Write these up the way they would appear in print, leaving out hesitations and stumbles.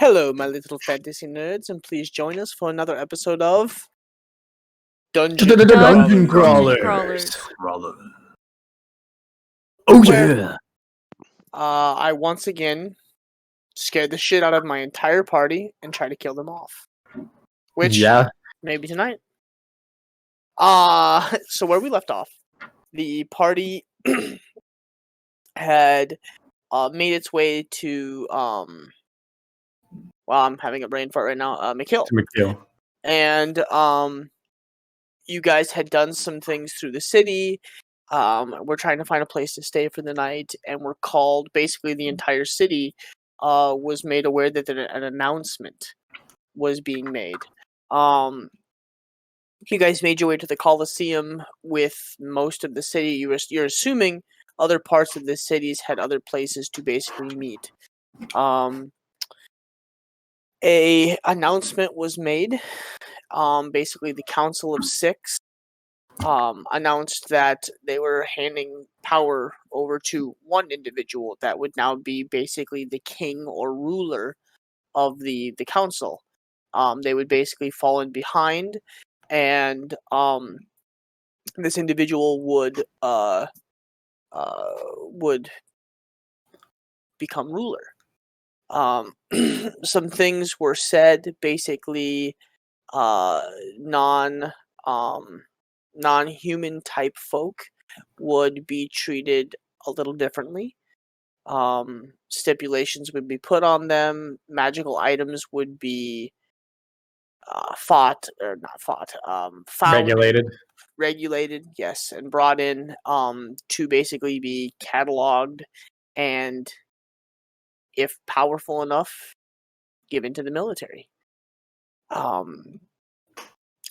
Hello, my little fantasy nerds, and please join us for another episode of Dungeon Crawlers. Oh Where- yeah. I once again scared the shit out of my entire party and tried to kill them off. Which, Yeah. maybe tonight. So where we left off, the party had made its way to, I'm having a brain fart right now, McHill. McGill. And you guys had done some things through the city. We're trying to find a place to stay for the night, and we're called. Basically, the entire city was made aware that an announcement was being made. You guys made your way to the Coliseum with most of the city. You're assuming other parts of the cities had other places to basically meet. A announcement was made. Basically, the Council of Six announced that they were handing power over to one individual that would now be basically the king or ruler of the council. They would basically fall in behind, and this individual would become ruler. Some things were said, basically non-human type folk would be treated a little differently. Stipulations would be put on them. Magical items would be found, regulated, yes, and brought in to basically be cataloged and, if powerful enough, given to the military.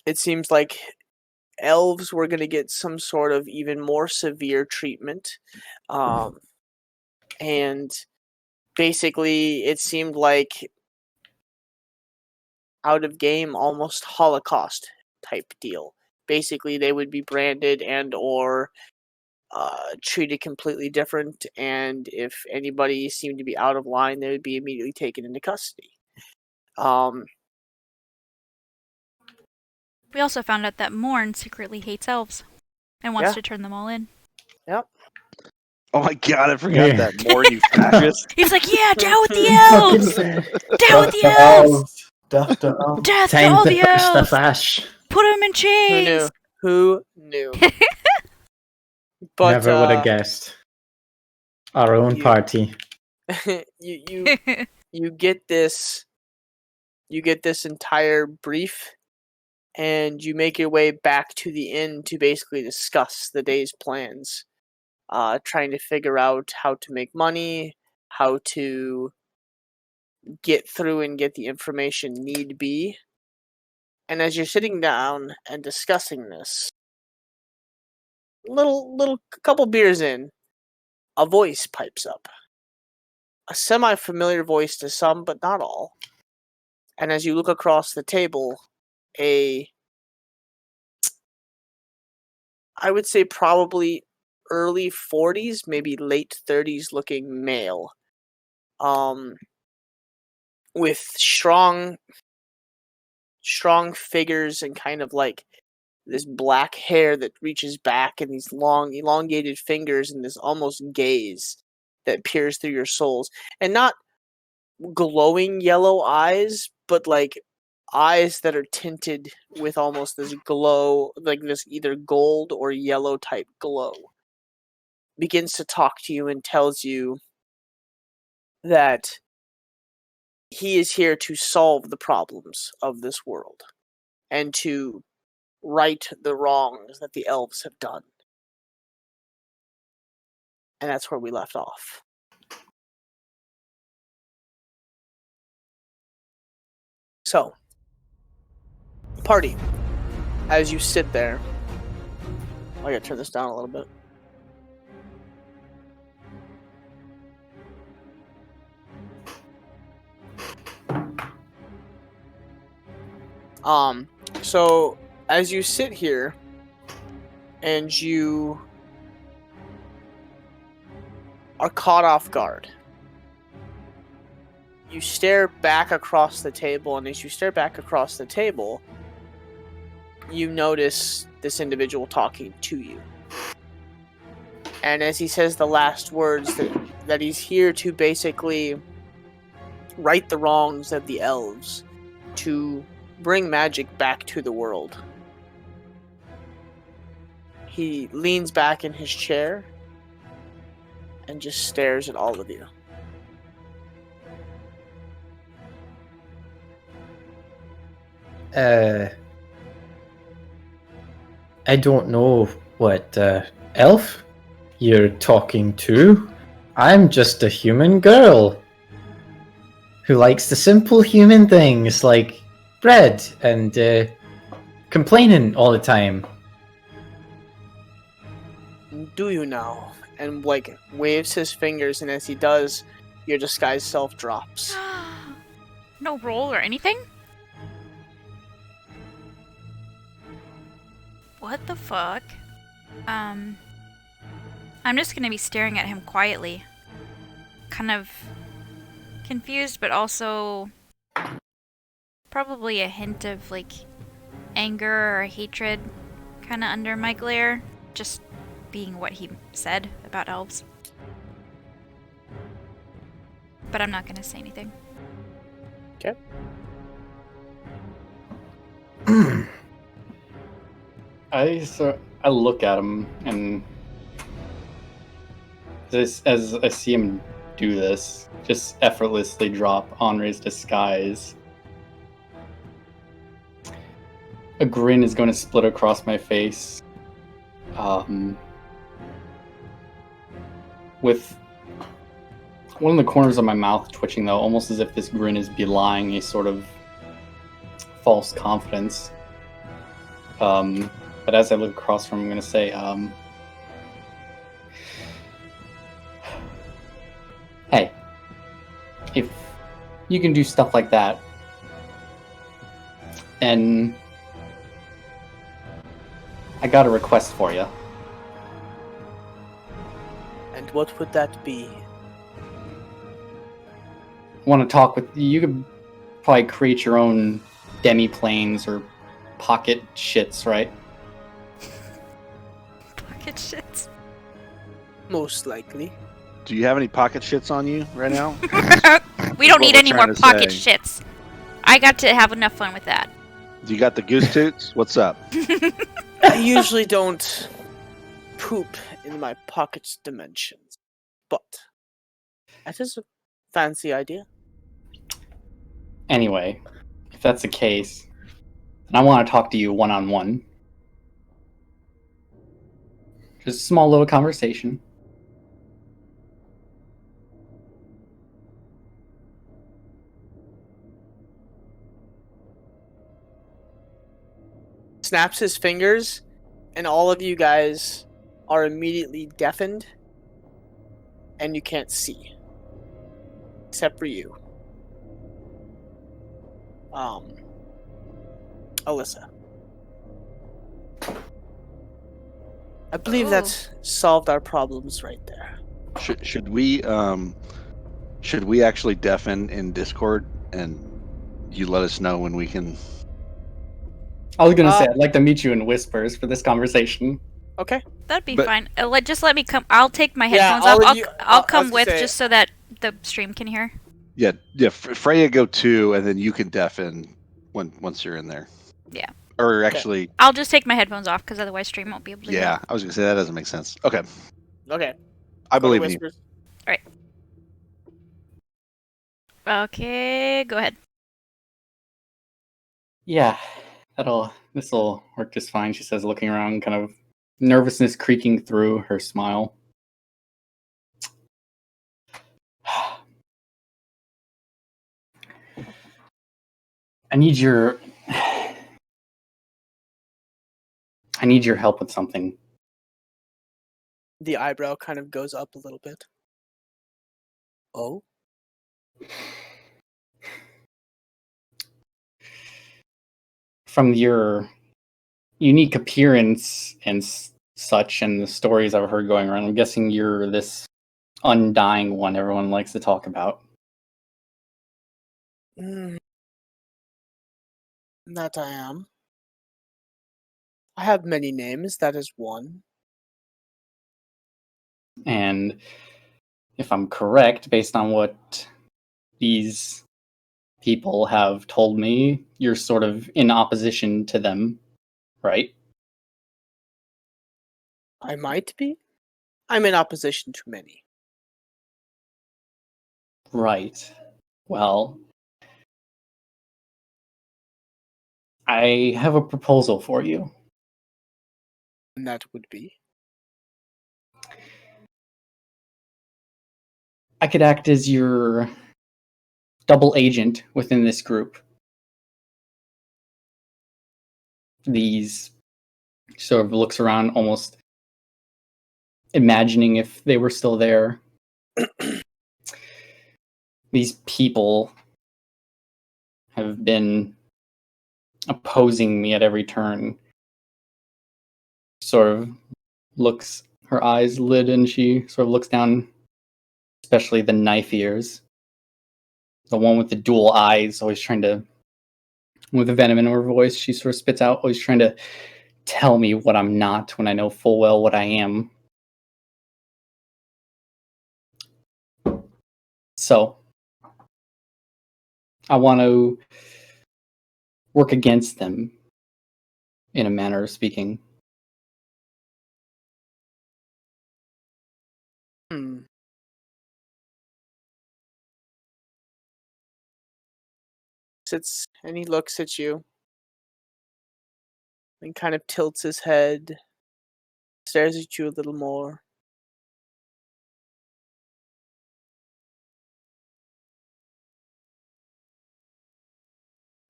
It seems like elves were going to get some sort of even more severe treatment. And basically, it seemed like out of game, almost Holocaust type deal. Basically, they would be branded and or treated completely different, and if anybody seemed to be out of line, they would be immediately taken into custody. We also found out that Morn secretly hates elves and wants Yeah. to turn them all in. Yep. Oh my god, I forgot that. More, you fascist. He's like, yeah, down with the elves! Down with the elves! Death to all the elves! Fash. Put them in chains! Who knew? But Never would have guessed. Our own party. you get this entire brief, and you make your way back to the inn to basically discuss the day's plans. Trying to figure out how to make money, how to get through and get the information need be. And as you're sitting down and discussing this, little couple beers in, a voice pipes up. A semi-familiar voice to some, but not all. And as you look across the table, I would say probably early 40s, maybe late 30s looking male. With strong figures and kind of like this black hair that reaches back and these long elongated fingers and this almost gaze that peers through your souls. And not glowing yellow eyes, but like eyes that are tinted with almost this glow, like this either gold or yellow type glow. Begins to talk to you and tells you that he is here to solve the problems of this world and to right the wrongs that the elves have done. And that's where we left off. So, party, as you sit there, I gotta turn this down a little bit. So as you sit here and you are caught off guard, you stare back across the table, and as you stare back across the table, you notice this individual talking to you. And as he says the last words, that he's here to basically right the wrongs of the elves, to bring magic back to the world. He leans back in his chair and just stares at all of you. I don't know what elf you're talking to. I'm just a human girl who likes the simple human things like bread and complaining all the time. Do you now? And like waves his fingers, and as he does, your disguised self drops. No roll or anything? What the fuck? I'm just gonna be staring at him quietly. Kind of confused, but also probably a hint of like anger or hatred kind of under my glare. Just being what he said about elves. But I'm not gonna say anything. Okay. I look at him, and as I see him do this, just effortlessly drop Henri's disguise. A grin is going to split across my face. With one of the corners of my mouth twitching, though, almost as if this grin is belying a sort of false confidence. But as I look across from him, I'm going to say, hey, if you can do stuff like that, and I got a request for you. And what would that be? Want to talk with you? You could probably create your own demi-planes or pocket shits, right? Pocket shits. Most likely. Do you have any pocket shits on you right now? We don't What need we're any more trying to pocket say. shits. I got to have enough fun with that. Do you got the goose toots? What's up? I usually don't poop in my pocket dimensions, but that is a fancy idea. Anyway, if that's the case, and I want to talk to you one-on-one. Just a small little conversation. Snaps his fingers, and all of you guys are immediately deafened, and you can't see. Except for you. Alyssa. I believe that solved our problems right there. Should we actually deafen in Discord and you let us know when we can? I was gonna say I'd like to meet you in whispers for this conversation. Okay. That'd be But- fine. Just let me come. I'll take my Yeah, headphones all off. of you- I'll I come was with gonna say- just so that the stream can hear. Yeah. Freya go too, and then you can deafen once you're in there. Yeah. Or actually, I'll just take my headphones off because otherwise stream won't be able to hear. yeah. I was gonna say that doesn't make sense. Okay, Okay. I Go to believe in you. whispers. Okay, go ahead. Yeah, this'll work just fine, she says, looking around, kind of nervousness creaking through her smile. I need your help with something. The eyebrow kind of goes up a little bit. Oh? From your unique appearance and such, and the stories I've heard going around, I'm guessing you're this undying one everyone likes to talk about. Mm, that I am. I have many names, that is one. And if I'm correct, based on what these people have told me, you're sort of in opposition to them, right? I might be. I'm in opposition to many. Right. Well, I have a proposal for you. And that would be. I could act as your double agent within this group. These sort of looks around, almost imagining if they were still there. These people have been opposing me at every turn. Sort of looks, her eyes lit, and she sort of looks down, especially the knife ears. The one with the dual eyes, always trying to, with the venom in her voice, she sort of spits out, always trying to tell me what I'm not when I know full well what I am. So, I want to work against them, in a manner of speaking. Hmm. Sits and he looks at you and kind of tilts his head, stares at you a little more.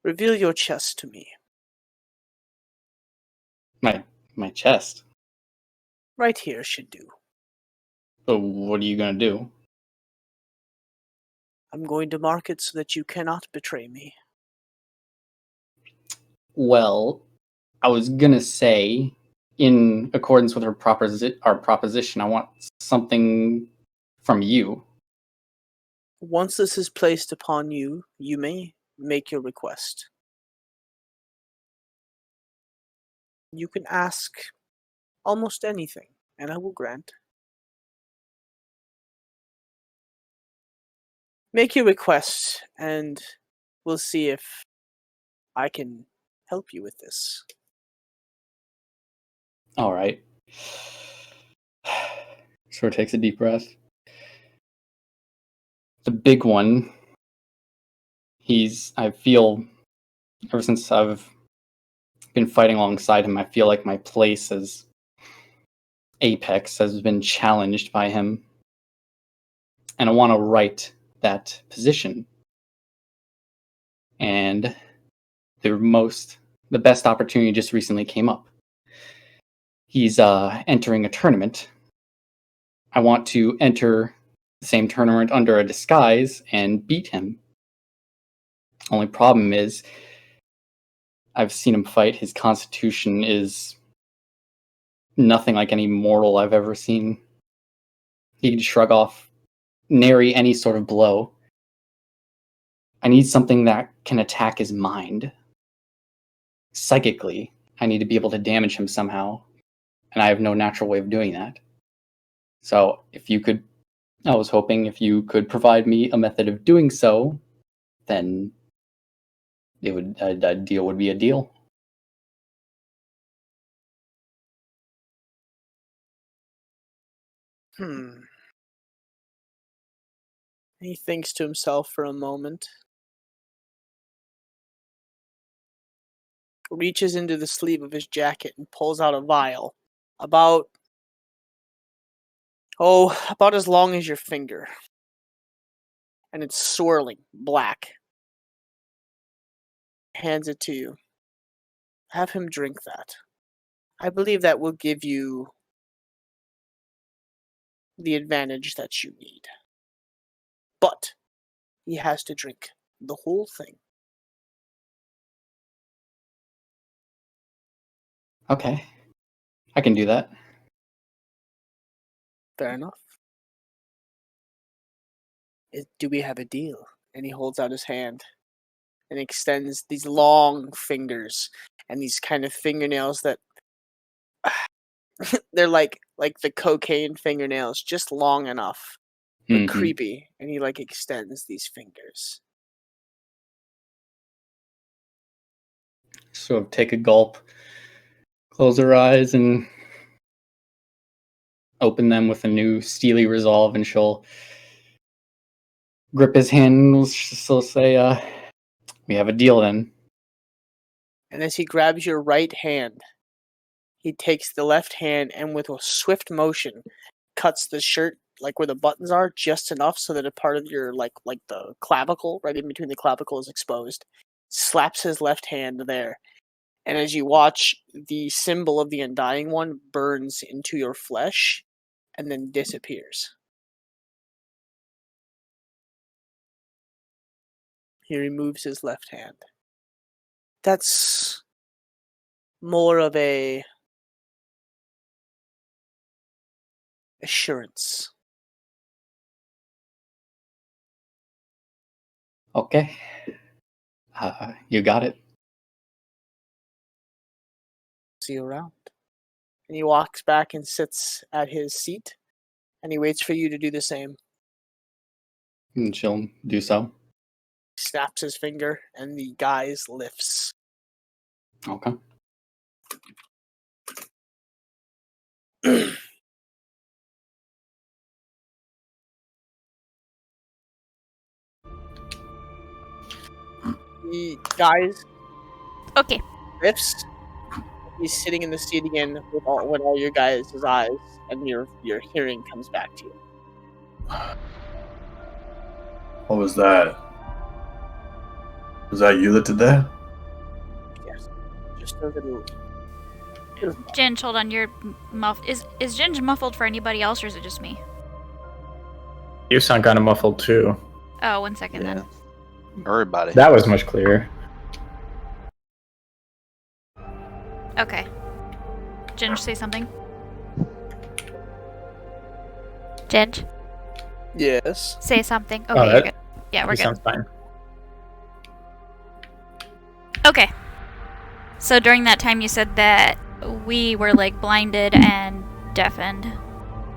Reveal your chest to me. My chest. Right here should do. So what are you gonna do? I'm going to mark it so that you cannot betray me. Well, I was gonna say, in accordance with our proposition, I want something from you. Once this is placed upon you, you may make your request. You can ask almost anything, and I will grant. Make your request, and we'll see if I can help you with this. All right. Sort of takes a deep breath. The big one. I feel, ever since I've been fighting alongside him, I feel like my place as Apex has been challenged by him. And I want to right that position. And the best opportunity just recently came up. He's entering a tournament. I want to enter the same tournament under a disguise and beat him. Only problem is, I've seen him fight. His constitution is nothing like any mortal I've ever seen. He can shrug off nary any sort of blow. I need something that can attack his mind. Psychically, I need to be able to damage him somehow, and I have no natural way of doing that. So, I was hoping if you could provide me a method of doing so, then a deal would be a deal. He thinks to himself for a moment, reaches into the sleeve of his jacket and pulls out a vial about as long as your finger. And it's swirling black. Hands it to you. Have him drink that. I believe that will give you the advantage that you need. But he has to drink the whole thing. Okay. I can do that. Fair enough. Do we have a deal? And he holds out his hand. and extends these long fingers and these kind of fingernails that they're like the cocaine fingernails, just long enough, but creepy. And he like extends these fingers. Sort of take a gulp, close her eyes, and open them with a new steely resolve, and she'll grip his hand and she'll say, we have a deal then. And as he grabs your right hand, he takes the left hand and with a swift motion cuts the shirt like where the buttons are just enough so that a part of your like the clavicle right in between the clavicle is exposed. Slaps his left hand there. And as you watch, the symbol of the Undying One burns into your flesh and then disappears. He removes his left hand. That's more of a assurance. Okay. You got it. See you around. And he walks back and sits at his seat, and he waits for you to do the same. And she'll do so. Snaps his finger, and the guise lifts. Okay. The guise Okay. lifts. He's sitting in the seat again with all your guys' eyes, and your hearing comes back to you. What was that? Was that you that did that? Yes. Just a little. Ginge, hold on. You're is Ginge muffled for anybody else, or is it just me? You sound kind of muffled too. Oh, 1 second then. Everybody. That was much clearer. Okay. Ginge, say something. Ginge, Yes. say something. Okay, Oh, you're that- good. Yeah, we're He good. sounds fine. Okay. So during that time, you said that we were like blinded and deafened.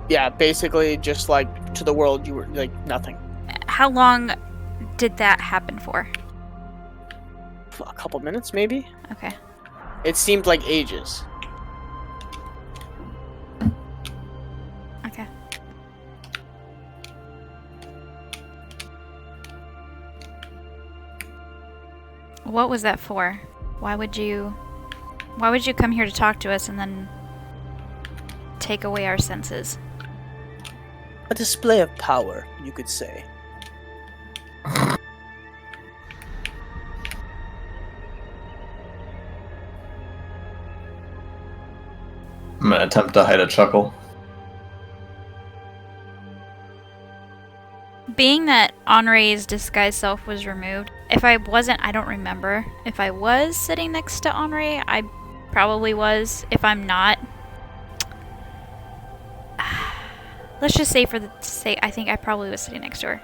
Yeah, basically, just like to the world, you were like nothing. How long did that happen for? A couple minutes, maybe. Okay. It seemed like ages. Okay. What was that for? Why would you come here to talk to us and then take away our senses? A display of power, you could say. I'm gonna attempt to hide a chuckle. Being that Henri's disguised self was removed, if I wasn't, I don't remember. If I was sitting next to Henri, I probably was. If I'm not, let's just say I think I probably was sitting next to her.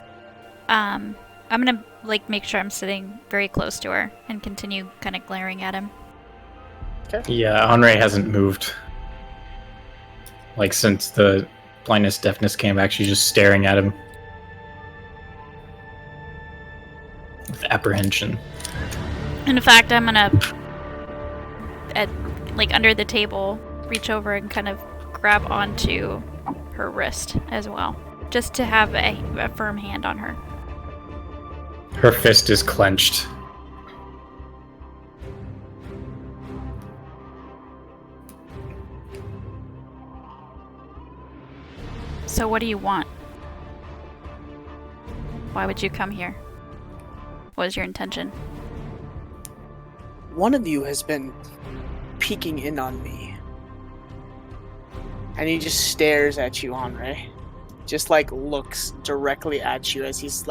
I'm gonna like make sure I'm sitting very close to her and continue kind of glaring at him. Yeah, Henri hasn't moved. Like since the blindness deafness came back, she's just staring at him with apprehension. And in fact, I'm gonna, like under the table, reach over and kind of grab onto her wrist as well, just to have a firm hand on her. Her fist is clenched. So what do you want? Why would you come here? What is your intention? One of you has been peeking in on me. And he just stares at you, Henri. Just like looks directly at you as he's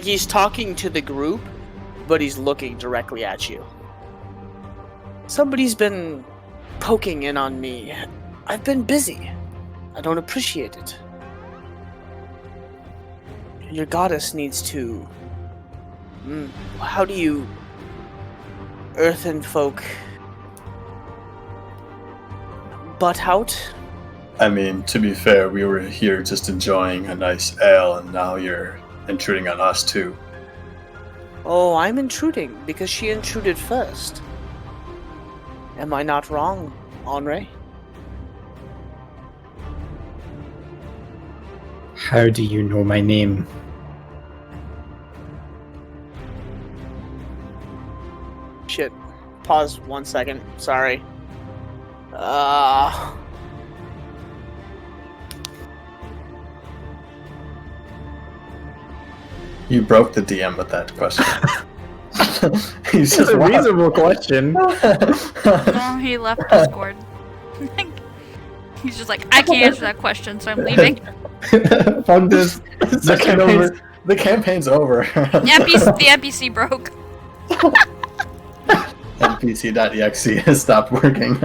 he's talking to the group, but he's looking directly at you. Somebody's been poking in on me. I've been busy. I don't appreciate it. Your goddess needs to How do you earthen folk butt out? I mean, to be fair, we were here just enjoying a nice ale, and now you're intruding on us too. Oh, I'm intruding because she intruded first. Am I not wrong, Henri? How do you know my name? Shit. Pause 1 second. Sorry. You broke the DM with that question. It's just a reasonable question. Oh, he left Discord. He's just like, I can't answer that question, so I'm leaving. Fuck this. The campaign's over. The NPC broke. NPC.exe has stopped working.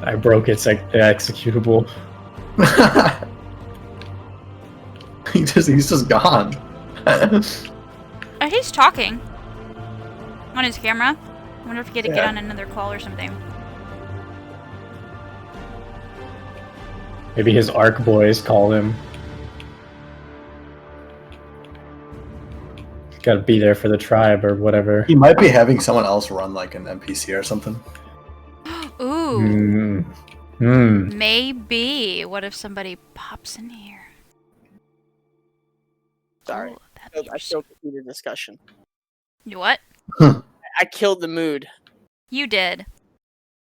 I broke its executable. He's just gone. He's talking on his camera. I wonder if he had to get on another call or something. Maybe his ARC boys call him. Gotta be there for the tribe or whatever. He might be having someone else run like an NPC or something. Ooh. Maybe. What if somebody pops in here? Sorry. Ooh, that'd be I killed the heated discussion. You what? I killed the mood. You did.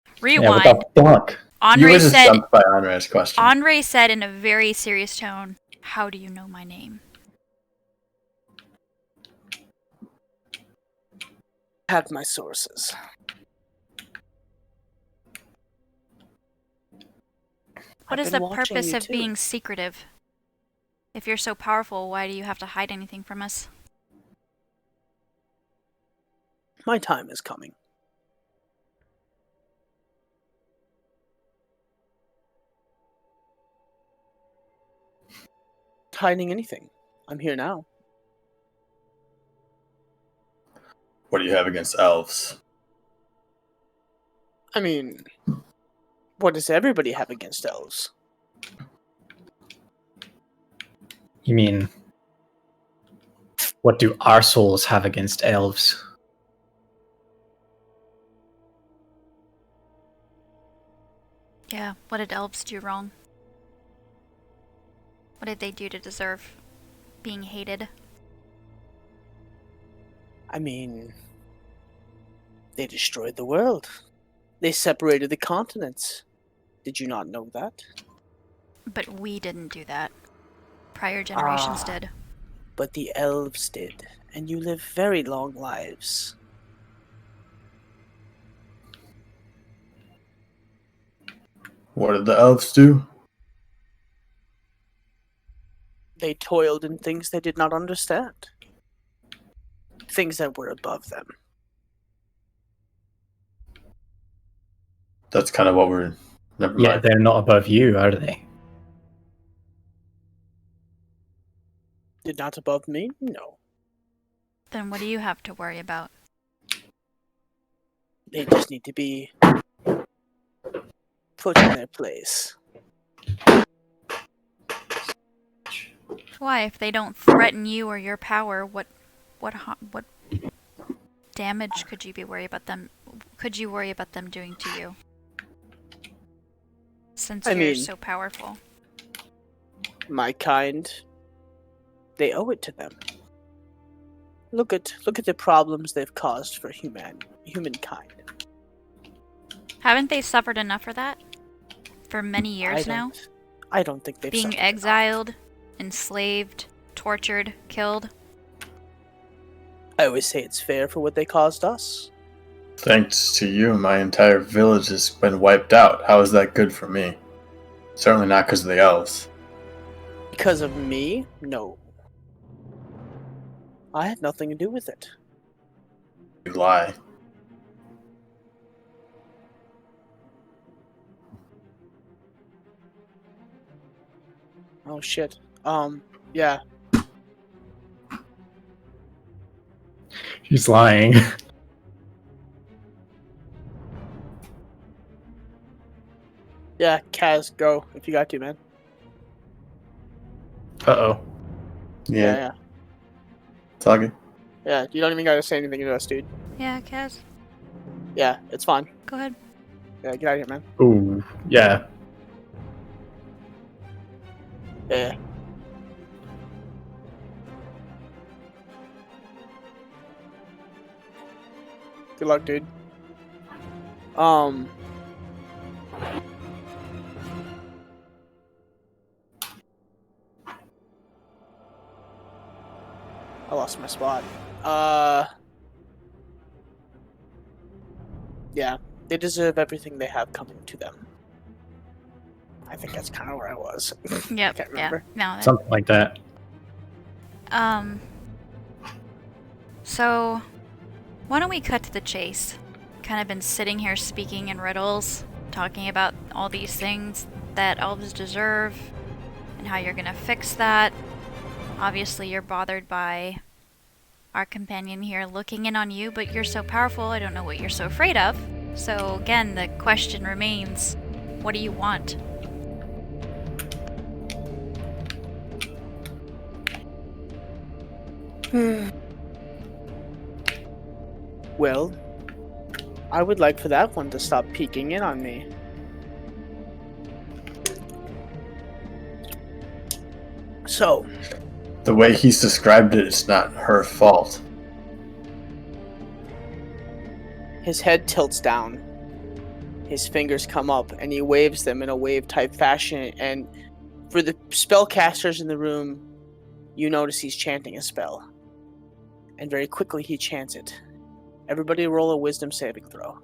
Yeah, Rewind. what the fuck? You Andre were just said. stumped by Andre's question. Andre said in a very serious tone, "How do you know my name?" Had my sources. What I've is the been watching purpose you of too. being secretive? If you're so powerful, why do you have to hide anything from us? My time is coming. Hiding anything. I'm here now. What do you have against elves? I mean, what does everybody have against elves? You mean, what do our souls have against elves? Yeah, what did elves do wrong? What did they do to deserve being hated? I mean, they destroyed the world. They separated the continents. Did you not know that? But we didn't do that. Prior generations Ah. did. But the elves did, and you live very long lives. What did the elves do? They toiled in things they did not understand. Things that were above them. That's kind of what we're... Never Yeah, mind. they're not above you, are they? Did not above me? No. Then what do you have to worry about? They just need to be put in their place. Why, if they don't threaten you or your power, what damage could you worry about them doing to you? Since you're mean, so powerful. My kind, they owe it to them. Look at the problems they've caused for humankind. Haven't they suffered enough for that? For many years now? I don't think they've Being suffered enough. exiled, enslaved, tortured, killed. I always say it's fair for what they caused us. Thanks to you, my entire village has been wiped out. How is that good for me? Certainly not because of the elves. Because of me? No. I had nothing to do with it. You lie. Oh shit. Yeah. She's lying. Yeah, Kaz, go if you got to, man. Uh-oh. Yeah, Yeah. it's all good. Yeah, you don't even gotta say anything to us, dude. Yeah, Kaz, Yeah, it's fine. go ahead. Yeah, get out of here, man. Ooh, yeah. Yeah. Good luck, dude. I lost my spot. Yeah, they deserve everything they have coming to them. I think that's kind of where I was. Yep. Can't Yeah. remember. No. Something like that. So, why don't we cut to the chase? Kind of been sitting here speaking in riddles, talking about all these things that elves deserve, and how you're gonna fix that. Obviously, you're bothered by our companion here looking in on you, but you're so powerful, I don't know what you're so afraid of. So, again, the question remains, what do you want? Well, I would like for that one to stop peeking in on me. So, The way he's described it, it's not her fault. his head tilts down. His fingers come up and he waves them in a wave type fashion. And for the spellcasters in the room, you notice he's chanting a spell. And very quickly he chants it. Everybody roll a wisdom saving throw.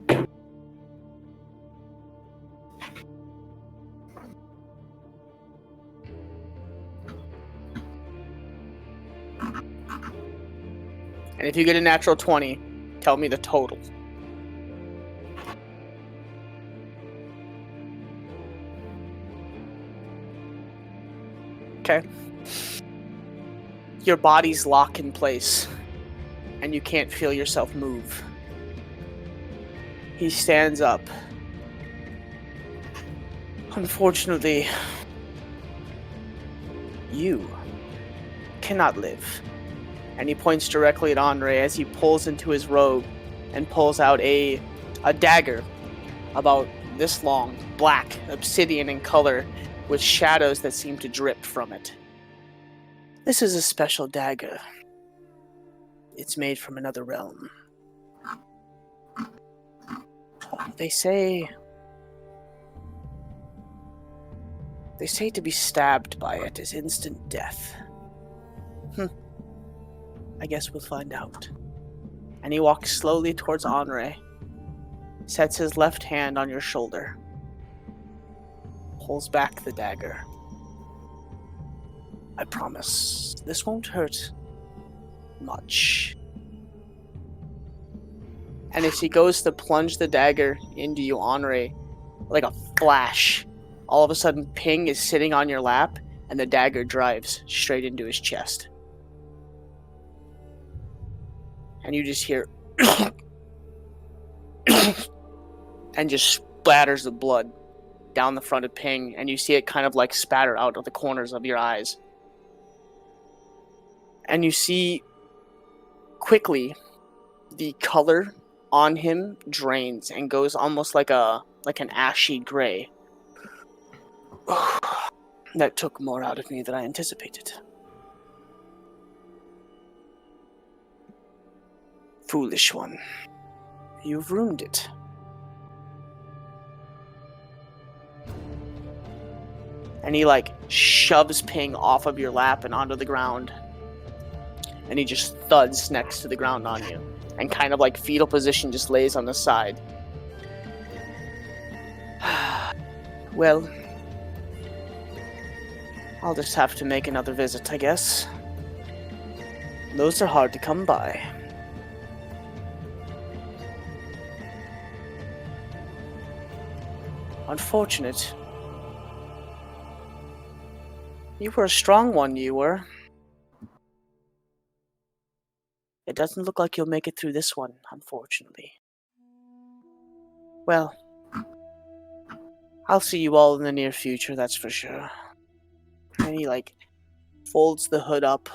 And if you get a natural 20, tell me the total. Okay. Your body's locked in place, and you can't feel yourself move. He stands up. Unfortunately, you cannot live. And he points directly at Andre as he pulls into his robe and pulls out a dagger about this long, black, obsidian in color, with shadows that seem to drip from it. This is a special dagger. It's made from another realm. They say to be stabbed by it is instant death. I guess we'll find out. And he walks slowly towards Andre, sets his left hand on your shoulder, pulls back the dagger. I promise, this won't hurt much. And as he goes to plunge the dagger into you, Andre, like a flash, all of a sudden Ping is sitting on your lap, and the dagger drives straight into his chest. And you just hear and just splatters of blood down the front of Ping, and you see it kind of like spatter out of the corners of your eyes. And you see quickly the color on him drains and goes almost like an ashy gray. That took more out of me than I anticipated. Foolish one. You've ruined it. And he shoves Ping off of your lap and onto the ground. And he just thuds next to the ground on you. And kind of fetal position just lays on the side. Well, I'll just have to make another visit, I guess. Those are hard to come by. Unfortunate. You were a strong one, you were. It doesn't look like you'll make it through this one, unfortunately. Well, I'll see you all in the near future, that's for sure. And he, like, folds the hood up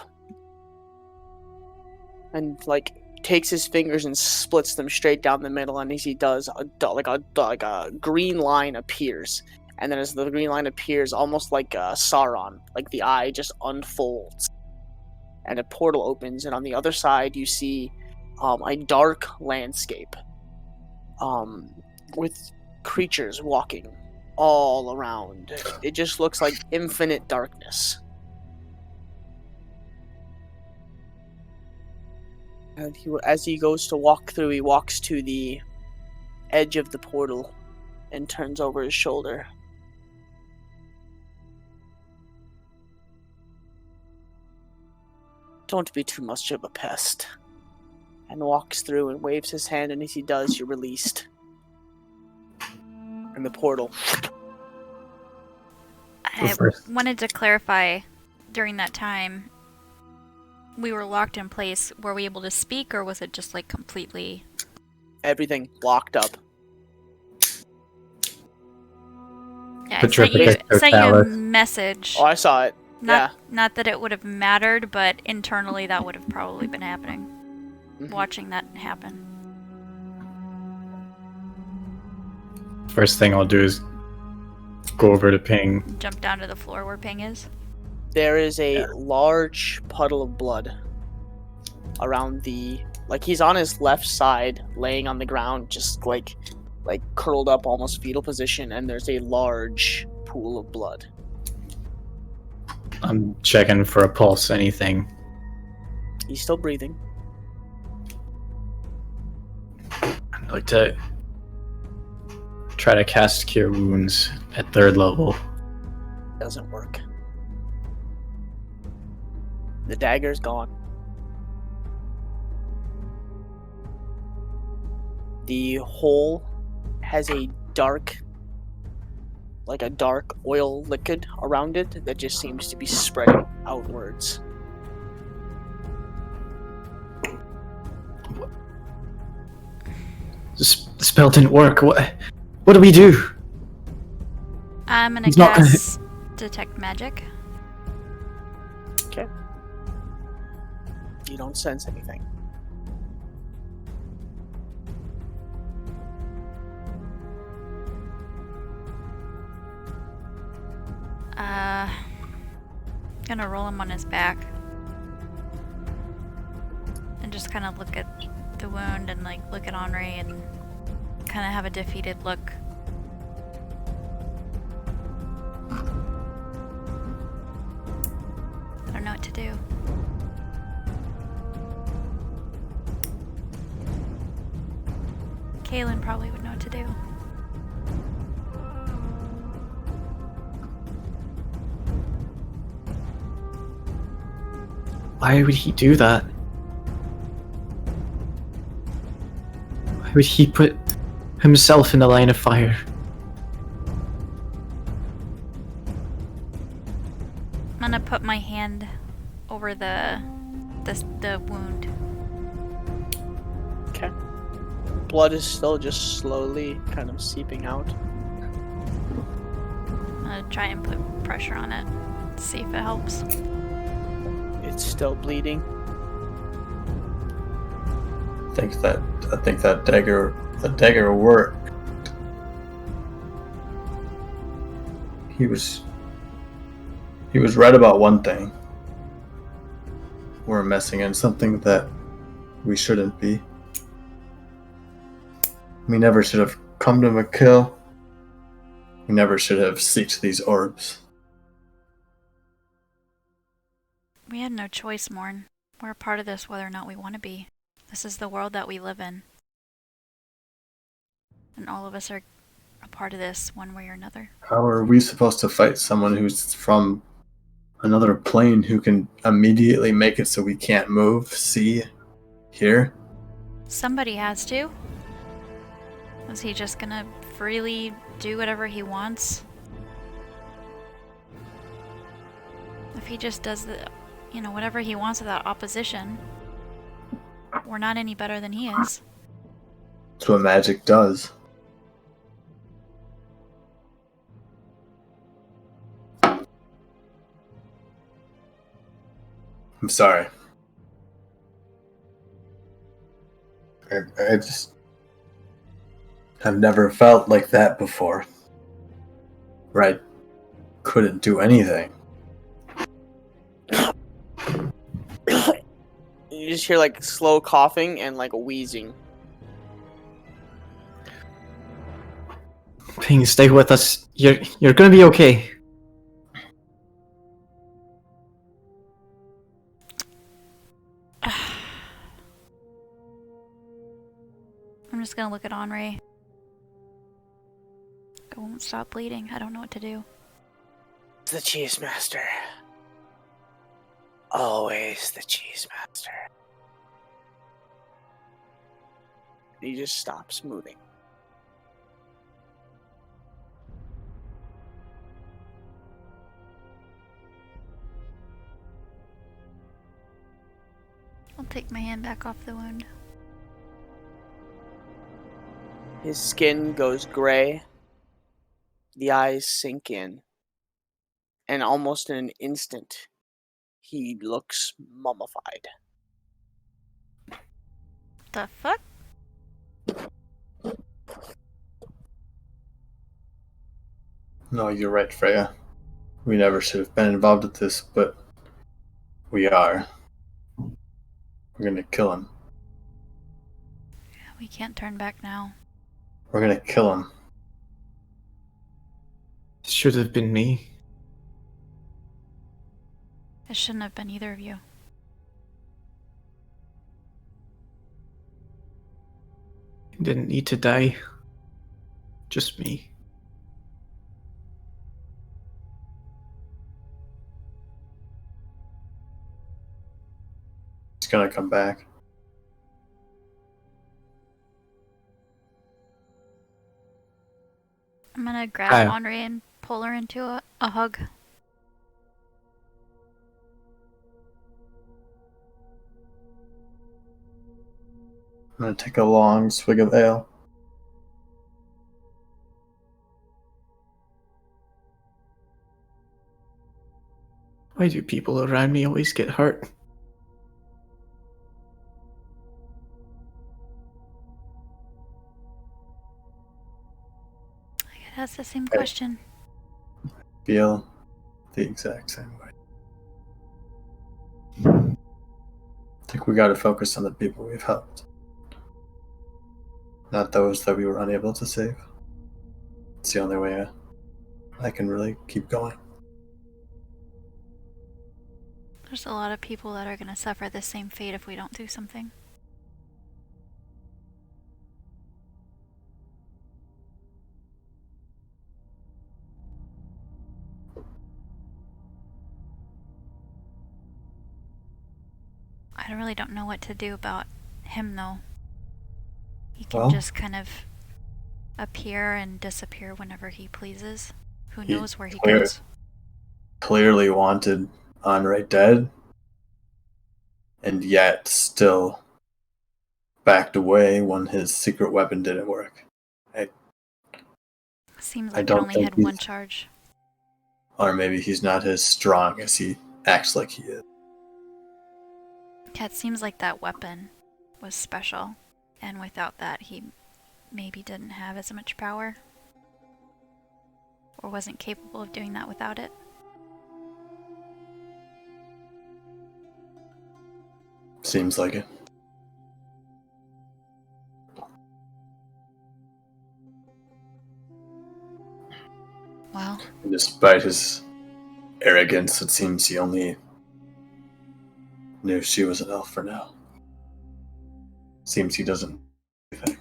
and, like, takes his fingers and splits them straight down the middle, and as he does, a green line appears. And then as the green line appears, almost like Sauron, like the eye just unfolds. And a portal opens, and on the other side you see a dark landscape with creatures walking all around. It just looks like infinite darkness. And as he goes to walk through, he walks to the edge of the portal and turns over his shoulder. Don't be too much of a pest. And walks through and waves his hand, and as he does, you're released. In the portal. I wanted to clarify, during that time, we were locked in place. Were we able to speak, or was it just like completely... Everything locked up. Yeah, I sent you a message. Oh, I saw it. Not that it would have mattered, but internally that would have probably been happening. Mm-hmm. Watching that happen. First thing I'll do is go over to Ping. Jump down to the floor where Ping is. There is a large puddle of blood around the... Like, he's on his left side, laying on the ground, just like curled up, almost fetal position, and there's a large pool of blood. I'm checking for a pulse, anything. He's still breathing. I'd like to try to cast Cure Wounds at 3rd level. Doesn't work. The dagger's gone. The hole has a dark oil liquid around it that just seems to be spreading outwards. The spell didn't work. What do we do? I'm gonna cast Detect Magic. Okay. You don't sense anything. Gonna roll him on his back and just kind of look at the wound and like look at Henri and kind of have a defeated look. I don't know what to do. Kaylin probably would know what to do. Why would he do that? Why would he put himself in the line of fire? I'm gonna put my hand over the wound. Okay. Blood is still just slowly kind of seeping out. I'm gonna try and put pressure on it, see if it helps. It's still bleeding. I think that dagger worked. He was right about one thing. We're messing in something that we shouldn't be. We never should have come to McKill. We never should have seeked these orbs. We had no choice, Morn. We're a part of this whether or not we want to be. This is the world that we live in. And all of us are a part of this one way or another. How are we supposed to fight someone who's from another plane who can immediately make it so we can't move, see, hear? Somebody has to. Was he just gonna freely do whatever he wants? If he just does whatever he wants without opposition, we're not any better than he is. That's what magic does. I'm sorry. I've never felt like that before. Where I couldn't do anything. You just hear like slow coughing and like a wheezing. Ping, stay with us. You're gonna be okay. I'm just gonna look at Henri. I won't stop bleeding. I don't know what to do. It's the cheese master. Always the cheese master. He just stops moving. I'll take my hand back off the wound. His skin goes gray. The eyes sink in. And almost in an instant, he looks mummified. The fuck? No, you're right, Freya. We never should have been involved with this, but we are. We're gonna kill him. We can't turn back now. We're gonna kill him. It should have been me. It shouldn't have been either of you. He didn't need to die. Just me. He's gonna come back. I'm gonna grab Hi. Henri and pull her into a hug. I'm gonna take a long swig of ale. Why do people around me always get hurt? That's the same question. Feel the exact same way. I think we gotta focus on the people we've helped. Not those that we were unable to save. It's the only way I can really keep going. There's a lot of people that are gonna suffer the same fate if we don't do something. I really don't know what to do about him, though. He can Well, just kind of appear and disappear whenever he pleases. Who He knows where he clear- goes? Clearly wanted Henri dead, and yet still backed away when his secret weapon didn't work. Seems I like it don't only think had he's- one charge. Or maybe he's not as strong as he acts like he is. Yeah, it seems like that weapon was special, and without that, he maybe didn't have as much power. Or wasn't capable of doing that without it. Seems like it. Well, And despite his arrogance, it seems he only knew she was an elf for now. Seems he doesn't do anything.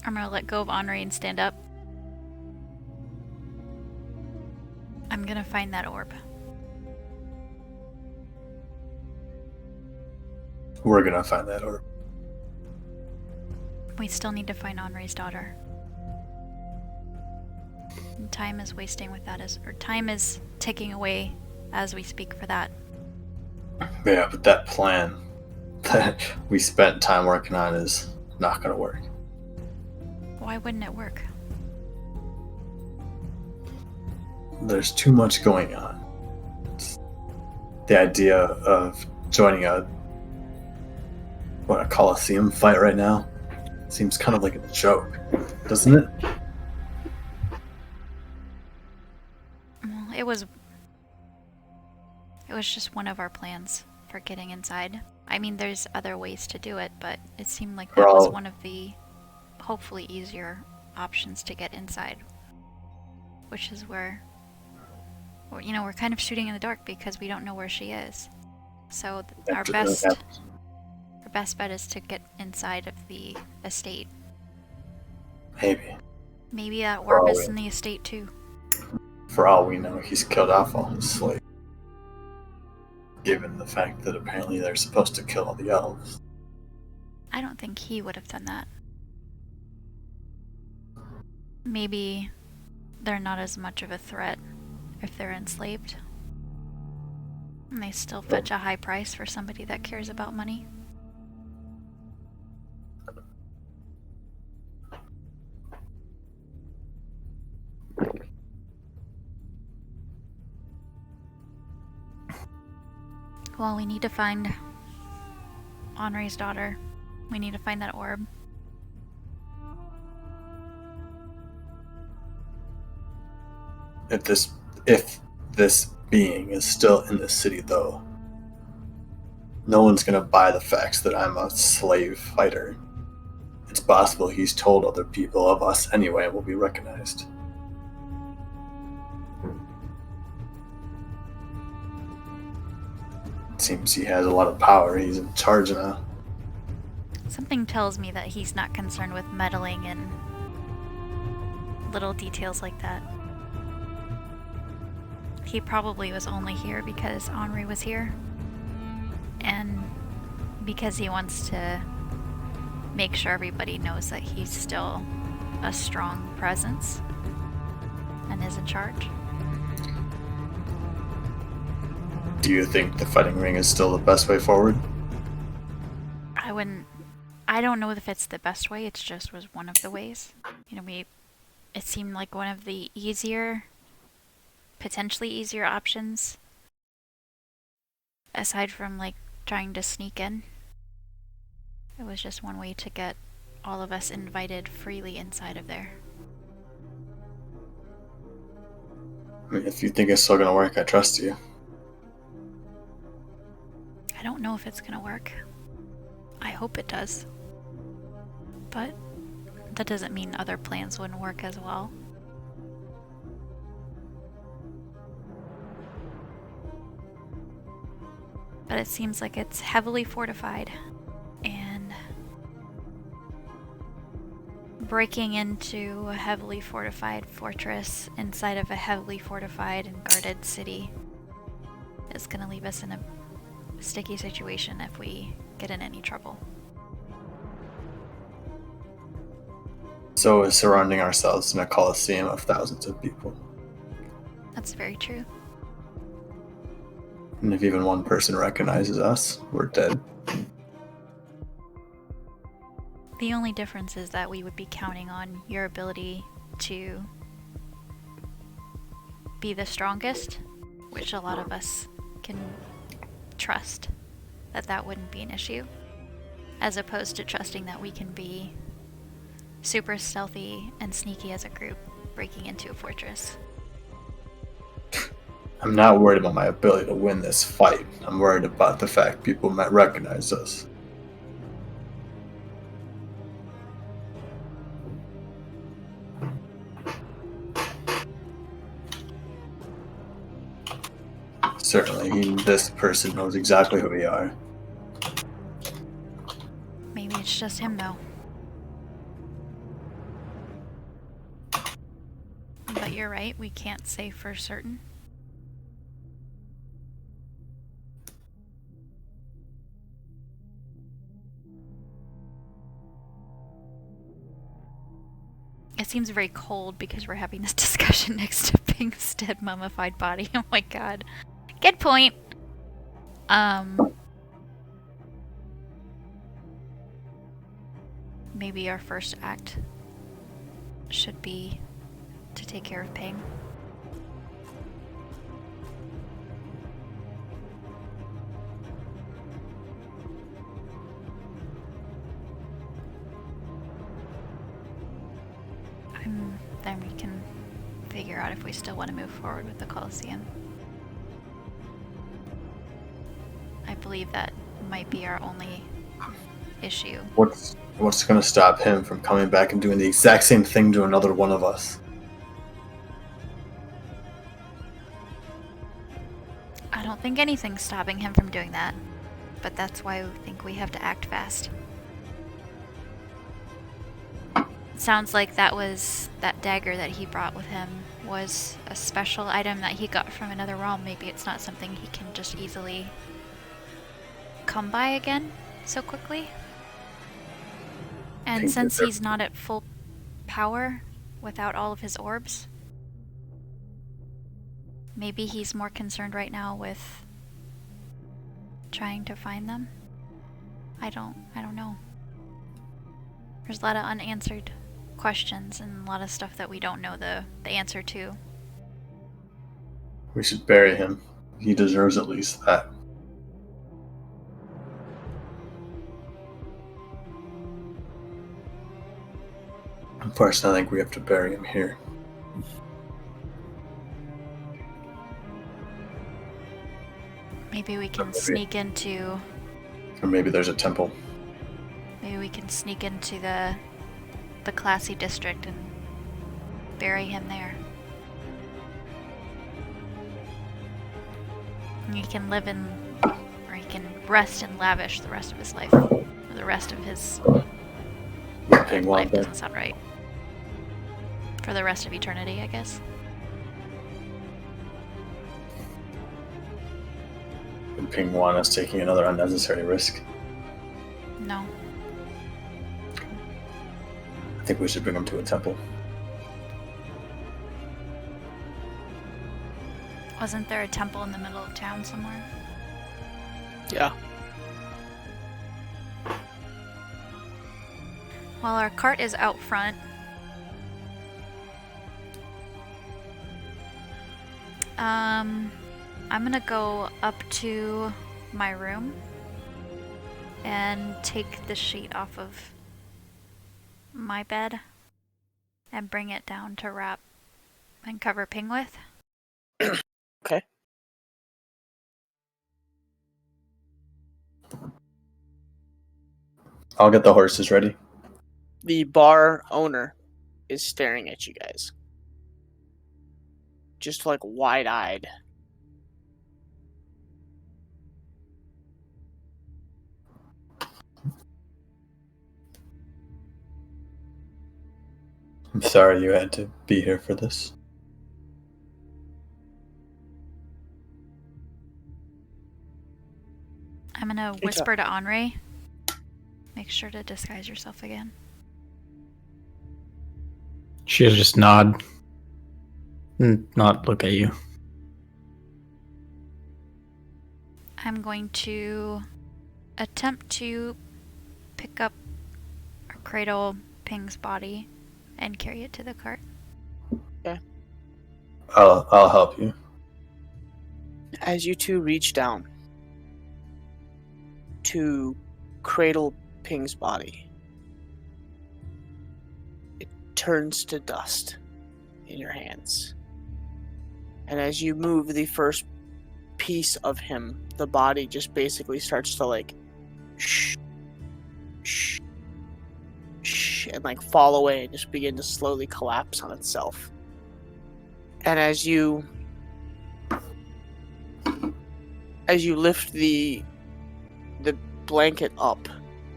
I'm gonna let go of Henri and stand up. I'm gonna find that orb. We're gonna find that orb. We still need to find Henri's daughter. And time is wasting with that, or time is ticking away as we speak for that. Yeah, but that plan that we spent time working on is not going to work. Why wouldn't it work? There's too much going on. The idea of joining a Coliseum fight right now seems kind of like a joke, doesn't it? Well, it was just one of our plans for getting inside. I mean, there's other ways to do it, but it seemed like that was one of the hopefully easier options to get inside. Which is where, we're kind of shooting in the dark because we don't know where she is. So our best bet is to get inside of the estate. Maybe that orb is in the estate too. For all we know, he's killed off all his slaves. Given the fact that apparently they're supposed to kill all the elves. I don't think he would have done that. Maybe they're not as much of a threat if they're enslaved. And they still fetch a high price for somebody that cares about money. Well, we need to find Henri's daughter. We need to find that orb. If this being is still in the city, though, no one's gonna buy the facts that I'm a slave fighter. It's possible he's told other people of us anyway and will be recognized. It seems he has a lot of power. He's in charge now. Something tells me that he's not concerned with meddling in little details like that. He probably was only here because Henri was here. And because he wants to make sure everybody knows that he's still a strong presence and is in charge. Do you think the fighting ring is still the best way forward? I don't know if it's the best way, it just was one of the ways. It seemed like one of the potentially easier options. Aside from, trying to sneak in. It was just one way to get all of us invited freely inside of there. I mean, if you think it's still gonna work, I trust you. I don't know if it's gonna work. I hope it does. But that doesn't mean other plans wouldn't work as well. But it seems like it's heavily fortified, and breaking into a heavily fortified fortress inside of a heavily fortified and guarded city is going to leave us in a sticky situation if we get in any trouble. So is surrounding ourselves in a coliseum of thousands of people. That's very true. And if even one person recognizes us, we're dead. The only difference is that we would be counting on your ability to be the strongest, which a lot of us can trust that wouldn't be an issue, as opposed to trusting that we can be super stealthy and sneaky as a group breaking into a fortress. I'm not worried about my ability to win this fight. I'm worried about the fact people might recognize us. Certainly, this person knows exactly who we are. Maybe it's just him, though. But you're right, we can't say for certain. It seems very cold because we're having this discussion next to Pink's dead mummified body. Oh my god. Good point. Maybe our first act should be to take care of Ping. Then we can figure out if we still want to move forward with the Colosseum. I believe that might be our only issue. What's going to stop him from coming back and doing the exact same thing to another one of us? I don't think anything's stopping him from doing that, but that's why we think we have to act fast. It sounds like that dagger that he brought with him was a special item that he got from another realm. Maybe it's not something he can just easily come by again so quickly. And since he's not at full power without all of his orbs, maybe he's more concerned right now with trying to find them. I don't know. There's a lot of unanswered questions and a lot of stuff that we don't know the answer to. We should bury him. He deserves at least that. First, I think we have to bury him here. Maybe we can sneak into... Or maybe there's a temple. Maybe we can sneak into the classy district and bury him there. And he can live in... or he can rest and lavish the rest of his life. Or the rest of his... life doesn't sound right. For the rest of eternity, I guess. And Ping want us taking another unnecessary risk. No. I think we should bring him to a temple. Wasn't there a temple in the middle of town somewhere? Yeah. While our cart is out front, I'm gonna go up to my room and take the sheet off of my bed and bring it down to wrap and cover Ping with. Okay. I'll get the horses ready. The bar owner is staring at you guys. Just like wide-eyed. I'm sorry you had to be here for this. I'm gonna whisper to Henri. Make sure to disguise yourself again. She'll just nod and not look at you. I'm going to attempt to pick up or cradle Ping's body and carry it to the cart. Okay. I'll help you. As you two reach down to cradle Ping's body, it turns to dust in your hands. And as you move the first piece of him, the body just basically starts to like shh, shh, shh, and like fall away and just begin to slowly collapse on itself. And as you lift the blanket up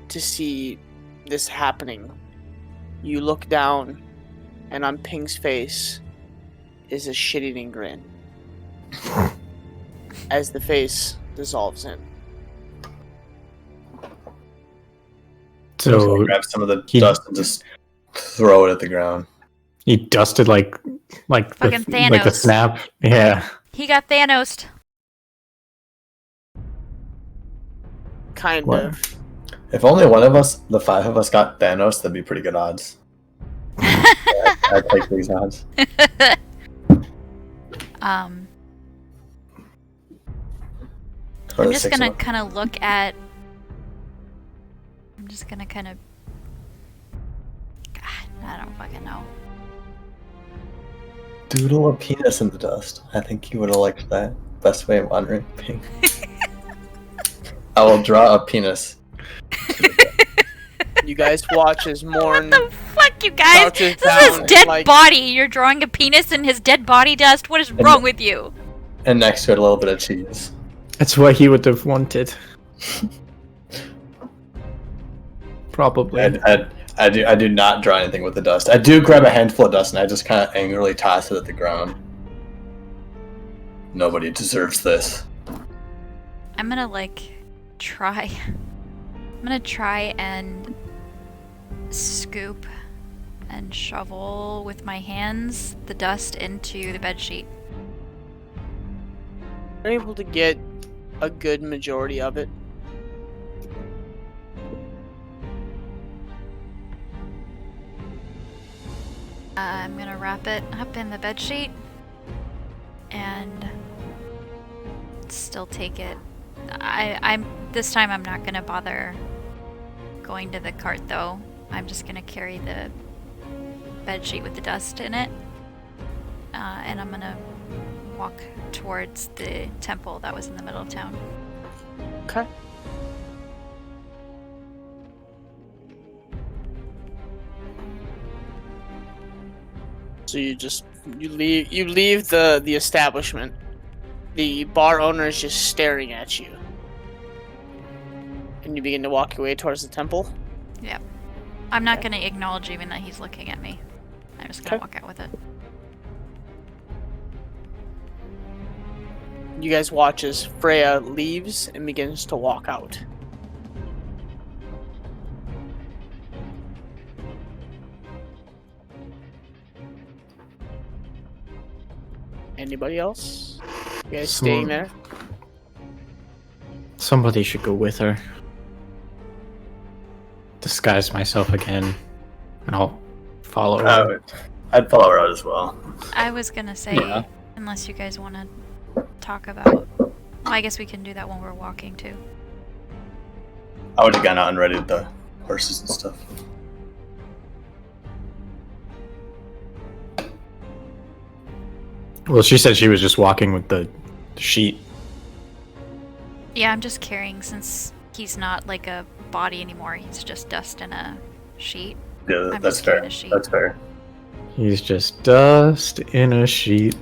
to see this happening, you look down, and on Ping's face is a shit-eating grin as the face dissolves in. So grab some of the dust and just throw it at the ground. He dusted like Fucking the Thanos. snap. Yeah. He got Thanosed. Kind What? of. If only one of us, the 5 of us, got Thanos, that'd be pretty good odds. I'd take these odds. I'm Or the just 6 gonna of us. kind of look at. I'm just gonna kind of. God, I don't fucking know. Doodle a penis in the dust. I think you would have liked that. Best way of honoring pink. I will draw a penis. You guys watch as Morn What the fuck, you guys? crouches This is his down, dead like- body. You're drawing a penis in his dead body dust. What is wrong with you? And next to it, a little bit of cheese. That's what he would have wanted. Probably. I do not draw anything with the dust. I do grab a handful of dust and I just kind of angrily toss it at the ground. Nobody deserves this. I'm gonna try. I'm gonna try and scoop and shovel with my hands the dust into the bedsheet. You're able to get a good majority of it. I'm gonna wrap it up in the bedsheet and still take it. I'm this time I'm not gonna bother going to the cart though. I'm just gonna carry the bedsheet with the dust in it, and I'm gonna walk towards the temple that was in the middle of town. Okay. So you leave the establishment. The bar owner is just staring at you. And you begin to walk your way towards the temple. Yep. I'm not gonna acknowledge even that he's looking at me. I'm just gonna Okay. walk out with it. You guys watch as Freya leaves and begins to walk out. Anybody else? You guys staying there? Somebody should go with her. Disguise myself again, and I'll follow her. I'd follow her out as well. I was gonna say, Yeah. unless you guys want to talk about. Well, I guess we can do that when we're walking too. I would have gone out and readied the horses and stuff. Well, she said she was just walking with the sheet. Yeah, I'm just carrying since he's not like a body anymore. He's just dust in a sheet. Yeah, I'm that's just carrying fair. a sheet. That's fair. He's just dust in a sheet.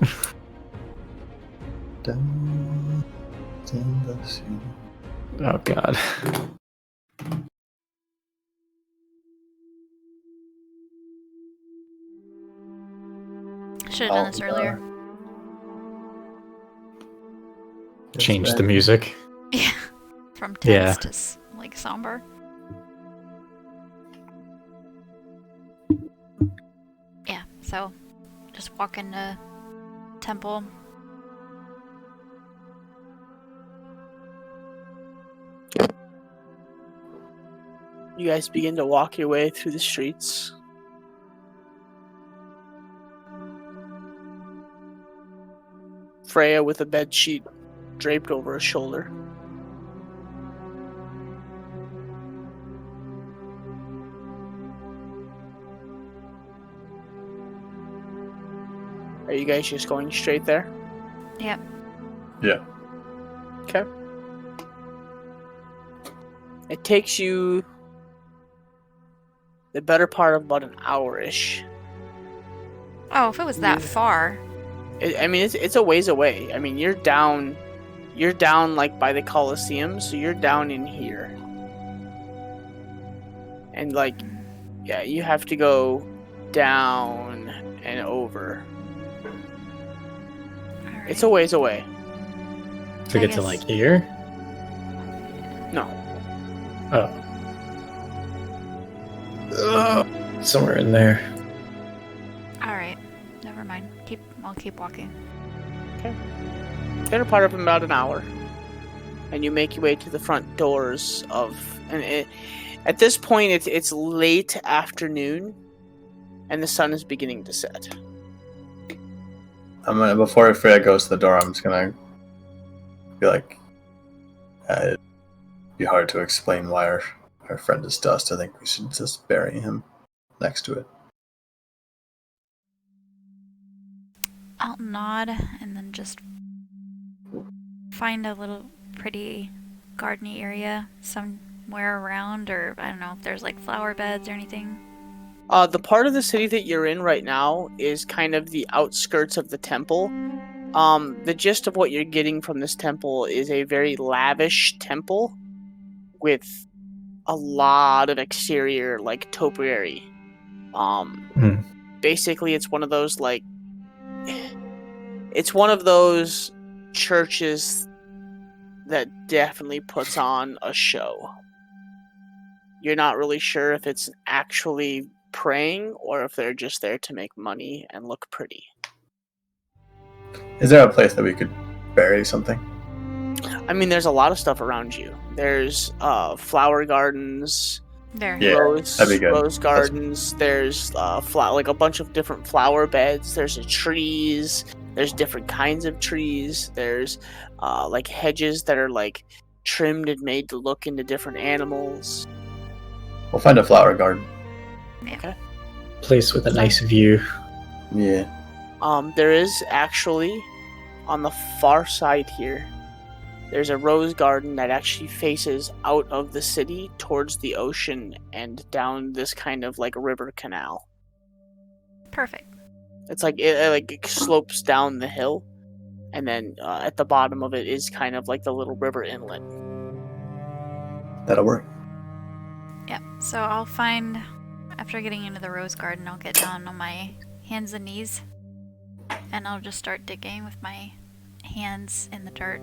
Oh god. Should have done this earlier. Change the music. Yeah. From Yeah. tense to somber. Yeah, so just walk into temple. You guys begin to walk your way through the streets. Freya with a bed sheet draped over her shoulder. Are you guys just going straight there? Yep. Yeah. Okay. It takes you the better part of about an hour-ish. Oh, if it was that Yeah. far. It's a ways away. I mean, you're down like by the Coliseum, so you're down in here. And like, yeah, you have to go down and over. Alright. It's a ways away. To I get to guess- like here? No. Oh. Somewhere in there. Alright. I'll keep walking. It'll part up in about an hour, and you make your way to the front doors of. At this point, it's late afternoon, and the sun is beginning to set. Before Freya goes to the door, I'm just gonna be like, it'd be hard to explain why our friend is dust. I think we should just bury him next to it. I'll nod and then just find a little pretty gardeny area somewhere around, or I don't know if there's like flower beds or anything. The part of the city that you're in right now is kind of the outskirts of the temple. The gist of what you're getting from this temple is a very lavish temple with a lot of exterior, like, topiary. Basically, it's one of those, like... It's one of those churches that definitely puts on a show. You're not really sure if it's actually praying or if they're just there to make money and look pretty. Is there a place that we could bury something? I mean, there's a lot of stuff around you. There's flower gardens, There. Yeah, that'd be good. rose gardens. There's like a bunch of different flower beds. There's trees. There's different kinds of trees. There's like hedges that are like trimmed and made to look into different animals. We'll find a flower garden. Place with a nice view. Yeah. There is actually, on the far side here, there's a rose garden that actually faces out of the city towards the ocean and down this kind of like river canal. Perfect. It's like it slopes down the hill, and then at the bottom of it is kind of like the little river inlet. That'll work. Yep. So I'll find, after getting into the rose garden, I'll get down on my hands and knees, and I'll just start digging with my hands in the dirt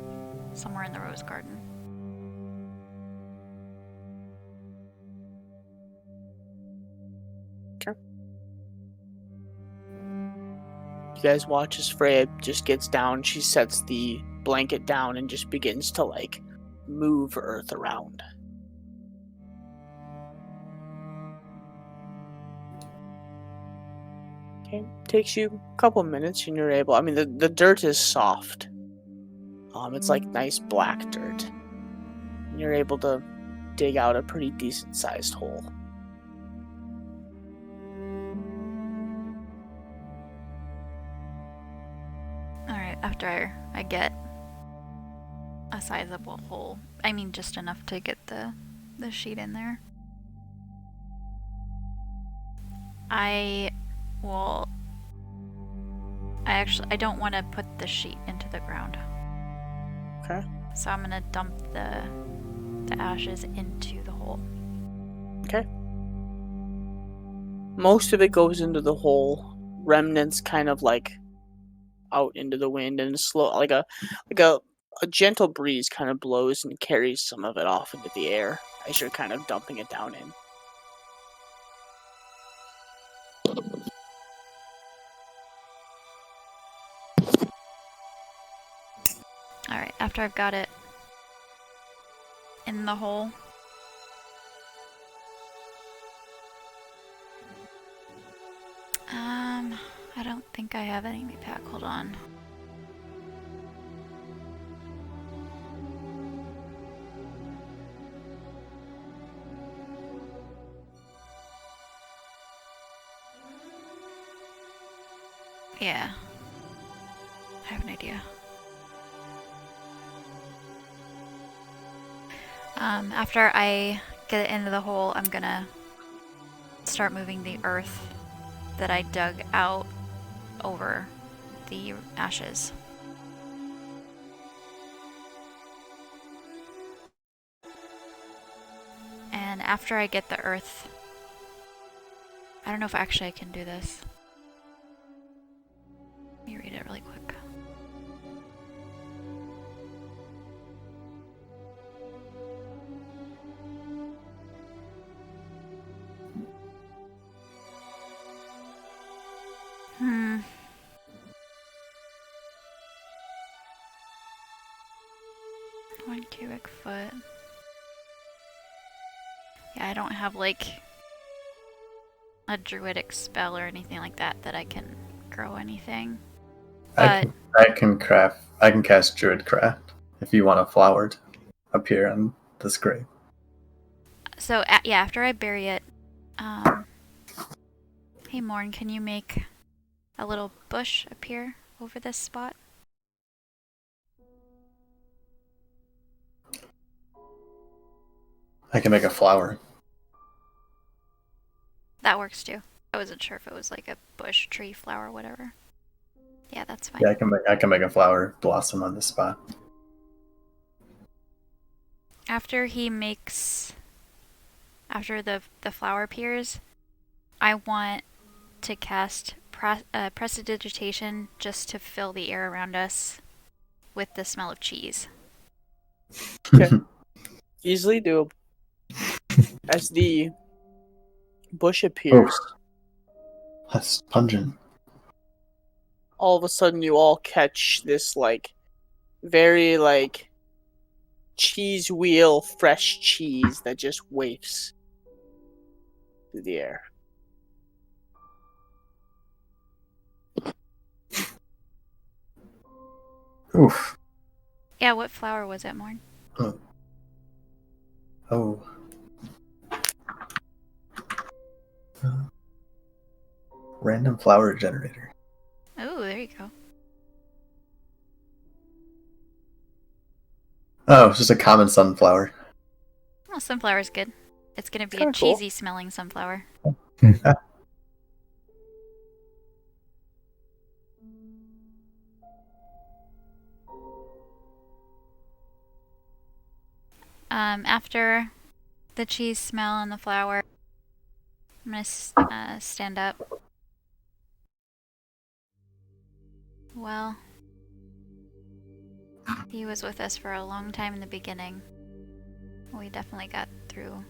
somewhere in the rose garden. Okay. You guys watch as Freya just gets down. She sets the blanket down and just begins to like move earth around. Okay, takes you a couple minutes and you're able. I mean, the dirt is soft. It's like nice black dirt. And you're able to dig out a pretty decent sized hole. Alright, after I get a sizable hole, I mean just enough to get the sheet in there, I don't want to put the sheet into the ground. Okay. So I'm gonna dump the ashes into the hole. Okay. Most of it goes into the hole. Remnants kind of like out into the wind, and slow, like a gentle breeze kind of blows and carries some of it off into the air as you're kind of dumping it down in. Alright, after I've got it in the hole, I don't think I have any in my pack. Hold on. Yeah. I have an idea. After I get it into the hole, I'm gonna start moving the earth that I dug out over the ashes. And after I get the earth, I don't know if actually I can do this. Let me read it really quick. 1 cubic foot. Yeah, I don't have like a druidic spell or anything like that I can grow anything. But I can cast Druid Craft if you want a flower to appear on this grave. so yeah, after I bury it, hey Morn, can you make a little bush appear over this spot? I can make a flower. That works too. I wasn't sure if it was like a bush, tree, flower, whatever. Yeah, that's fine. Yeah, I can make a flower blossom on this spot. After the flower appears, I want to cast prestidigitation just to fill the air around us with the smell of cheese. Okay. Easily doable. As the bush appears, That's pungent. all of a sudden you all catch this like very like cheese wheel fresh cheese that just wafts through the air. Oof. Yeah, what flower was it, Morn? Oh. Random flower generator. Oh, there you go. Oh, it's just a common sunflower. Well, sunflower's good. It's gonna be a Kinda cool. cheesy smelling sunflower. After the cheese smell and the flower, I'm gonna stand up. Well, he was with us for a long time in the beginning. We definitely got through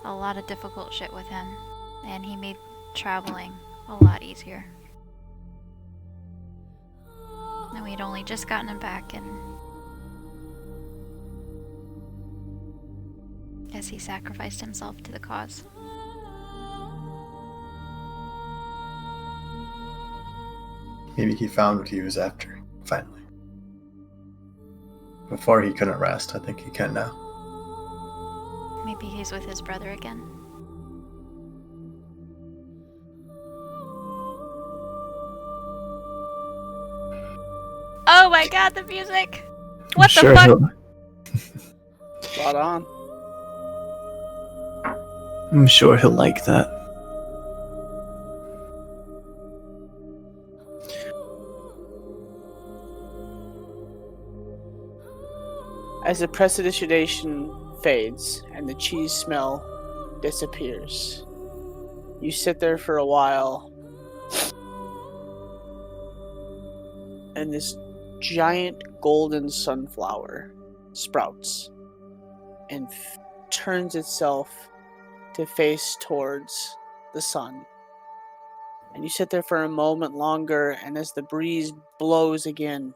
a lot of difficult shit with him, and he made traveling a lot easier. And we'd only just gotten him back, and guess he sacrificed himself to the cause. Maybe he found what he was after, finally. Before he couldn't rest, I think he can now. Maybe he's with his brother again. Oh my god, the music! What the fuck? Spot on. I'm sure he'll like that. As the prestidigitation fades and the cheese smell disappears, you sit there for a while, and this giant golden sunflower sprouts and turns itself to face towards the sun. And you sit there for a moment longer, and as the breeze blows again,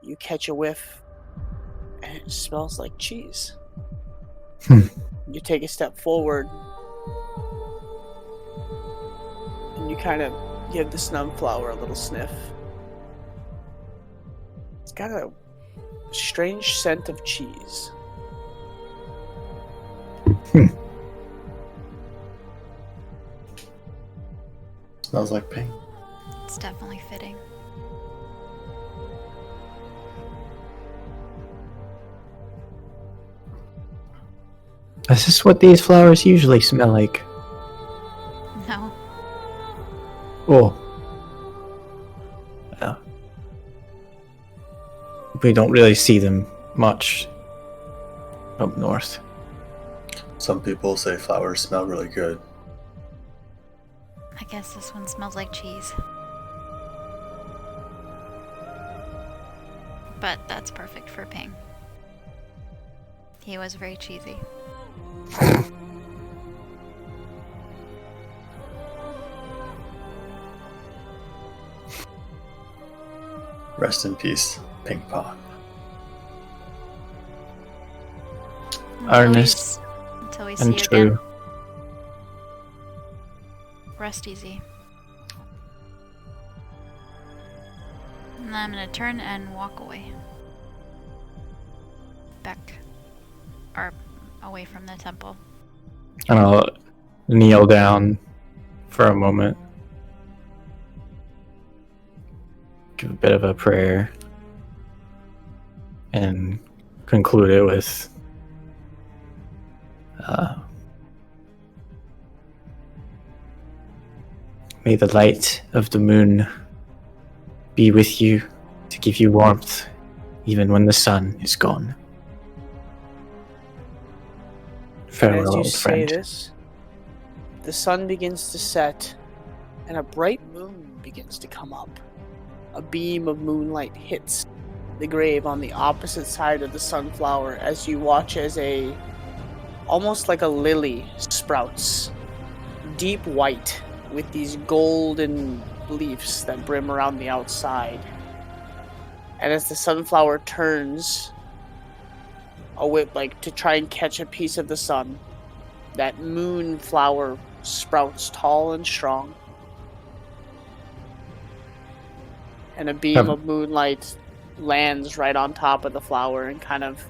you catch a whiff, and it smells like cheese. You take a step forward, and you kind of give the sunflower a little sniff. It's got a strange scent of cheese. Smells like pain. It's definitely fitting. Is this what these flowers usually smell like? No. Oh. Yeah. We don't really see them much up north. Some people say flowers smell really good. I guess this one smells like cheese. But that's perfect for Ping. He was very cheesy. Rest in peace, Ping Pong. earnest, Until we see and you true. again. Rest easy. And I'm gonna turn and walk away. Back. Or away from the temple. And I'll kneel down for a moment. Give a bit of a prayer. And conclude it with may the light of the moon be with you to give you warmth even when the sun is gone. Farewell, As you old say friend. this, the sun begins to set, and a bright moon begins to come up. A beam of moonlight hits the grave on the opposite side of the sunflower as you watch as almost like a lily sprouts, deep white with these golden leaves that brim around the outside. And as the sunflower turns away, like to try and catch a piece of the sun, that moonflower sprouts tall and strong. And a beam of moonlight lands right on top of the flower and kind of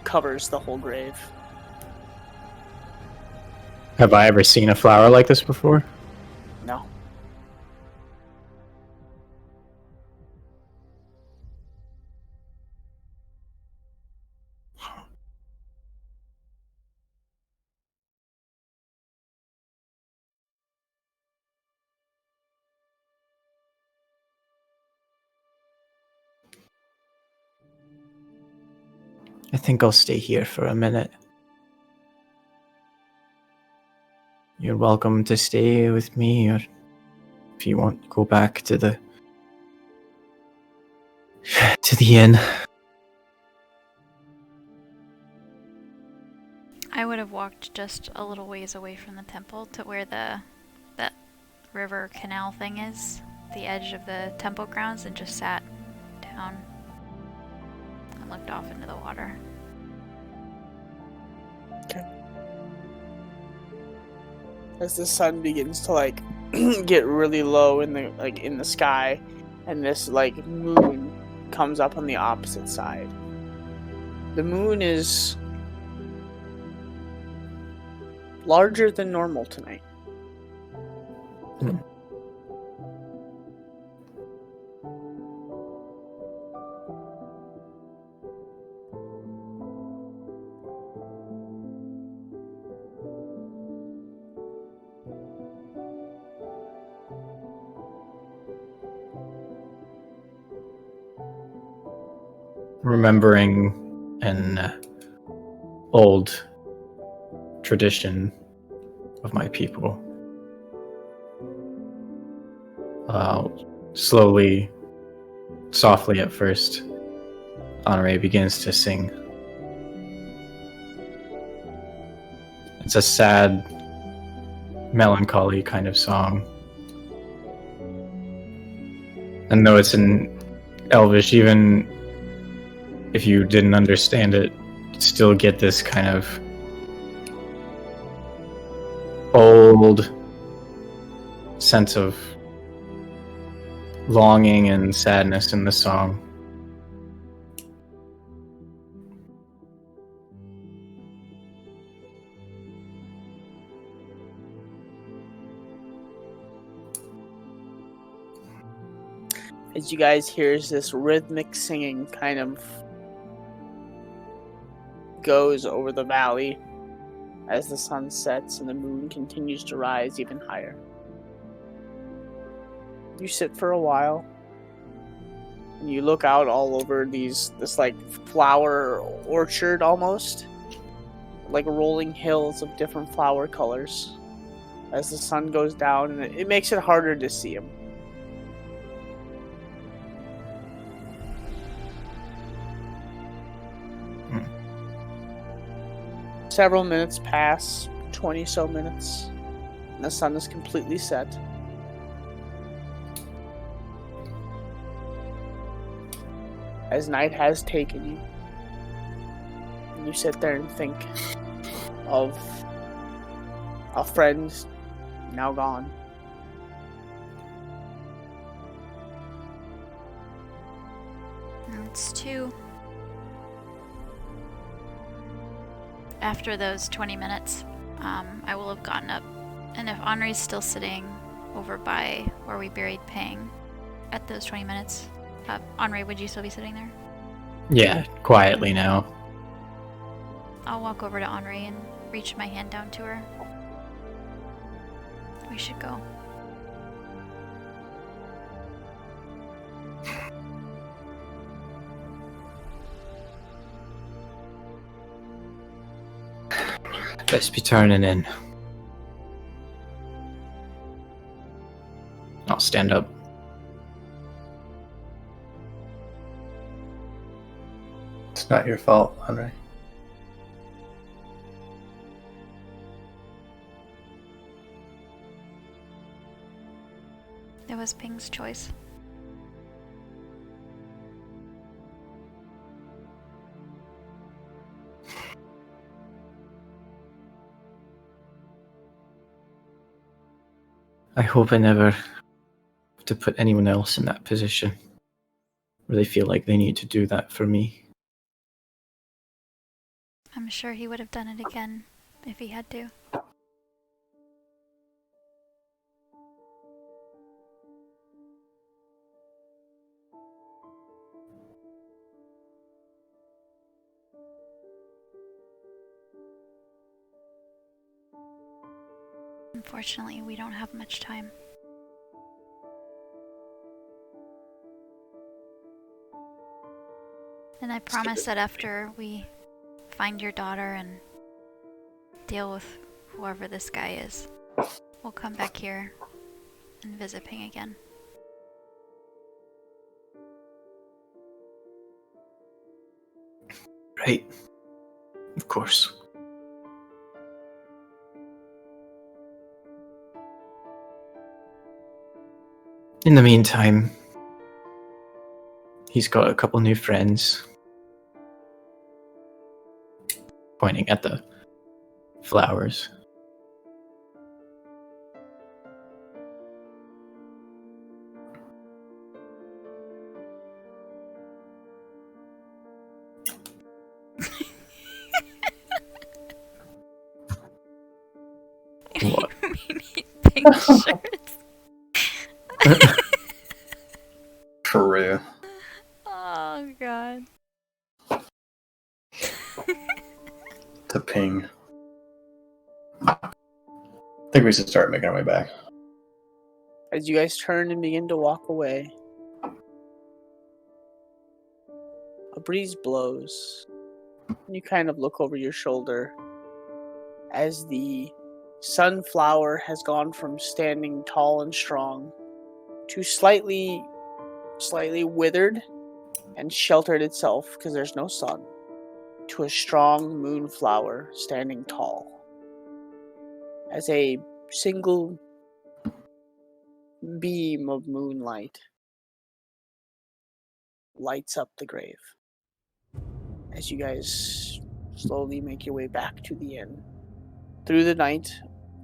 covers the whole grave. Have I ever seen a flower like this before? No. I think I'll stay here for a minute. You're welcome to stay with me, or if you want, go back to the inn. I would have walked just a little ways away from the temple to where that river canal thing is, the edge of the temple grounds, and just sat down and looked off into the water. Okay. As the sun begins to get really low in the sky, and this moon comes up on the opposite side. The moon is larger than normal tonight. Remembering an old tradition of my people. Slowly, softly at first, Honore begins to sing. It's a sad, melancholy kind of song. And though it's in Elvish, even if you didn't understand it, you'd still get this kind of old sense of longing and sadness in the song. As you guys hear this rhythmic singing kind of goes over the valley as the sun sets and the moon continues to rise even higher. You sit for a while and you look out all over this flower orchard almost, like rolling hills of different flower colors as the sun goes down, and it makes it harder to see them. Several minutes pass, 20 so minutes, and the sun is completely set. As night has taken you, and you sit there and think, of a friend now gone. It's 2. After those 20 minutes, I will have gotten up. And if Henri's still sitting over by where we buried Ping at those 20 minutes, Henri, would you still be sitting there? Yeah, quietly now. I'll walk over to Henri and reach my hand down to her. We should go. Let's be turning in. I'll stand up. It's not your fault, Henry. It was Ping's choice. I hope I never have to put anyone else in that position where they feel like they need to do that for me. I'm sure he would have done it again if he had to. Unfortunately, we don't have much time. And I promise that after we find your daughter and deal with whoever this guy is, we'll come back here and visit Ping again. Right. Of course. In the meantime, he's got a couple new friends. Pointing at the flowers. What? We need pink shirts. For real. Oh god. To Ping. I think we should start making our way back. As you guys turn and begin to walk away, a breeze blows. And you kind of look over your shoulder as the sunflower has gone from standing tall and strong to slightly withered and sheltered itself because there's no sun, to a strong moonflower standing tall as a single beam of moonlight lights up the grave as you guys slowly make your way back to the inn. Through the night,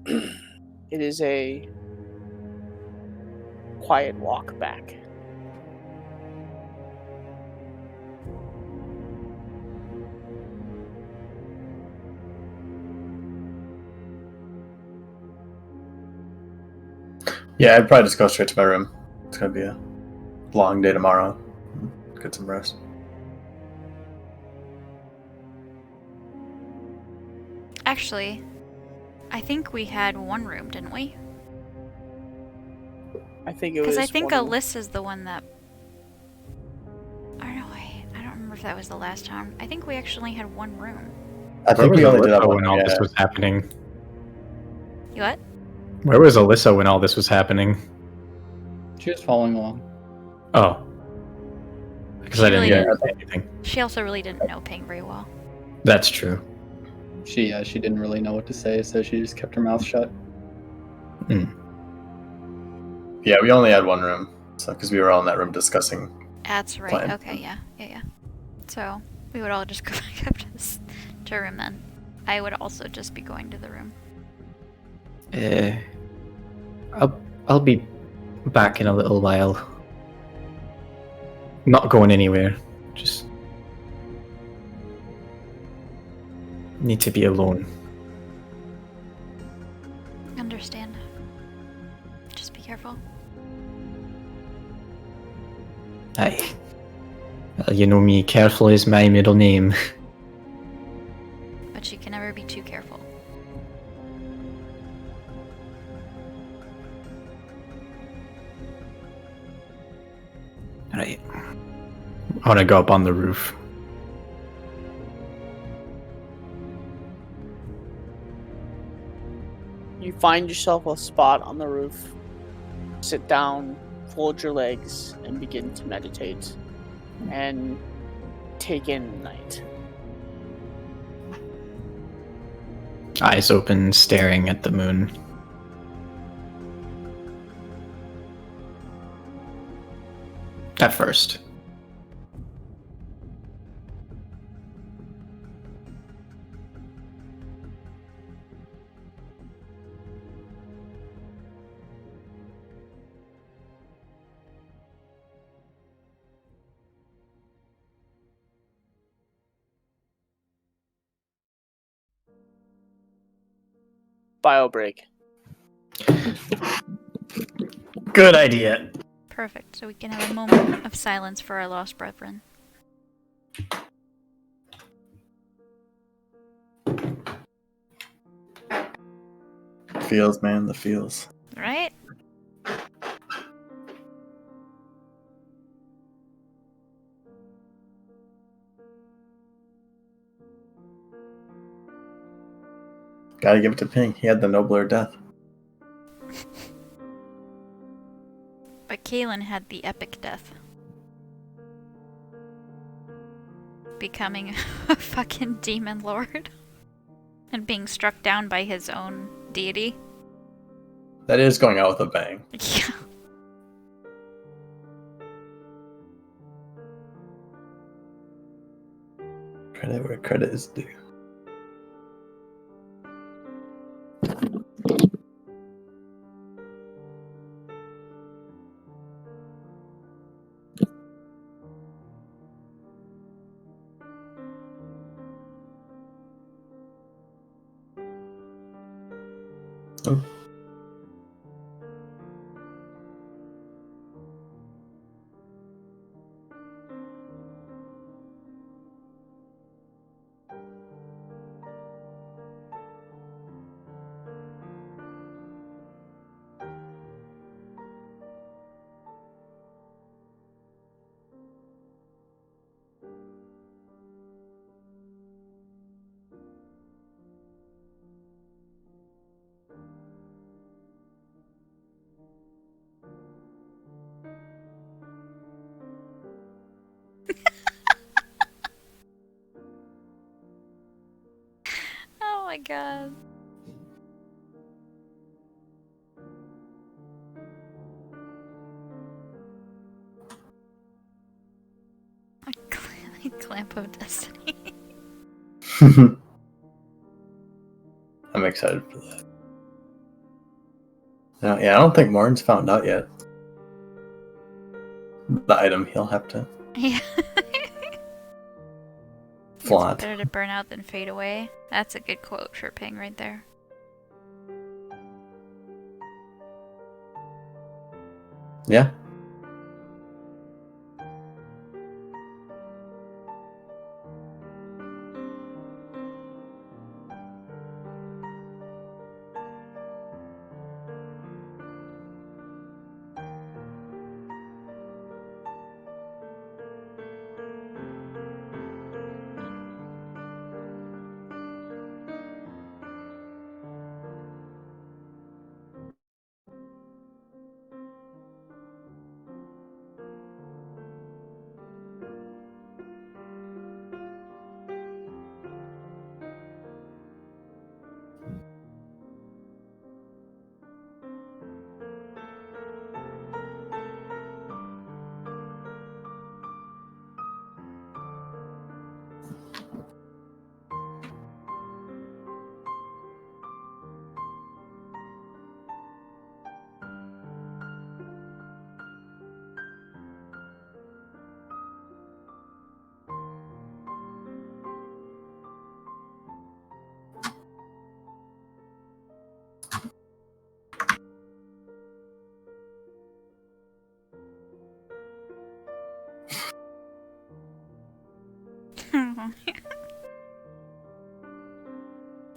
it is a quiet walk back. Yeah, I'd probably just go straight to my room. It's gonna be a long day tomorrow. Get some rest. Actually, I think we had one room, didn't we? I think it was. Because I think one- Alyssa's the one that. I don't know. I don't remember if that was the last time. I think we actually had one room. I think we only did that one. when all Yeah. this was happening? You what? Where was Alyssa when all this was happening? She was following along. Oh. Because She I didn't really hear didn't. anything. She also really didn't know Ping very well. That's true. She didn't really know what to say, so she just kept her mouth shut. Yeah, we only had one room, so because we were all in that room discussing. That's right. Fine. Okay, yeah. So we would all just go back up to our room then. I would also just be going to the room. I'll be back in a little while. Not going anywhere. Just need to be alone. Understand. Just be careful. Aye. Well, you know me, careful is my middle name. But you can never be too careful. Right. I want to go up on the roof. You find yourself a spot on the roof. Sit down, fold your legs, and begin to meditate. And take in the night. Eyes open, staring at the moon. At first. Bio break. Good idea. Perfect. So we can have a moment of silence for our lost brethren. Feels, man, the feels. Right? Gotta give it to Pink. He had the nobler death. But Kaelin had the epic death. Becoming a fucking demon lord. And being struck down by his own deity. That is going out with a bang. Yeah. Credit where credit is due. Oh. Oh my god. A clamp of destiny. I'm excited for that. Yeah, I don't think Martin's found out yet. The item he'll have to Yeah. flaunt. Better to burn out than fade away. That's a good quote for Ping right there. Yeah.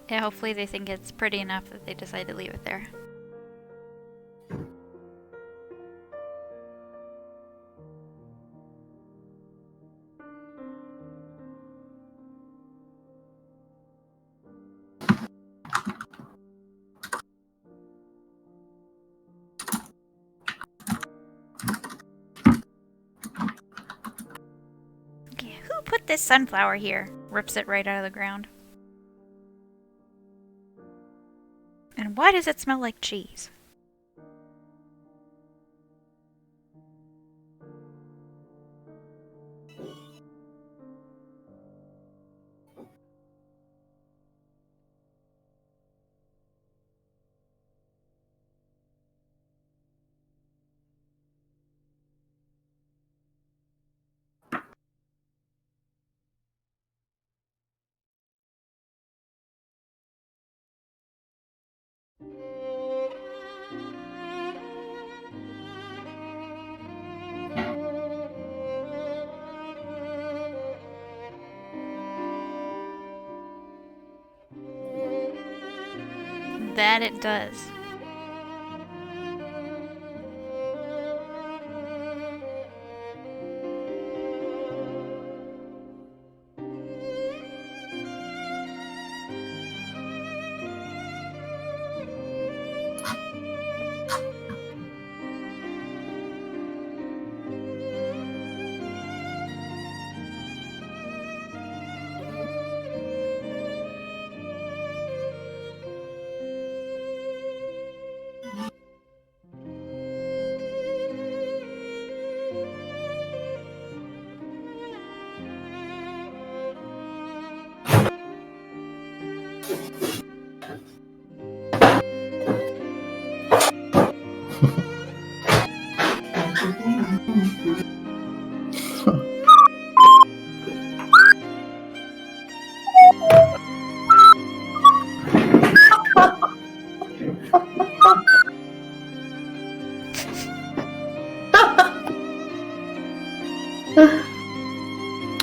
Yeah, hopefully they think it's pretty enough that they decide to leave it there. Okay, who put this sunflower here? Rips it right out of the ground. And why does it smell like cheese? That it does.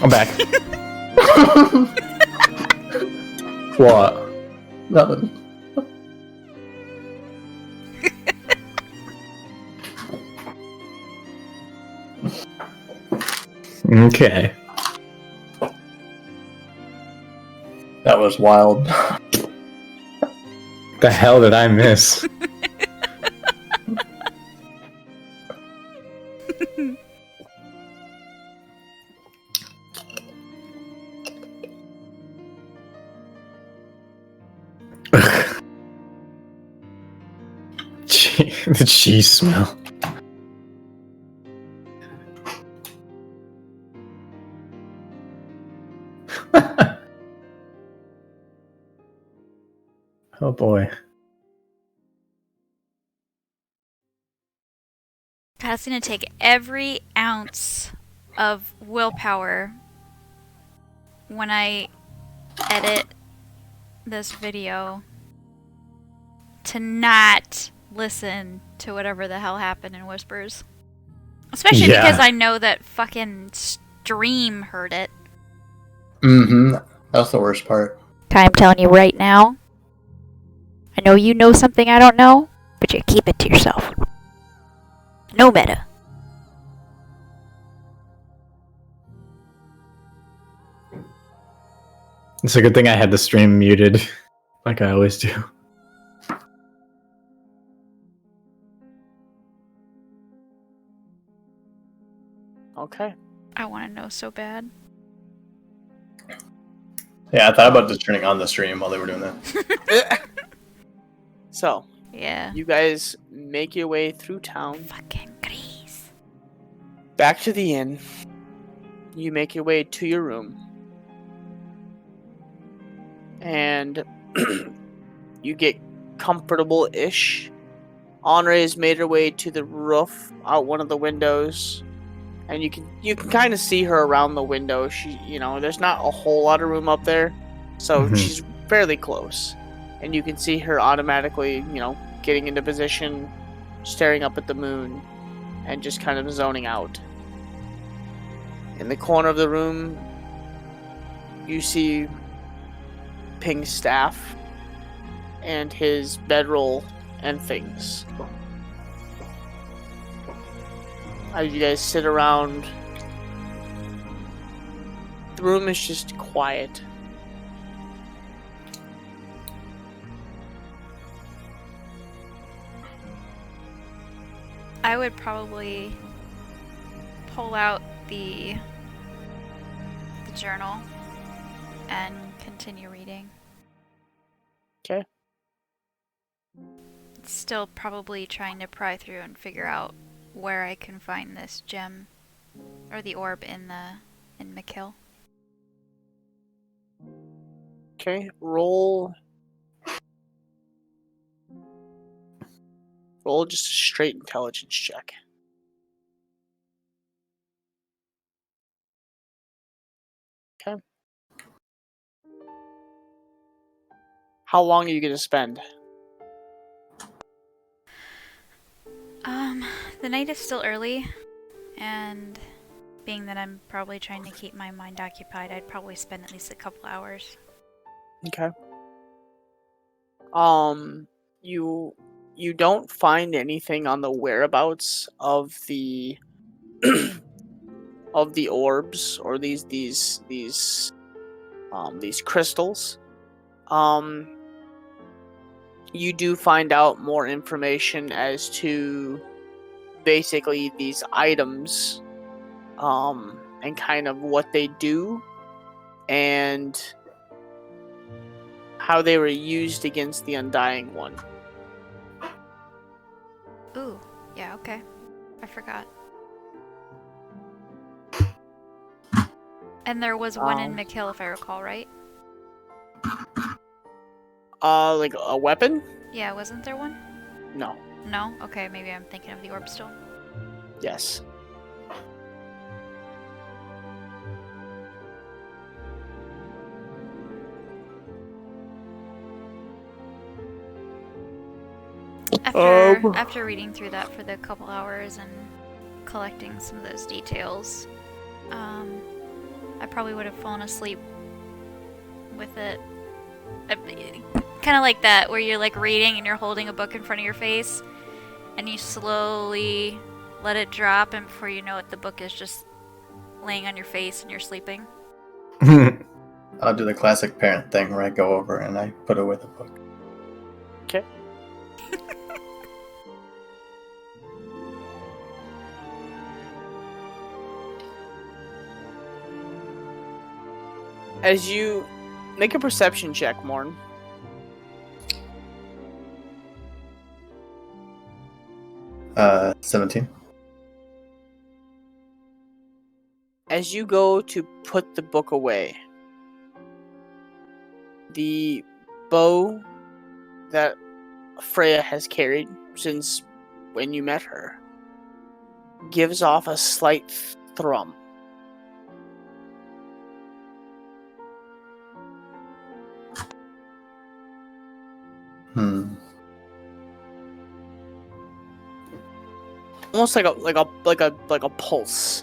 I'm back. What? Nothing. Okay. That was wild. The hell did I miss? The cheese smell. Oh boy. God, it's gonna take every ounce of willpower when I edit this video to not listen to whatever the hell happened in Whispers. Especially Yeah. because I know that fucking Stream heard it. Mm-hmm. That's the worst part. I'm telling you right now. I know you know something I don't know, but you keep it to yourself. No meta. It's a good thing I had the stream muted, like I always do. Okay. I want to know so bad. Yeah, I thought about just turning on the stream while they were doing that. So, Yeah. you guys make your way through town, Fucking grease. back to the inn. You make your way to your room. And you get comfortable-ish. Honore has made her way to the roof, out one of the windows. And you can kind of see her around the window. She, there's not a whole lot of room up there, so Mhm. she's fairly close. And you can see her automatically, getting into position, staring up at the moon, and just kind of zoning out. In the corner of the room, you see Ping's staff and his bedroll and things. As you guys sit around, the room is just quiet. I would probably pull out the journal and continue reading. Okay. Still probably trying to pry through and figure out where I can find this gem or the orb in McKill. Okay, roll just a straight intelligence check. Okay. How long are you going to spend? The night is still early, and being that I'm probably trying to keep my mind occupied, I'd probably spend at least a couple hours. Okay. You don't find anything on the whereabouts of the of the orbs or these crystals. You do find out more information as to basically these items, and kind of what they do, and how they were used against the Undying One. Ooh, yeah, okay. I forgot. And there was one in McKill, if I recall, right? Like a weapon? Yeah, wasn't there one? No. No? Okay, maybe I'm thinking of the orb still. Yes. After reading through that for the couple hours and collecting some of those details, I probably would have fallen asleep with it. Kind of like that, where you're like reading and you're holding a book in front of your face, and you slowly let it drop, and before you know it, the book is just laying on your face and you're sleeping. I'll do the classic parent thing where I go over and I put away the book. Okay. As you make a perception check, Morn. Uh, 17. As you go to put the book away, the bow that Freya has carried since when you met her gives off a slight thrum. Almost like a pulse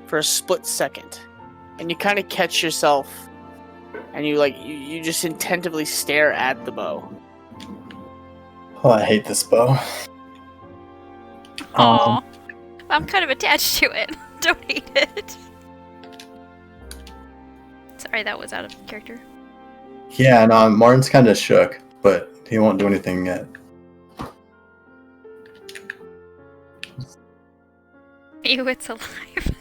for a split second, and you kind of catch yourself, and you just attentively stare at the bow. Oh, I hate this bow. Aww. I'm kind of attached to it. Don't hate it. Sorry, that was out of character. Yeah, no, Martin's kind of shook, but he won't do anything yet. Ew, it's alive.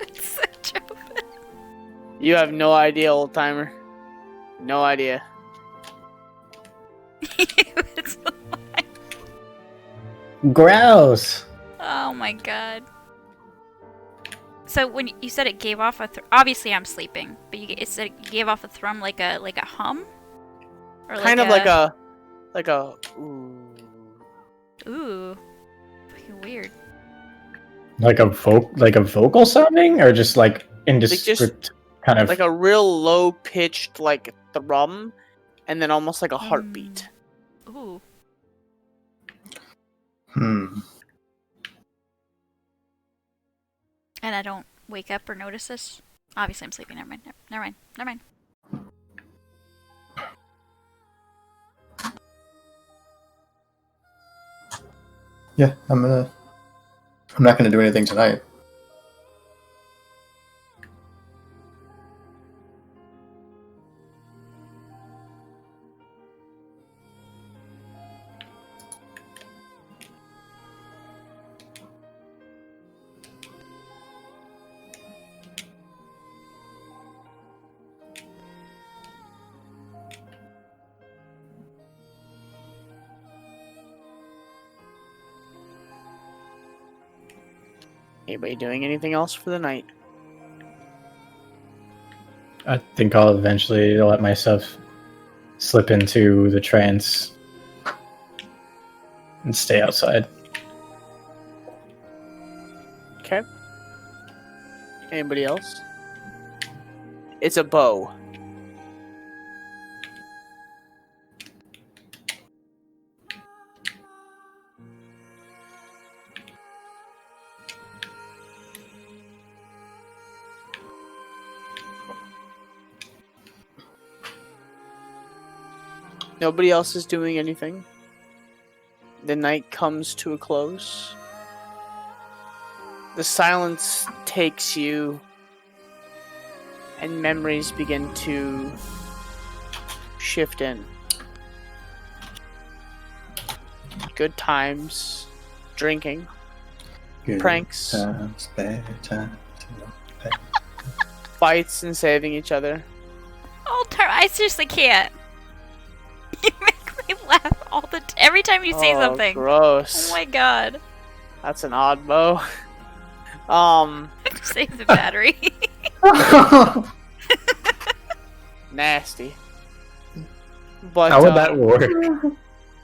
It's such a... You have no idea, old timer. No idea. Ew, it's alive. Gross. Oh my god. So when you said it gave off a obviously I'm sleeping, but it said it gave off a thrum like a hum, or Kind of like a ooh, fucking weird. Like a vocal sounding, or just like indescript kind of like a real low pitched like thrum, and then almost like a heartbeat. Ooh. Hmm. And I don't wake up or notice this? Obviously, I'm sleeping. Never mind. Yeah, I'm not gonna do anything tonight. Anybody doing anything else for the night? I think I'll eventually let myself slip into the trance and stay outside. Okay. Anybody else? It's a bow. Nobody else is doing anything. The night comes to a close. The silence takes you, and memories begin to shift in. Good times, drinking, Good pranks, times, bad times, fights, and saving each other. I seriously can't. You make me laugh every time you say something. Gross. Oh my god. That's an odd bow. Save the battery. Nasty. But How would that work?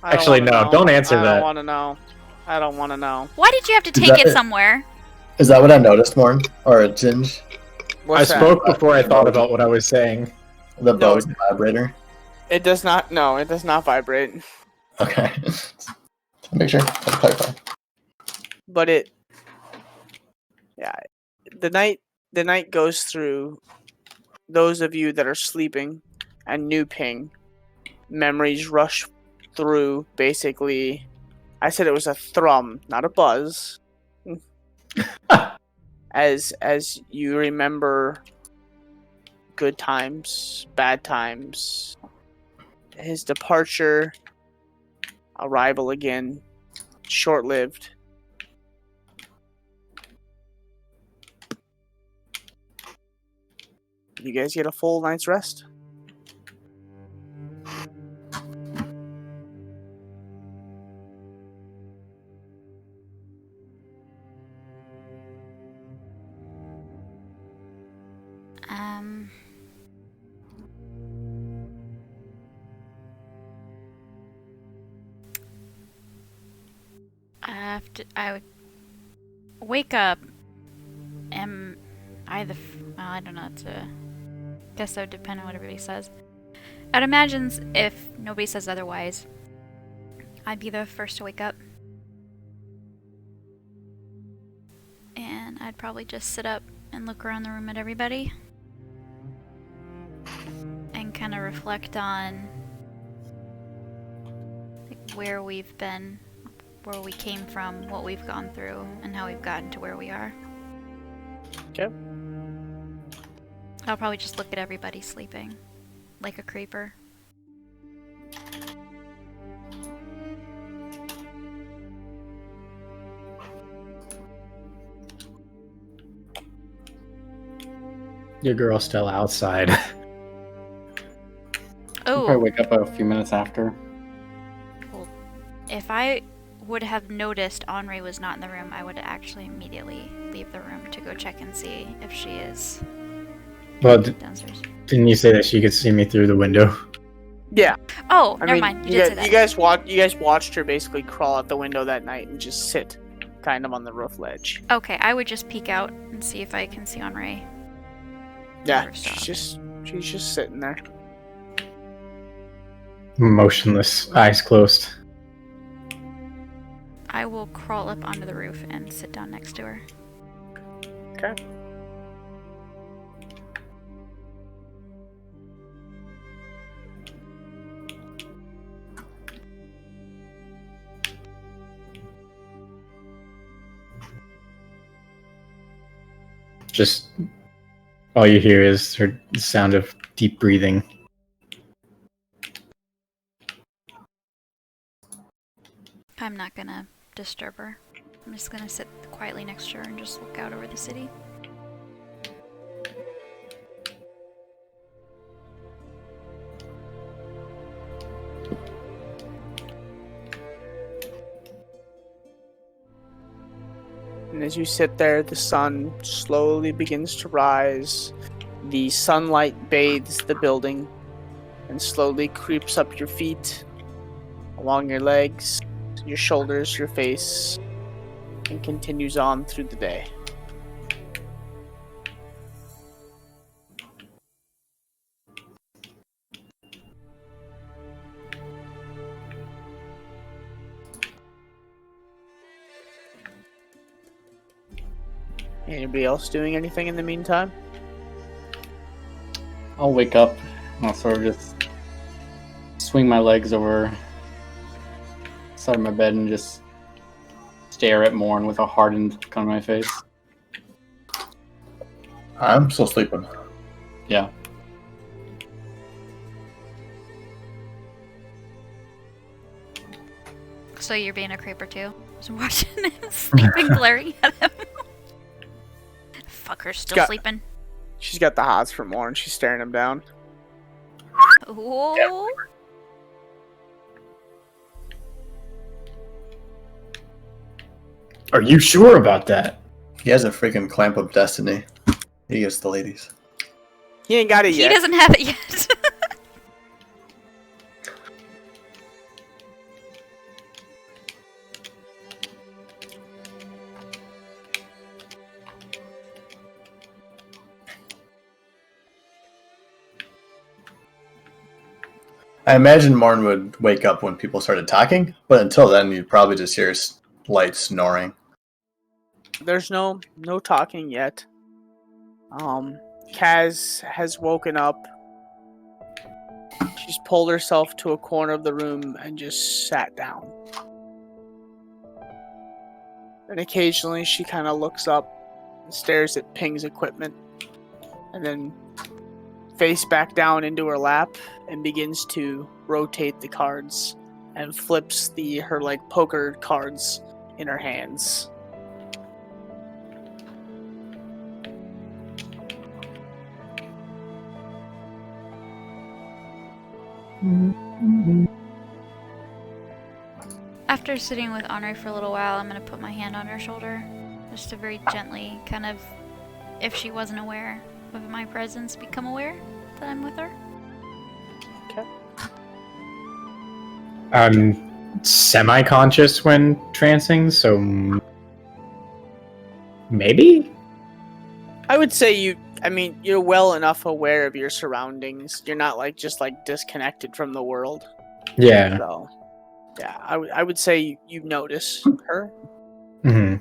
Actually, no. Don't answer I that. don't want to know. I don't want to know. Why did you have to Is take that it it? somewhere? Is that what I noticed, Morn? Or a Ginge? What's I that? spoke before I thought about what I was saying. The No. bow's vibrator? It does not. No, it does not vibrate. Okay. Make sure. Let's clarify. But it. Yeah, the night goes through. Those of you that are sleeping, and new ping, memories rush through. Basically, I said it was a thrum, not a buzz. as you remember good times, bad times, his departure, arrival again, short-lived. You guys get a full night's rest? I would wake up. Am I the? Well, I don't know. Guess that would depend on what everybody says. I'd imagine if nobody says otherwise, I'd be the first to wake up, and I'd probably just sit up and look around the room at everybody, and kind of reflect on where we've been, where we came from, what we've gone through, and how we've gotten to where we are. Okay. I'll probably just look at everybody sleeping, like a creeper. Your girl's still outside. I'll probably Oh, wake up a few minutes after. well, if I would have noticed Henri was not in the room, I would actually immediately leave the room to go check and see if she is Well, downstairs. didn't you say that she could see me through the window? Yeah. Oh, I never mean, mind. You did say that. You guys watched her basically crawl out the window that night and just sit, kind of on the roof ledge. Okay, I would just peek out and see if I can see Henri. Yeah, Never stopped. she's just sitting there. Motionless, eyes closed. I will crawl up onto the roof and sit down next to her. Okay. Just all you hear is her sound of deep breathing. I'm not gonna disturb her. I'm just gonna sit quietly next to her and just look out over the city. And as you sit there, the sun slowly begins to rise. The sunlight bathes the building and slowly creeps up your feet, along your legs, your shoulders, your face, and continues on through the day. Anybody else doing anything in the meantime? I'll wake up and I'll sort of just swing my legs over the side of my bed and just stare at Morn with a hardened look on my face. I'm still sleeping. Yeah. So you're being a creeper too? Just watching him sleeping, glaring at him. Fucker's still sleeping. She's got the hots for more, and she's staring him down. Ooh. Are you sure about that? He has a freaking clamp of destiny. He gets the ladies. He ain't got it He yet. doesn't have it yet. I imagine Morn would wake up when people started talking, but until then, you'd probably just hear light snoring. There's no talking yet. Kaz has woken up. She's pulled herself to a corner of the room and just sat down. And occasionally she kind of looks up and stares at Ping's equipment, and then face back down into her lap and begins to rotate the cards and flips her like poker cards in her hands. After sitting with Henri for a little while, I'm gonna put my hand on her shoulder, just to very gently, kind of, if she wasn't aware of my presence, become aware that I'm with her. Okay. I'm semi-conscious when trancing, so maybe? I would say you're well enough aware of your surroundings. You're not just disconnected from the world. Yeah. So, yeah, I would say you notice her. Mm-hmm.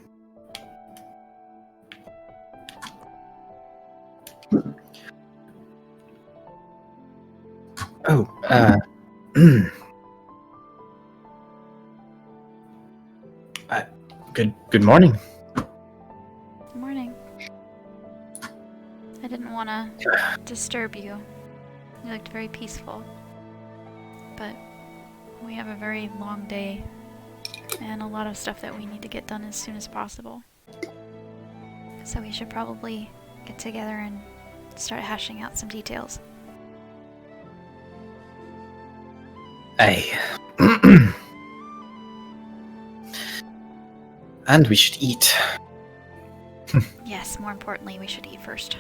Oh, good morning. Good morning. I didn't want to disturb you. You looked very peaceful. But we have a very long day and a lot of stuff that we need to get done as soon as possible. So we should probably get together and start hashing out some details. Aye. And we should eat. Yes, more importantly, we should eat first.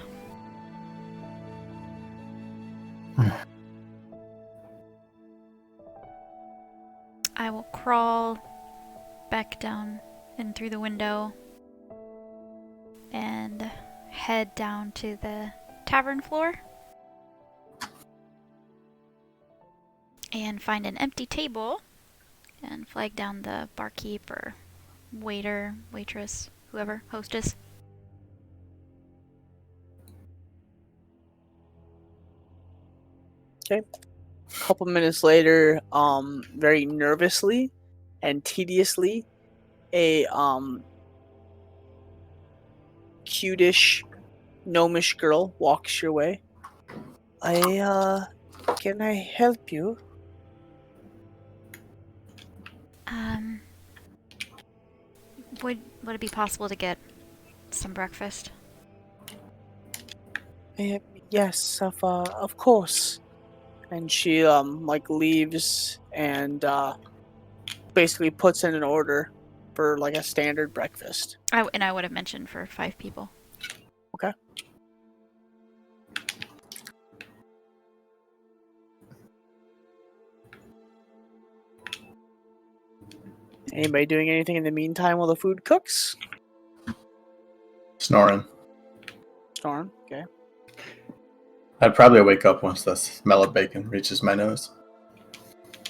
I will crawl back down in through the window and head down to the tavern floor and find an empty table and flag down the barkeep or waiter, waitress, whoever, hostess. Okay. A couple minutes later, very nervously and tediously, a cutish gnomish girl walks your way. Can I help you? Would it be possible to get some breakfast? Yes, of course. And she like leaves and basically puts in an order for like a standard breakfast. And I would have mentioned for 5 people. Okay. Anybody doing anything in the meantime while the food cooks? Snoring. Storm, okay. I'd probably wake up once the smell of bacon reaches my nose.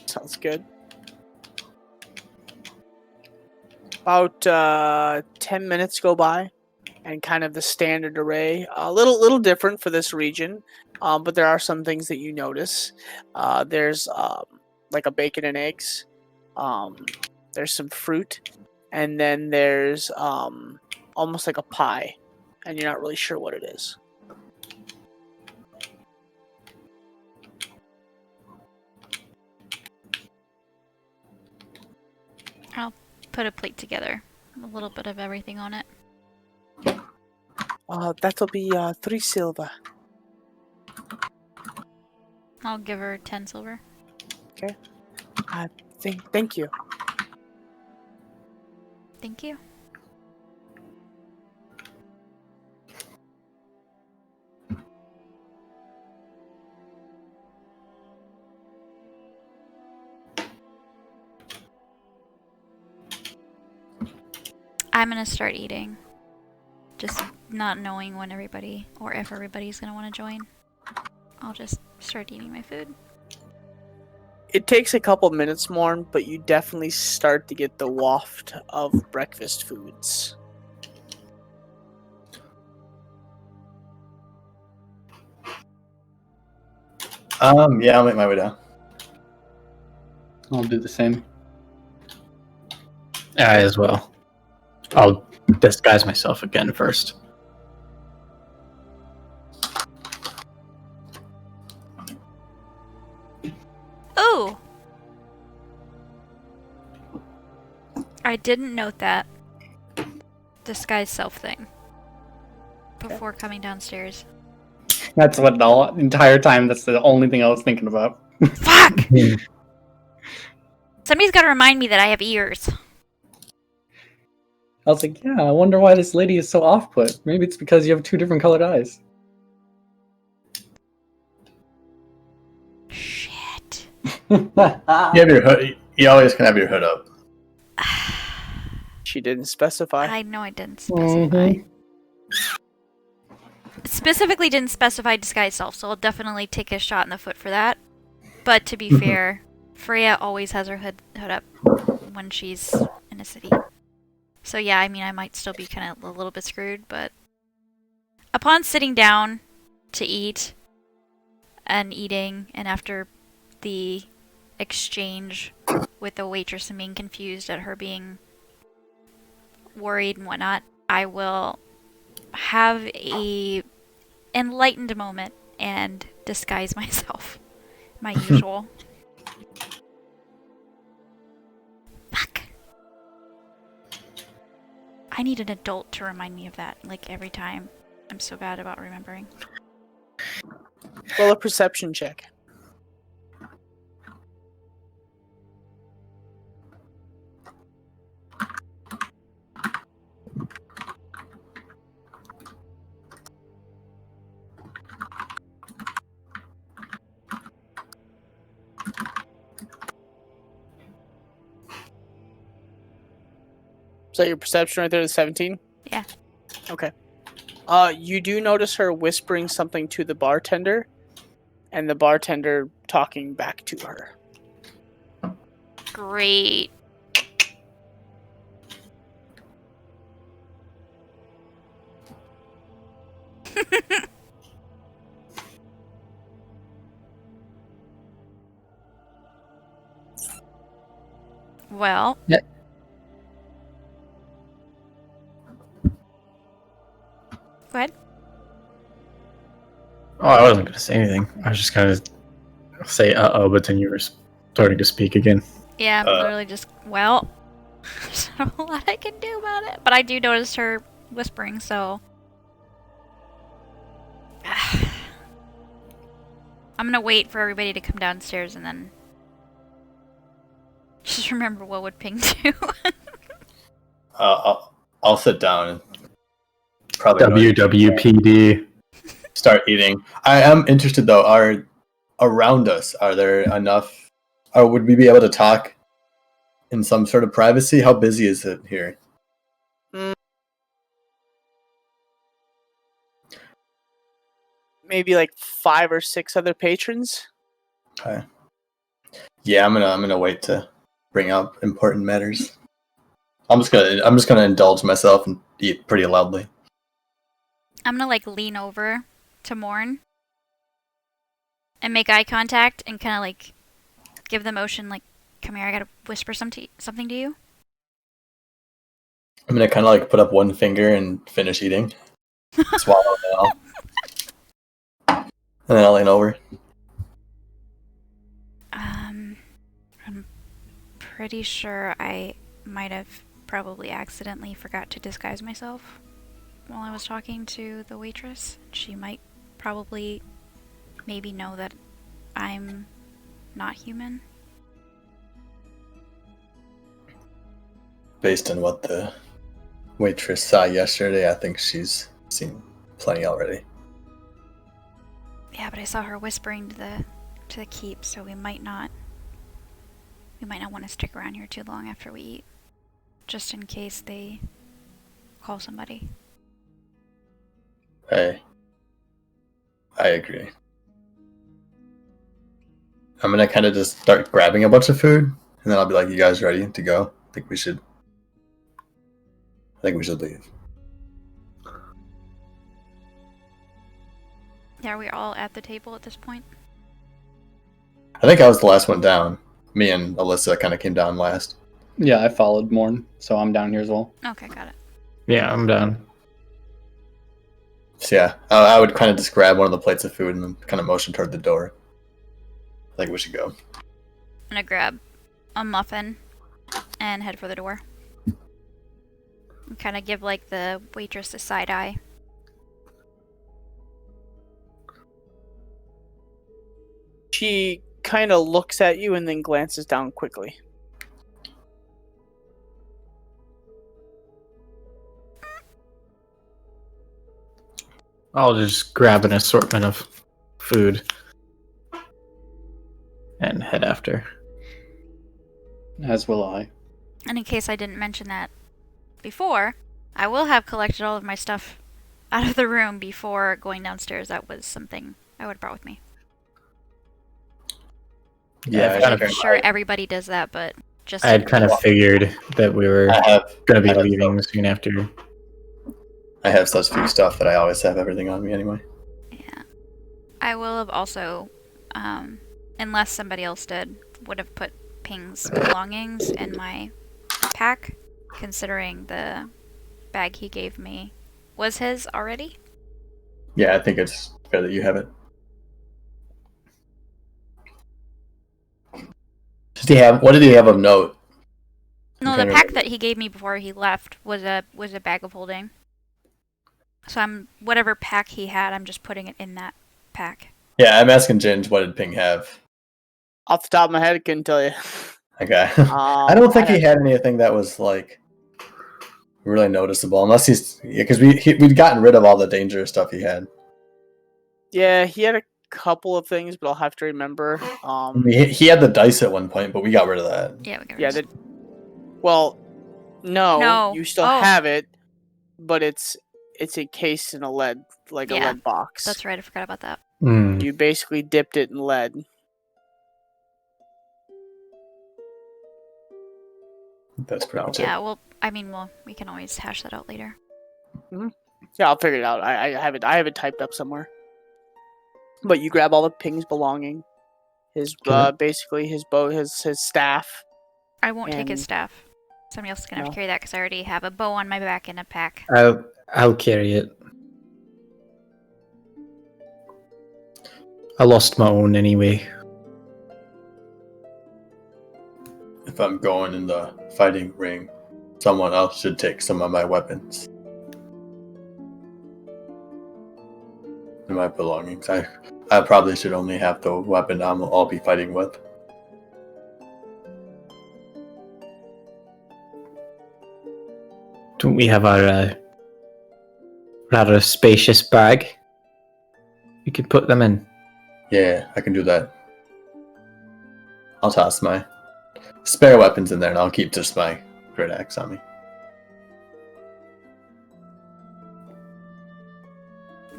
Sounds good. About 10 minutes go by, and kind of the standard array. A little different for this region, but there are some things that you notice. There's like a bacon and eggs. There's some fruit, and then there's almost like a pie, and you're not really sure what it is. I'll put a plate together. A little bit of everything on it. That'll be 3 silver. I'll give her 10 silver. Okay. Thank you. Thank you. I'm gonna start eating. Just not knowing when everybody, or if everybody's gonna want to join. I'll just start eating my food. It takes a couple minutes more, but you definitely start to get the waft of breakfast foods. Yeah, I'll make my way down. I'll do the same. I as well. I'll disguise myself again first. Oh! I didn't note that. Disguise self thing. Before coming downstairs. That's what the entire time, that's the only thing I was thinking about. Fuck! Somebody's gotta remind me that I have ears. I was like, yeah, I wonder why this lady is so off-put. Maybe it's because you have 2 different colored eyes. Shit. You have your hood. You always can have your hood up. She didn't specify. I know I didn't specify. Specifically didn't specify disguise self, so I'll definitely take a shot in the foot for that. But to be fair, Freya always has her hood up when she's in a city. So yeah, I mean, I might still be kind of a little bit screwed, but upon sitting down to eat and eating, and after the exchange with the waitress and being confused at her being worried and whatnot, I will have a enlightened moment and disguise myself. My usual. Fuck. I need an adult to remind me of that, like, every time. I'm so bad about remembering. Roll a perception check. Is that your perception right there, the 17? Yeah. Okay. You do notice her whispering something to the bartender, and the bartender talking back to her. Great. Well. Yeah. Go ahead. Oh, I wasn't gonna say anything. I was just gonna say uh-oh, but then you were starting to speak again. Yeah, I'm literally just, well, there's not a lot I can do about it. But I do notice her whispering, so... I'm gonna wait for everybody to come downstairs and then... just remember what would Ping do. I'll sit down and probably WWPD. start eating. I am interested though. Around us, are there enough? Or would we be able to talk in some sort of privacy? How busy is it here? Maybe like 5 or 6 other patrons. Okay. Yeah, I'm gonna wait to bring up important matters. I'm just gonna indulge myself and eat pretty loudly. I'm gonna like lean over to Morn and make eye contact and kind of like give the motion like, come here, I gotta whisper something to you. I'm gonna kind of like put up one finger and finish eating, swallow it all, and then I'll lean over. I'm pretty sure I might have probably accidentally forgot to disguise myself while I was talking to the waitress. She might probably maybe know that I'm not human. Based on what the waitress saw yesterday, I think she's seen plenty already. Yeah, but I saw her whispering to the keep, so we might not want to stick around here too long after we eat, just in case they call somebody. I agree. I'm gonna kind of just start grabbing a bunch of food, and then I'll be like, "You guys ready to go? I think we should leave." Yeah, are we all at the table at this point? I think I was the last one down. Me and Alyssa kind of came down last. Yeah, I followed Morn, so I'm down here as well. Okay, got it. Yeah, I'm done. So yeah, I would kind of just grab one of the plates of food and then kind of motion toward the door. I think we should go. I'm gonna grab a muffin and head for the door. And kind of give like the waitress a side eye. She kind of looks at you and then glances down quickly. I'll just grab an assortment of food and head after. As will I. And in case I didn't mention that before, I will have collected all of my stuff out of the room before going downstairs. That was something I would have brought with me. Yeah, I'm sure everybody does that, but just I had kind of figured that we were going to be leaving soon after. I have such few stuff that I always have everything on me anyway. Yeah. I will have also, unless somebody else did, would have put Ping's belongings in my pack, considering the bag he gave me was his already. Yeah, I think it's fair that you have it. What did he have of note? No, the pack that he gave me before he left was a bag of holding. So whatever pack he had, I'm just putting it in that pack. Yeah, I'm asking Ginge, what did Ping have? Off the top of my head, I couldn't tell you. Okay. I don't think he had anything that was like really noticeable, unless because we'd gotten rid of all the dangerous stuff he had. Yeah, he had a couple of things, but I'll have to remember. He had the dice at one point, but we got rid of that. Yeah, we got rid of it. Well, no, you still Oh. have it, but it's encased in a lead box. That's right, I forgot about that. You basically dipped it in lead. That's pretty much it. Yeah, well, I mean, we can always hash that out later. Yeah, I'll figure it out. I have it typed up somewhere. But you grab all of Ping's belonging, his basically his bow, his staff. I won't take his staff. Somebody else is gonna have to carry that because I already have a bow on my back and a pack. I'll carry it. I lost my own anyway. If I'm going in the fighting ring, someone else should take some of my weapons and my belongings. I probably should only have the weapon I'll be fighting with. Don't we have our rather spacious bag? We could put them in. Yeah, I can do that. I'll toss my spare weapons in there, and I'll keep just my great axe on me.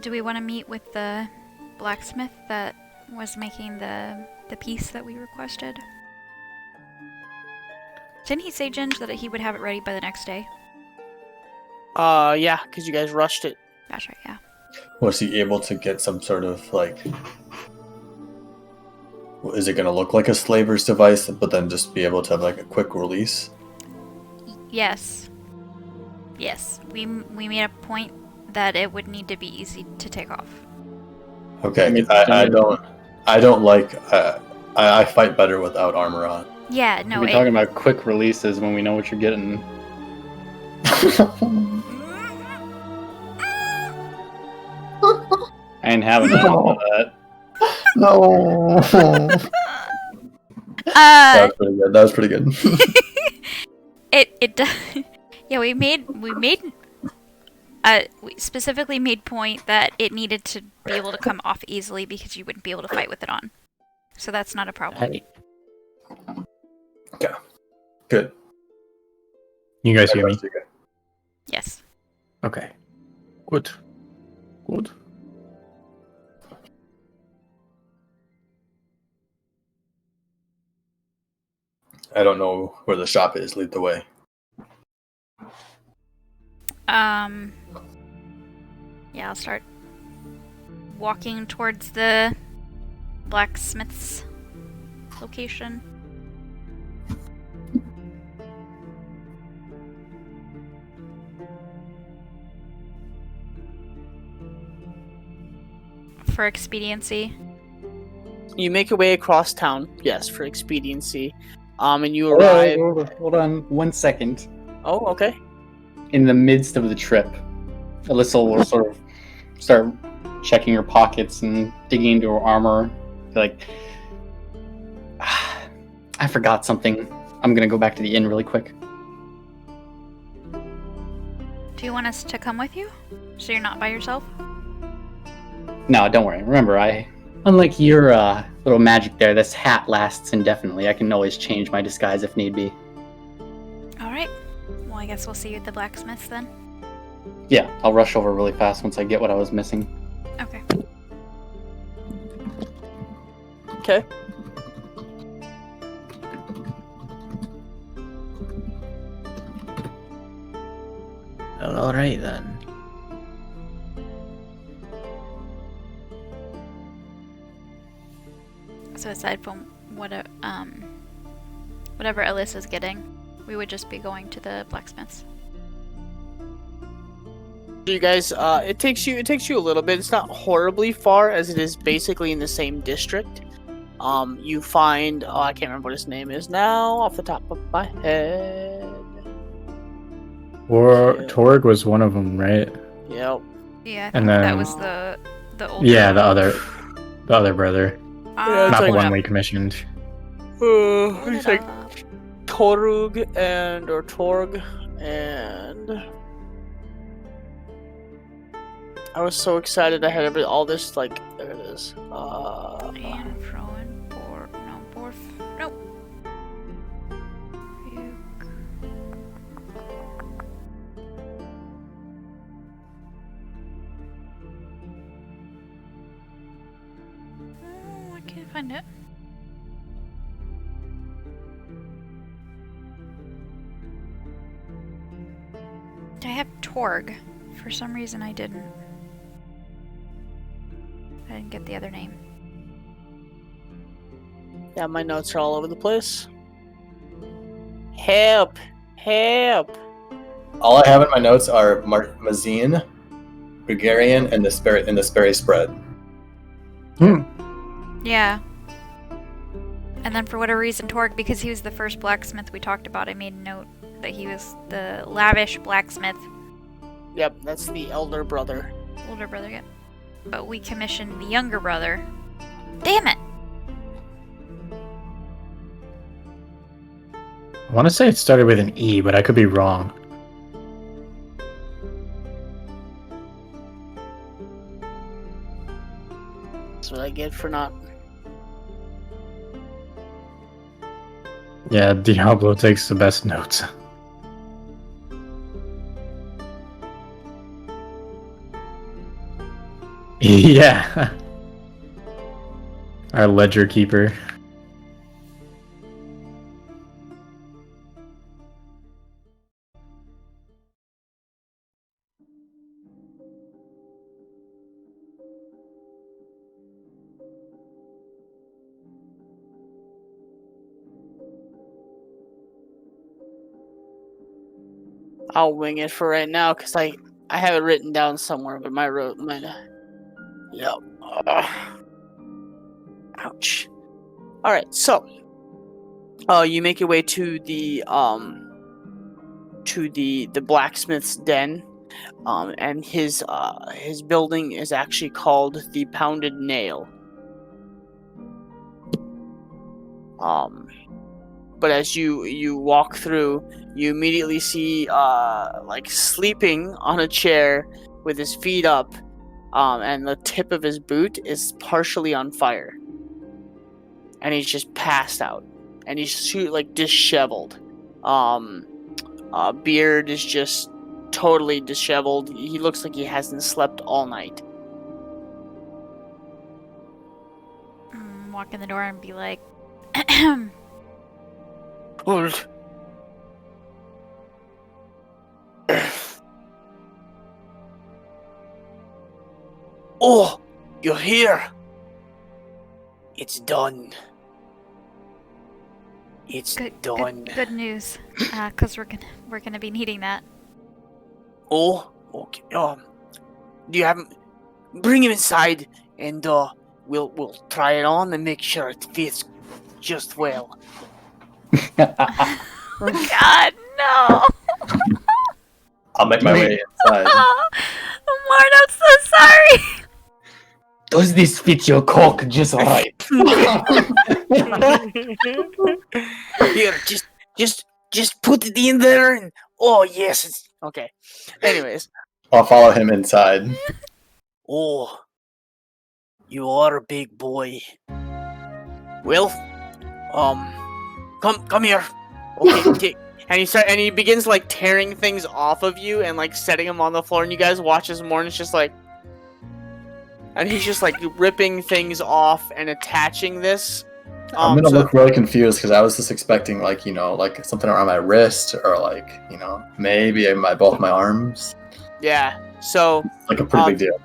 Do we want to meet with the blacksmith that was making the piece that we requested? Didn't he say, Ginge, that he would have it ready by the next day? Yeah, because you guys rushed it. That's right, yeah. Was he able to get some sort of, like... Is it going to look like a slaver's device, but then just be able to have, like, a quick release? Yes. Yes. We made a point that it would need to be easy to take off. Okay, I don't like... I fight better without armor on. Yeah, no, We're talking about quick releases when we know what you're getting. I ain't having none of that. No. That was pretty good. It yeah, we specifically made point that it needed to be able to come off easily because you wouldn't be able to fight with it on. So that's not a problem. Hey, Okay, good. you guys hear me? Yes. Okay. Good. Good. I don't know where the shop is. Lead the way. Yeah, I'll start walking towards the blacksmith's location. For expediency. You make your way across town, yes, for expediency. And you arrive. Hold on 1 second. Oh, okay. In the midst of the trip, Alyssa will sort of start checking her pockets and digging into her armor. Like, I forgot something. I'm gonna go back to the inn really quick. Do you want us to come with you? So you're not by yourself? No, don't worry. Remember, unlike your little magic there, this hat lasts indefinitely. I can always change my disguise if need be. Alright. Well, I guess we'll see you at the blacksmith's then. Yeah, I'll rush over really fast once I get what I was missing. Okay. Okay. Well, alright then. So aside from whatever Alyssa's getting, we would just be going to the blacksmith's. You guys, it takes you a little bit. It's not horribly far, as it is basically in the same district. You find, I can't remember what his name is now, off the top of my head. Torg was one of them, right? Yep. Yeah, I And think that then- was the old. Yeah, the other brother, Yeah, not it's the like- one we commissioned. He's like Torg or Torg, and I was so excited. I had all this, like, there it is. And Froen, Borf. Nope. Oh, I can't find it. I have Torg. For some reason I didn't. I didn't get the other name. Yeah, my notes are all over the place. Help! Help! All I have in my notes are Mazine, Gregarian, and the Sperry spread. Yeah. And then for whatever reason, Torg, because he was the first blacksmith we talked about, I made a note that he was the lavish blacksmith. Yep, that's the elder brother. Older brother, yep. But we commissioned the younger brother. Damn it! I want to say it started with an E, but I could be wrong. That's what I get for not. Yeah, Diablo takes the best notes. Yeah. Our ledger keeper. I'll wing it for right now because I have it written down somewhere, but my yep. Ouch. All right, so you make your way to the blacksmith's den, and his building is actually called the Pounded Nail. But as you walk through, you immediately see like sleeping on a chair with his feet up, and the tip of his boot is partially on fire, and he's just passed out, and he's like disheveled. Beard is just totally disheveled. He looks like he hasn't slept all night. Walk in the door and be like, Oh, you're here. It's done. It's done. Good news, because we're gonna be needing that. Oh, okay. Do you have him? Bring him inside, and we'll try it on and make sure it fits just well. God, no! I'll make my way inside. Marn, I'm so sorry. Does this fit your cock just right? Here, just put it in there, and oh yes, it's okay. Anyways, I'll follow him inside. oh, you are a big boy. Well, come here. Okay, and he begins like tearing things off of you and like setting them on the floor, and you guys watch as Morn is just like, and he's just like ripping things off and attaching this. I'm gonna look really confused because I was just expecting like like something around my wrist or like maybe both my arms. Yeah. So Like a pretty big deal.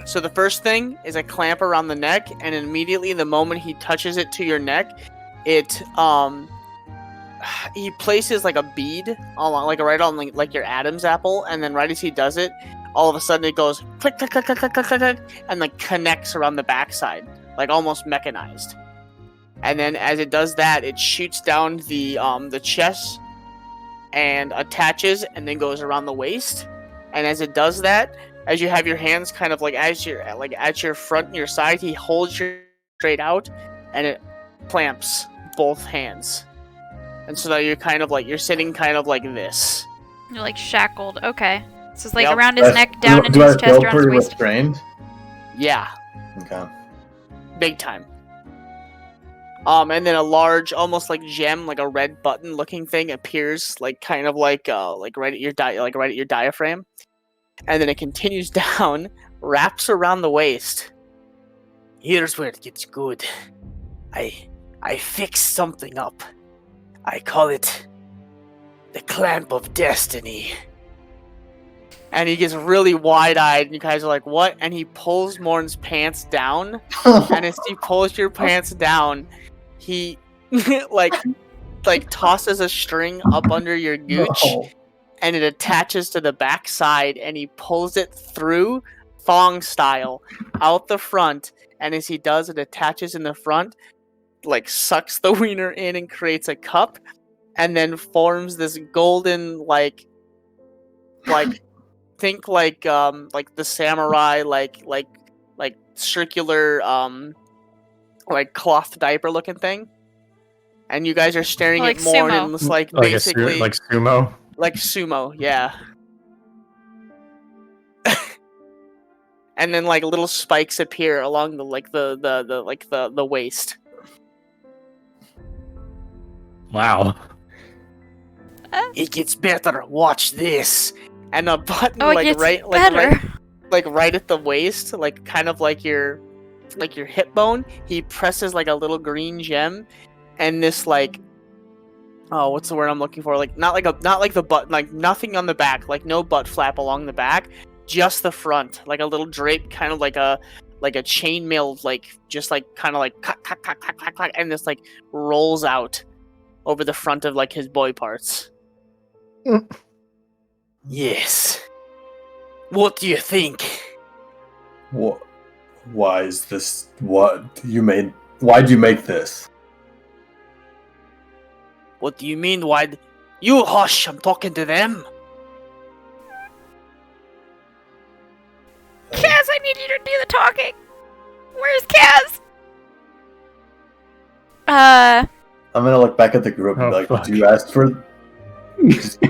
So the first thing is a clamp around the neck, and immediately the moment he touches it to your neck, it he places like a bead on like right on like your Adam's apple, and then right as he does it, all of a sudden it goes click click click click click click click, and like connects around the backside, like almost mechanized. And then as it does that, it shoots down the chest and attaches, and then goes around the waist. And as it does that, as you have your hands kind of like as you're like at your front and your side, he holds you straight out, and it clamps both hands. And so that you're kind of like you're sitting kind of like this. You're like shackled. Okay. So it's like Yep. around his neck, down into Do I his chest, feel around his pretty waist. restrained? Yeah, Okay. big time. And then a large, almost like gem, like a red button-looking thing appears, like kind of like right at your right at your diaphragm, and then it continues down, wraps around the waist. Here's where it gets good. I fixed something up. I call it the clamp of destiny. And he gets really wide-eyed, and you guys are like, what? And he pulls Morn's pants down, and as he pulls your pants down, he like tosses a string up under your gooch, No. and it attaches to the back side, and he pulls it through thong style out the front, and as he does, it attaches in the front, like sucks the wiener in and creates a cup, and then forms this golden like think like the samurai like circular like cloth diaper looking thing, and you guys are staring Like at Morn sumo. and it's like Like basically like sumo. like sumo, yeah. And then like little spikes appear along the the waist. Wow. It gets better. Watch this. And a button Oh, it like gets right better. right at the waist, like kind of like your hip bone. He presses like a little green gem, and this like, oh, what's the word I'm looking for? Like not like the butt, like nothing on the back, like no butt flap along the back, just the front, like a little drape, kind of like a chainmail, like just like kind of like clack, clack, clack, clack, clack, clack, and this like rolls out over the front of like his boy parts. Yes. What do you think? What? Why is this? What you made? Why'd you make this? What do you mean? Why? You hush! I'm talking to them. Kaz, I need you to do the talking. Where's Kaz? I'm gonna look back at the group and be Oh, like, fuck. "Do you ask for?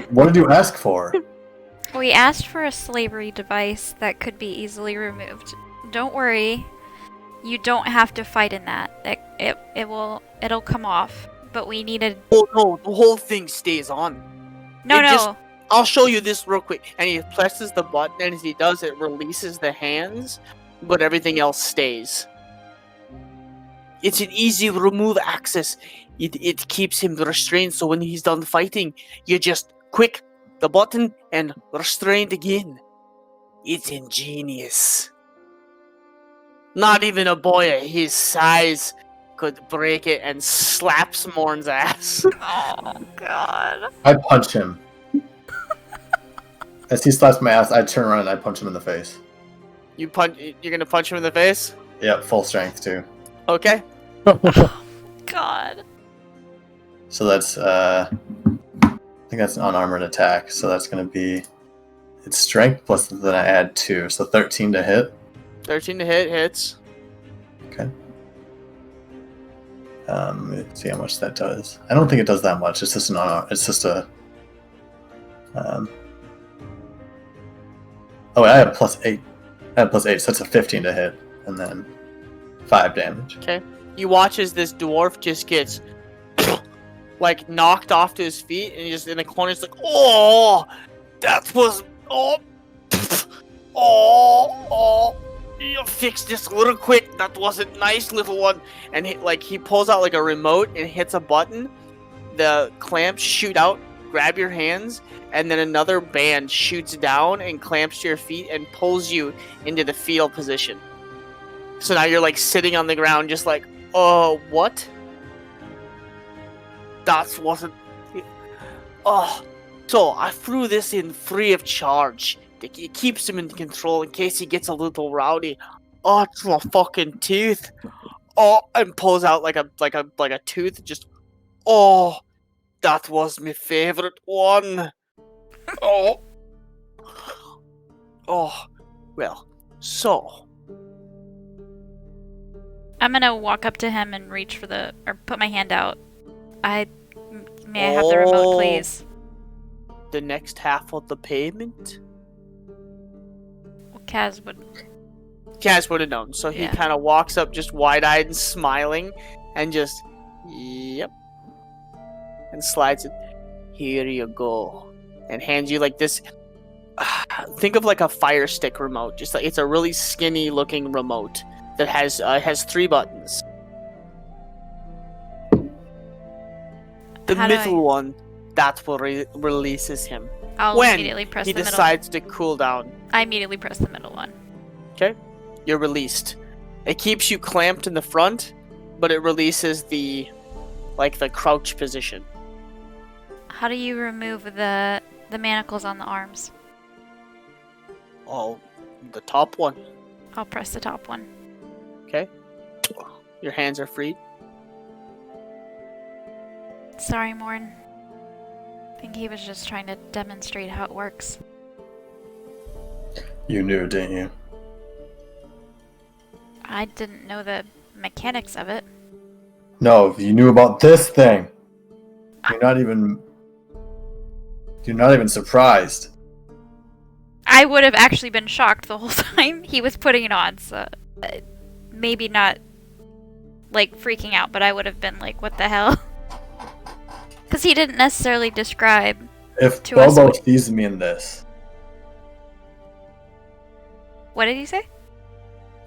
What did you ask for?" We asked for a slavery device that could be easily removed. Don't worry. You don't have to fight in that. It'll come off. But we needed. Oh no, the whole thing stays on. No, It no. just- I'll show you this real quick. And he presses the button, and as he does, it releases the hands, but everything else stays. It's an easy remove access. It keeps him restrained, so when he's done fighting, you just quick the button and restrained again. It's ingenious. Not even a boy at his size could break it, and slaps Morn's ass. Oh God. I punch him. As he slaps my ass, I turn around and I punch him in the face. You're gonna punch him in the face? Yep, full strength too. Okay. God. So that's I think that's an unarmored attack. So that's gonna be it's strength plus then I add 2, so 13 to hit. 13 to hit, hits. Okay. Let's see how much that does. I don't think it does that much. It's just it's just a. Oh, I have +8. I have +8, so that's a 15 to hit, and then 5 damage. Okay. You watch as this dwarf just gets like knocked off to his feet, and he just in the corner is like, oh, that was oh. You fix this little quick. That wasn't nice, little one. And he pulls out like a remote and hits a button. The clamps shoot out, grab your hands, and then another band shoots down and clamps to your feet and pulls you into the fetal position. So now you're like sitting on the ground, just like, oh, what? That wasn't. Oh, so I threw this in free of charge. It keeps him in control in case he gets a little rowdy. Oh, it's my fucking tooth. Oh, and pulls out like a tooth. Just, oh, that was my favorite one. Oh, well, so I'm gonna walk up to him and reach for or put my hand out. May I have the Oh. remote, please? the next half of the payment. Kaz would. Kaz would have known, so he Yeah. kind of walks up, just wide-eyed and smiling, and just, yep, and slides it. Here you go, and hands you like this. Think of like a Fire Stick remote. Just like it's a really skinny-looking remote that has 3 buttons. The How do I- middle one, that's what releases him. I'll When immediately press he the middle. decides to cool down. I immediately press the middle one. Okay, you're released. It keeps you clamped in the front, but it releases the crouch position. How do you remove the manacles on the arms? Oh, The top one. I'll press the top one. Okay. Your hands are freed. Sorry, Morn. I think he was just trying to demonstrate how it works. You knew, didn't you? I didn't know the mechanics of it. No, you knew about this thing. You're not even surprised. I would have actually been shocked the whole time he was putting it on, so maybe not like freaking out, but I would have been like, what the hell? Because he didn't necessarily describe If to us Bobo what- sees me in this, What did he say?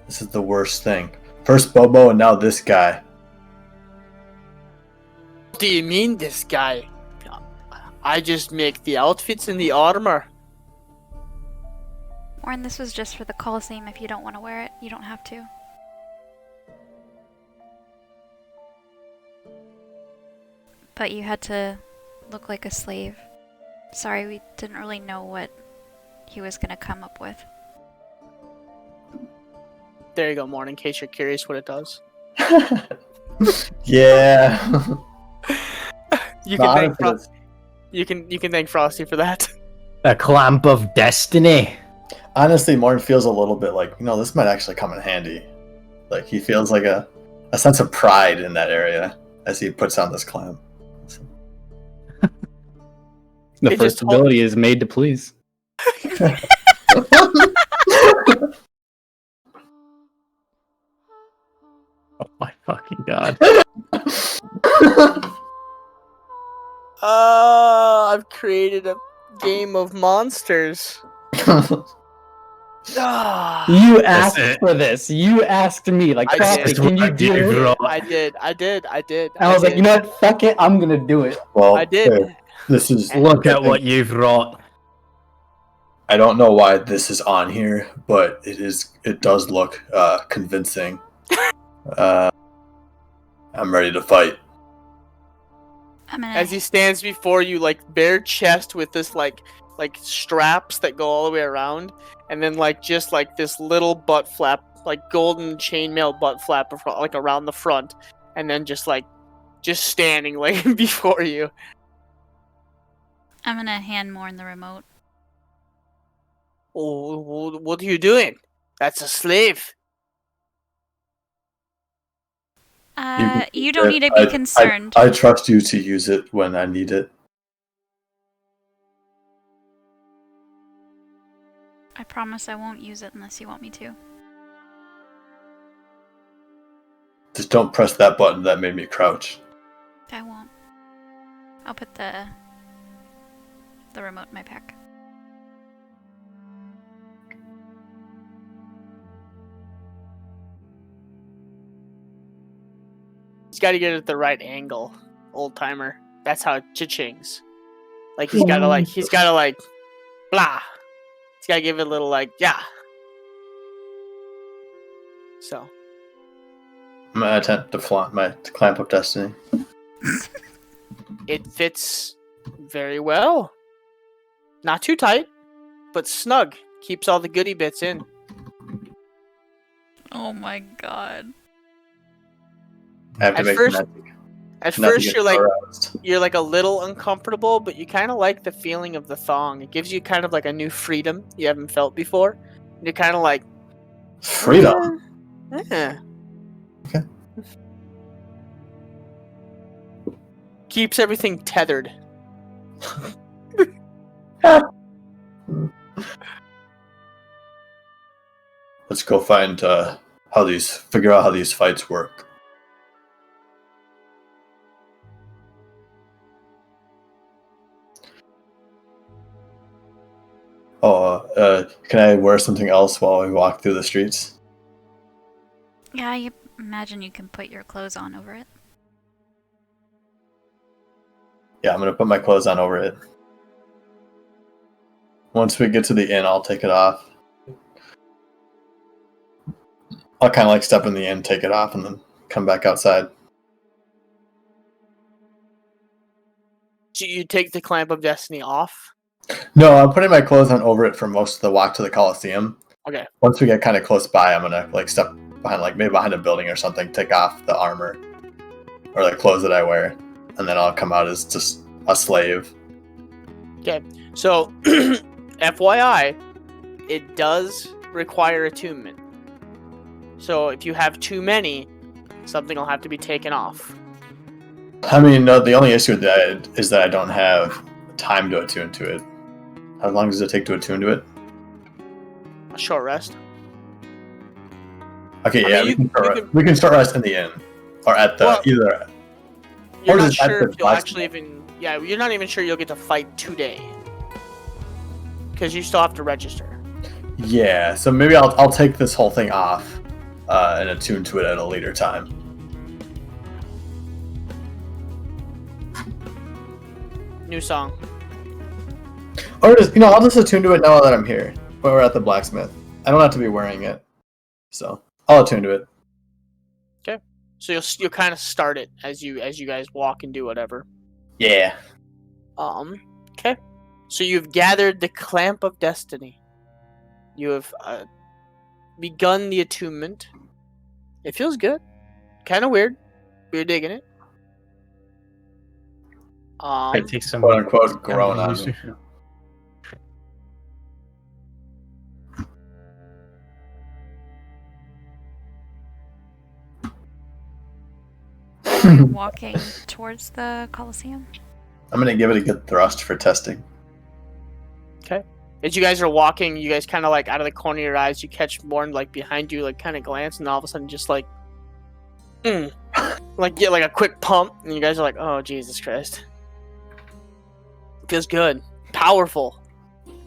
this is the worst thing. First Bobo and now this guy. What do you mean, this guy? I just make the outfits and the armor. Morn, this was just for the Coliseum. If you don't want to wear it, you don't have to. But you had to look like a slave. Sorry, we didn't really know what he was gonna come up with. There you go, Morn, in case you're curious what it does. Yeah. You No, can thank honestly, you can thank Frosty for that. A clamp of destiny. honestly, Martin feels a little bit like, this might actually come in handy. Like, he feels like a sense of pride in that area as he puts on this clamp. The It first just ability is made to please. Oh my fucking god. I've created a game of monsters. Ah, You That's asked it. for this. You asked me. Like, I Frosty, did. can you do You've it? rolled. I did. I was like, you know what? Fuck it. I'm gonna do it. Well, I did. hey, this is. Look I at think- what you've wrought. I don't know why this is on here, but it does look convincing. I'm ready to fight. I'm gonna. As he stands before you, like bare chest with this like straps that go all the way around, and then just this little butt flap, like golden chainmail butt flap, like around the front, and then just standing like before you. I'm gonna hand Morn the remote. Oh, what are you doing? That's a slave. You don't need to be concerned. I trust you to use it when I need it. I promise I won't use it unless you want me to. Just don't press that button that made me crouch. I won't. I'll put the remote in my pack. He's got to get it at the right angle, old timer. That's how it cha-chings. Like he's got to blah. He's got to give it a little yeah. So I'm gonna attempt to flaunt my clamp of destiny. it fits very well. Not too tight, but snug. Keeps all the goodie bits in. Oh my god. I have to At make first- that At not to first, get you're aroused. like a little uncomfortable, but you kind of like the feeling of the thong. It gives you kind of like a new freedom you haven't felt before. You're kind of like Freedom. Yeah. Okay. Keeps everything tethered. Let's go find figure out how these fights work. Can I wear something else while we walk through the streets? Yeah, I imagine you can put your clothes on over it. Yeah, I'm gonna put my clothes on over it. Once we get to the inn, I'll take it off. I'll kind of step in the inn, take it off, and then come back outside. So you take the clamp of destiny off. No, I'm putting my clothes on over it for most of the walk to the Coliseum. Okay. Once we get kind of close by, I'm gonna like step behind, like maybe behind a building or something, take off the armor or the clothes that I wear, and then I'll come out as just a slave. Okay. So, FYI, it does require attunement. So if you have too many, something will have to be taken off. I mean, no, the only issue with that is that I don't have time to attune to it. How long does it take to attune to it? A short rest. Okay, I yeah, mean, we can start rest in the inn, or at the either. You're Or not is it at sure the if you'll blacksmith? actually even. Yeah, you're not even sure you'll get to fight today. Because you still have to register. Yeah, so maybe I'll take this whole thing off and attune to it at a later time. New song. Or just, I'll just attune to it now that I'm here. When we're at the blacksmith, I don't have to be wearing it, so I'll attune to it. Okay. So you'll kind of start it as you guys walk and do whatever. Yeah. Okay. So you've gathered the clamp of destiny. You have begun the attunement. It feels good. Kind of weird. You're digging it. It takes some Quote unquote grown on used me. to. Are you walking towards the Colosseum? I'm gonna give it a good thrust for testing. As you guys are walking, you guys kind of like out of the corner of your eyes, you catch Morn like behind you, like kind of glance, and all of a sudden just like, like get like a quick pump, and you guys are like, oh Jesus Christ, feels good, powerful.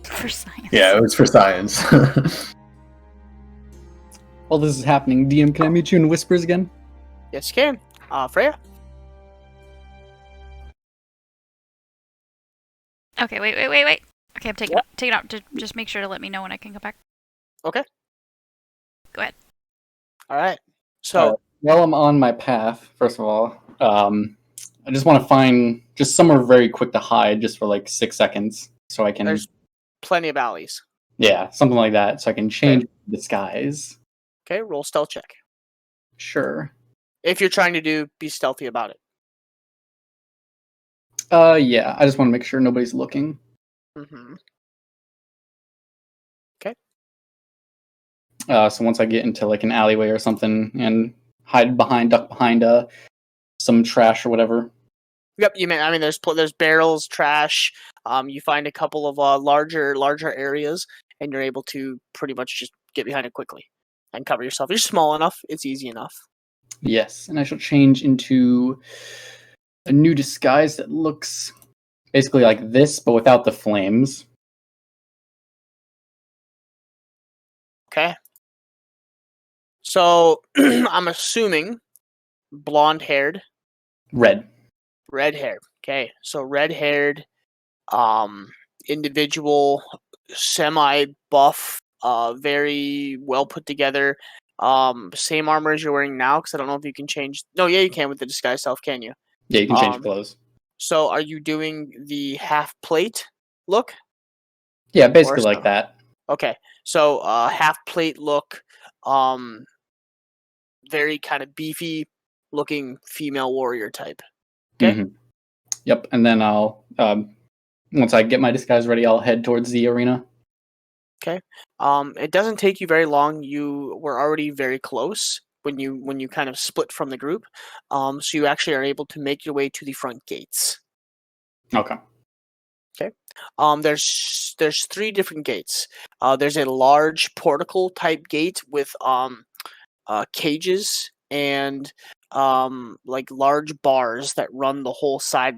For science. Yeah, it was for science. While this is happening, DM, can I meet you in whispers again? Yes, you can. Freya. Okay, wait. Okay, I'm taking it out. Just make sure to let me know when I can come back. Okay. Go ahead. All right. So While I'm on my path, first of all, I just want to find just somewhere very quick to hide, just for like 6 seconds, so I can. there's plenty of alleys. Yeah, something like that, so I can change disguise. Okay, roll stealth check. Sure. If you're trying to be stealthy about it. Yeah, I just want to make sure nobody's looking. Mm-hmm. So once I get into like an alleyway or something and duck behind some trash or whatever. Yep. I mean, there's barrels, trash. You find a couple of larger areas, and you're able to pretty much just get behind it quickly and cover yourself. You're small enough; it's easy enough. Yes, and I shall change into a new disguise that looks basically like this, but without the flames. Okay. So I'm assuming blonde-haired, Red. red-haired. Okay, so red-haired, individual, semi-buff, very well put together. Same armor as you're wearing now, because I don't know if you can change. No, yeah, you can with the disguise self, can you? Yeah, you can change clothes. So are you doing the half plate look? Yeah, basically Or like so? that. Okay, so half plate look, very kind of beefy looking female warrior type. Okay. Mhm. Yep, and then I'll once I get my disguise ready, I'll head towards the arena. Okay. It doesn't take you very long. You were already very close when you kind of split from the group. So you actually are able to make your way to the front gates. Okay. There's 3 different gates. There's a large portico type gate with cages and like large bars that run the whole side.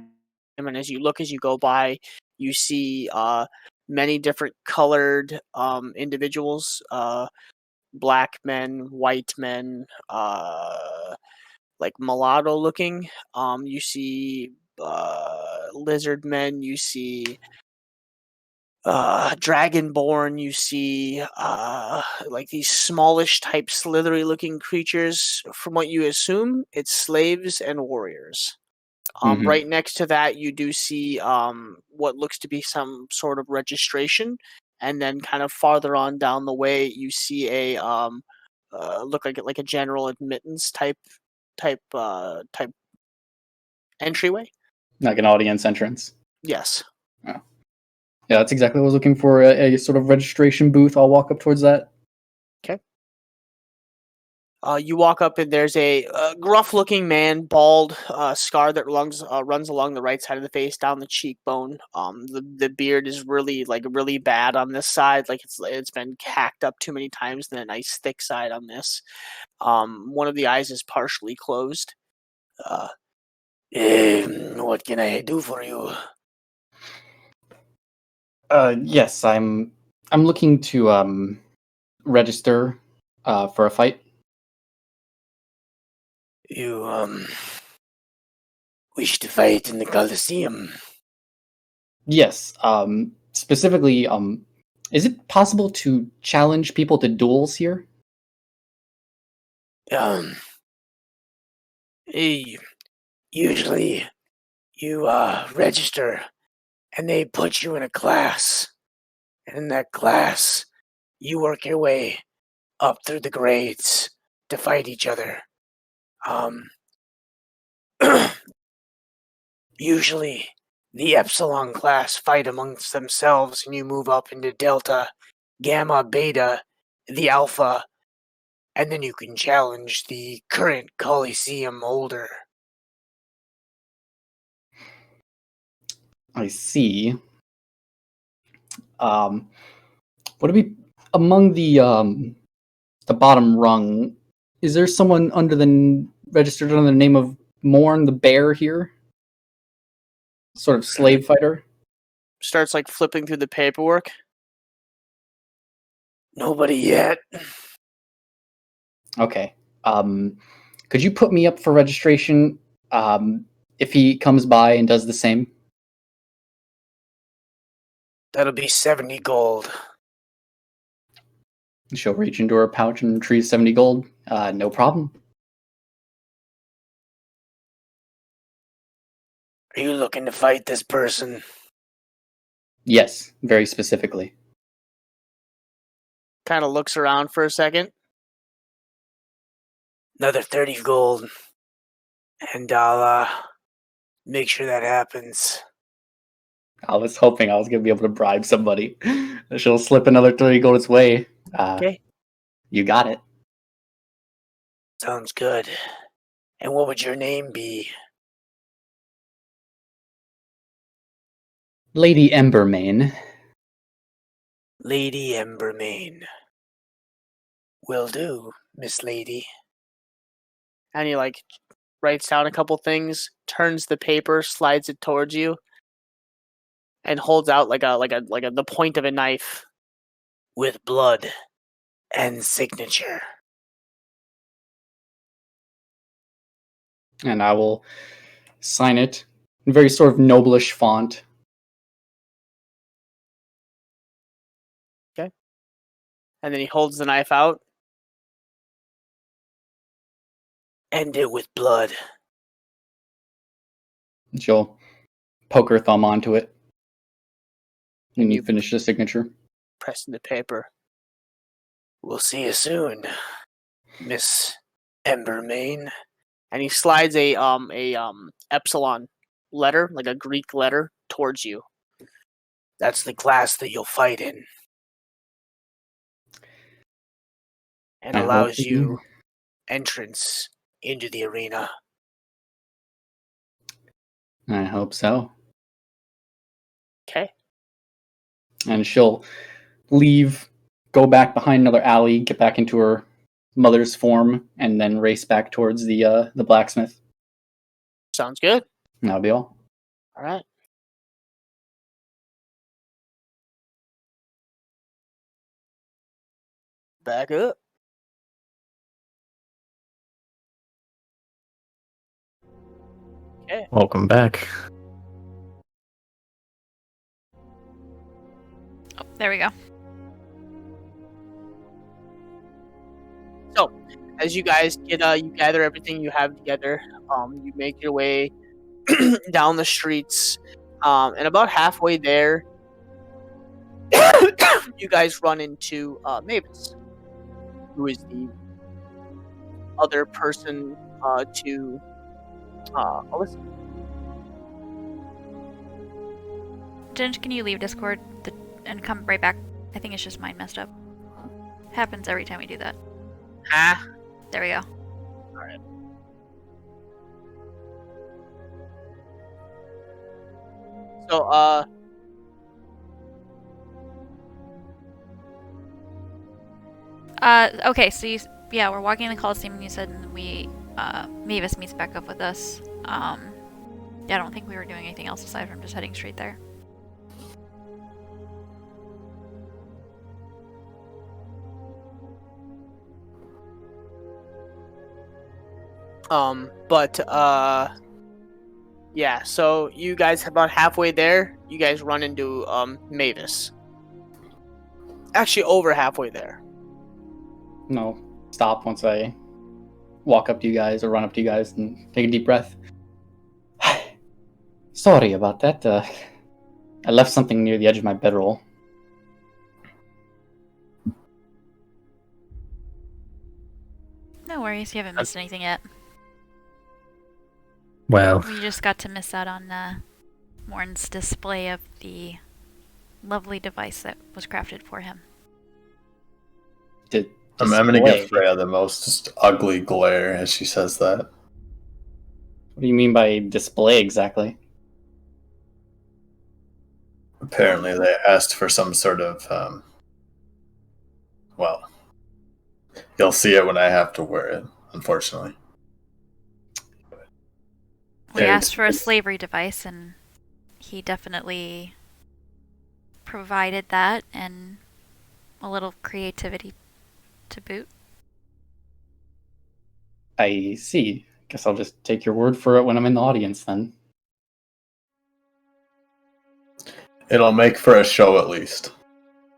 And as you go by, you see many different colored individuals, black men, white men, like mulatto looking. You see lizard men. You see dragonborn. You see like these smallish type slithery looking creatures. From what you assume, it's slaves and warriors. Mhm. Right next to that, you do see what looks to be some sort of registration, and then kind of farther on down the way, you see a look like a general admittance type entryway. Like an audience entrance. Yes. Oh. Yeah, that's exactly what I was looking for. A sort of registration booth. I'll walk up towards that. You walk up and there's a gruff-looking man, bald, scar that runs along the right side of the face, down the cheekbone. The beard is really bad on this side, like it's been hacked up too many times than a nice thick side on this. One of the eyes is partially closed. What can I do for you? Yes, I'm looking to register for a fight. You wish to fight in the Coliseum? Yes. Specifically, is it possible to challenge people to duels here? Usually you register and they put you in a class. And in that class, you work your way up through the grades to fight each other. Usually the Epsilon class fight amongst themselves and you move up into Delta, Gamma, Beta, the Alpha, and then you can challenge the current Coliseum holder. I see. Would it be among the bottom rung? Is there someone registered under the name of Morn the Bear here? Sort of slave fighter. Starts like flipping through the paperwork. Nobody yet. Okay. Could you put me up for registration? If he comes by and does the same. That'll be 70 gold. She'll reach into her pouch and retrieve 70 gold. No problem. Are you looking to fight this person? Yes, very specifically. Kind of looks around for a second. Another 30 gold. And I'll make sure that happens. I was hoping I was going to be able to bribe somebody. She'll slip another 30 gold its way. Okay. You got it. Sounds good. And what would your name be? Lady Embermane. Lady Embermane. Will do, Miss Lady. And he like writes down a couple things, turns the paper, slides it towards you, and holds out the point of a knife with blood and signature. And I will sign it in very sort of noblish font. Okay. And then he holds the knife out. End it with blood. She'll poke her thumb onto it. And you finish the signature. Pressing the paper. We'll see you soon, Miss Embermane. And he slides a epsilon letter, like a Greek letter, towards you. That's the class that you'll fight in. And allows you entrance into the arena. I hope so. Okay. And she'll leave, go back behind another alley, get back into her mother's form, and then race back towards the blacksmith. Sounds good. And that'll be all. All right. Back up. Okay. Welcome back. Oh, there we go. So, as you guys get, you gather everything you have together. You make your way down the streets, and about halfway there, you guys run into Mavis, who is the other person to Alyssa. Ginge, can you leave Discord and come right back? I think it's just mine messed up. Happens every time we do that. Ah. There we go. Alright. So, okay, so we're walking in the Coliseum and you said Mavis meets back up with us. Yeah, I don't think we were doing anything else aside from just heading straight there. yeah, so you guys about halfway there, you guys run into Mavis. Actually, over halfway there. No, stop once I walk up to you guys or run up to you guys and take a deep breath. Sorry about that. I left something near the edge of my bedroll. No worries, you haven't missed anything yet. Well, We just got to miss out on Morn's display of the lovely device that was crafted for him. I'm gonna give Freya the most ugly glare as she says that. What do you mean by display exactly? Apparently, they asked for some sort of, well, you'll see it when I have to wear it, unfortunately. We asked for a slavery device, and he definitely provided that, and a little creativity to boot. I see. Guess I'll just take your word for it when I'm in the audience then. It'll make for a show at least.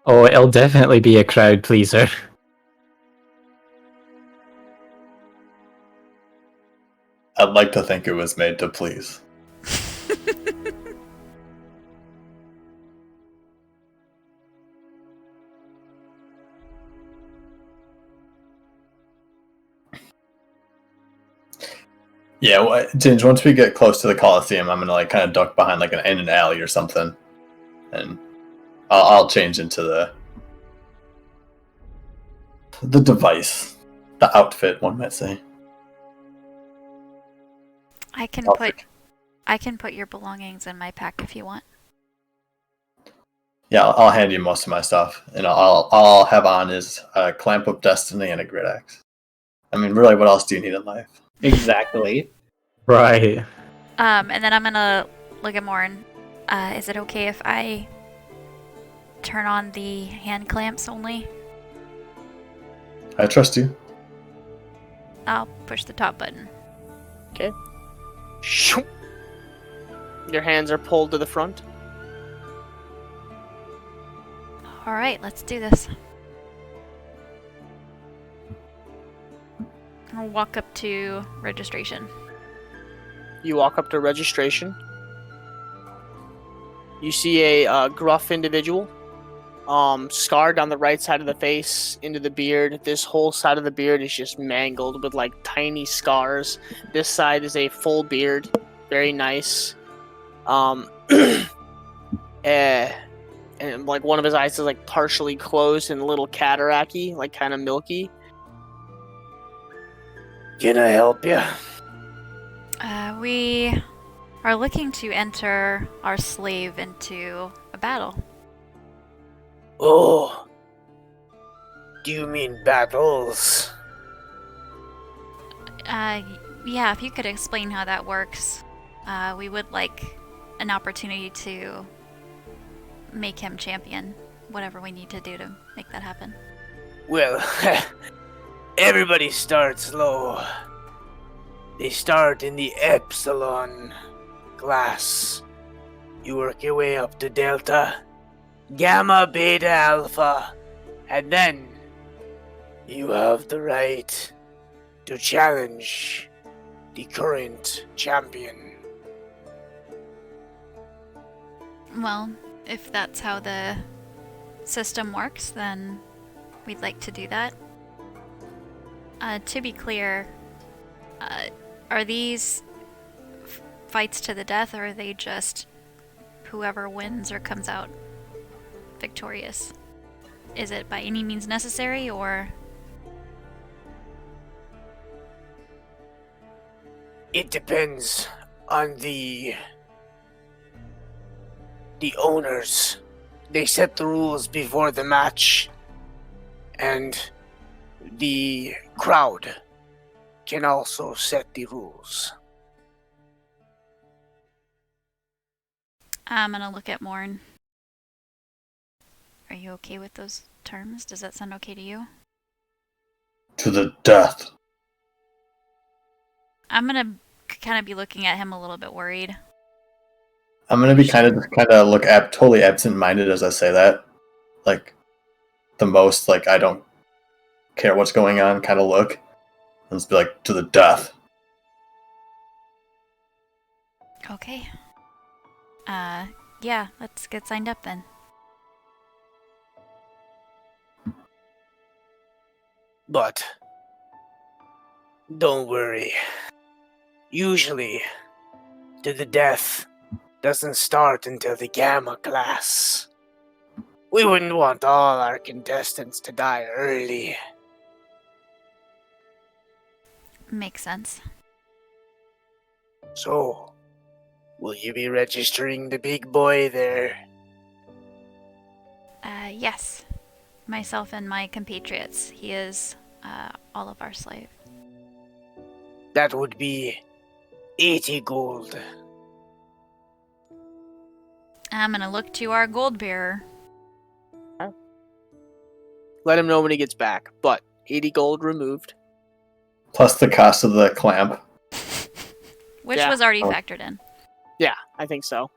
oh, it'll definitely be a crowd pleaser. I'd like to think it was made to please. Yeah, well, Ginge, once we get close to the Coliseum, I'm gonna like kind of duck behind like in an alley or something, and I'll change into the device, the outfit, one might say. I can put your belongings in my pack if you want. Yeah, I'll hand you most of my stuff, and I'll have on is a clamp of destiny and a grid axe. I mean, really, what else do you need in life? Exactly. Right. And then I'm gonna look at Morn. Is it okay if I turn on the hand clamps only? I trust you. I'll push the top button. Okay. Your hands are pulled to the front. Alright, let's do this. I'll walk up to registration. You walk up to registration. You see a gruff individual, scarred on the right side of the face, into the beard. This whole side of the beard is just mangled with like tiny scars. This side is a full beard, very nice. And like one of his eyes is like partially closed and a little cataracty, like kind of milky. Can I help you? We are looking to enter our slave into a battle. Oh. Do you mean battles? Yeah, if you could explain how that works. We would like an opportunity to make him champion. Whatever we need to do to make that happen. Well, everybody starts low. They start in the epsilon class. You work your way up to delta, gamma, beta, alpha, and then you have the right to challenge the current champion. Well, if that's how the system works, then we'd like to do that. To be clear, are these fights to the death, or are they just whoever wins or comes out victorious? Is it by any means necessary, or...? It depends on the owners. They set the rules before the match, and the crowd can also set the rules. I'm gonna look at Morn. Are you okay with those terms? Does that sound okay to you? To the death. I'm gonna kind of be looking at him a little bit worried. I'm gonna be kind of look totally absent-minded as I say that, like the most like I don't care what's going on kind of look, and just be like to the death. Okay. Yeah, let's get signed up then. But don't worry. Usually, to the death doesn't start until the Gamma class. We wouldn't want all our contestants to die early. Makes sense. So, will you be registering the big boy there? Yes. Myself and my compatriots. He is, all of our slave. That would be 80 gold. I'm gonna look to our gold bearer. Let him know when he gets back, but 80 gold removed. Plus the cost of the clamp. Which Yeah. was already factored in. Yeah, I think so.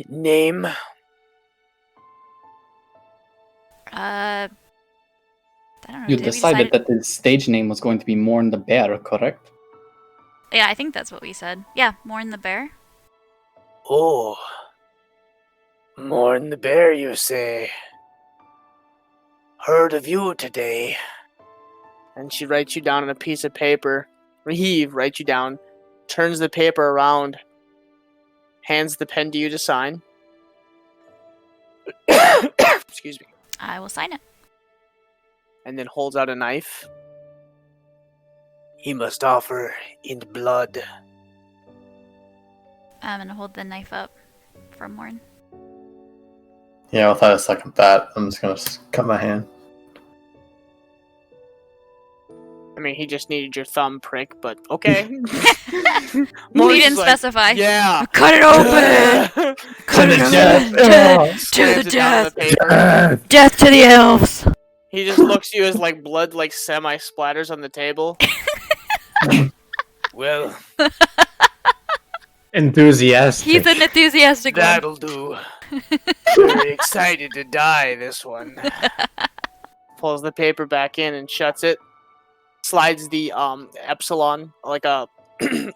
Name? I don't know. You did we decided decide- that the stage name was going to be Morn the Bear, correct? Yeah, I think that's what we said. Yeah, Morn the bear. Oh. Morn the bear, you say? Heard of you today. And she writes you down on a piece of paper. He writes you down, turns the paper around, hands the pen to you to sign. Excuse me. I will sign it. And then holds out a knife. He must offer in blood. I'm gonna hold the knife up for Morn. Yeah, without a second thought, I'm just gonna cut my hand. I mean, he just needed your thumb prick, but okay. We Morn's didn't like, specify. Yeah. Cut it open! Cut it death. open! To Slams the it down on death! the paper. Death to the elves! He just looks at you as like blood like semi splatters on the table. Well, Enthusiastic. He's an enthusiastic one. that'll do. Very excited to die, this one. Pulls the paper back in and shuts it. Slides the epsilon, like a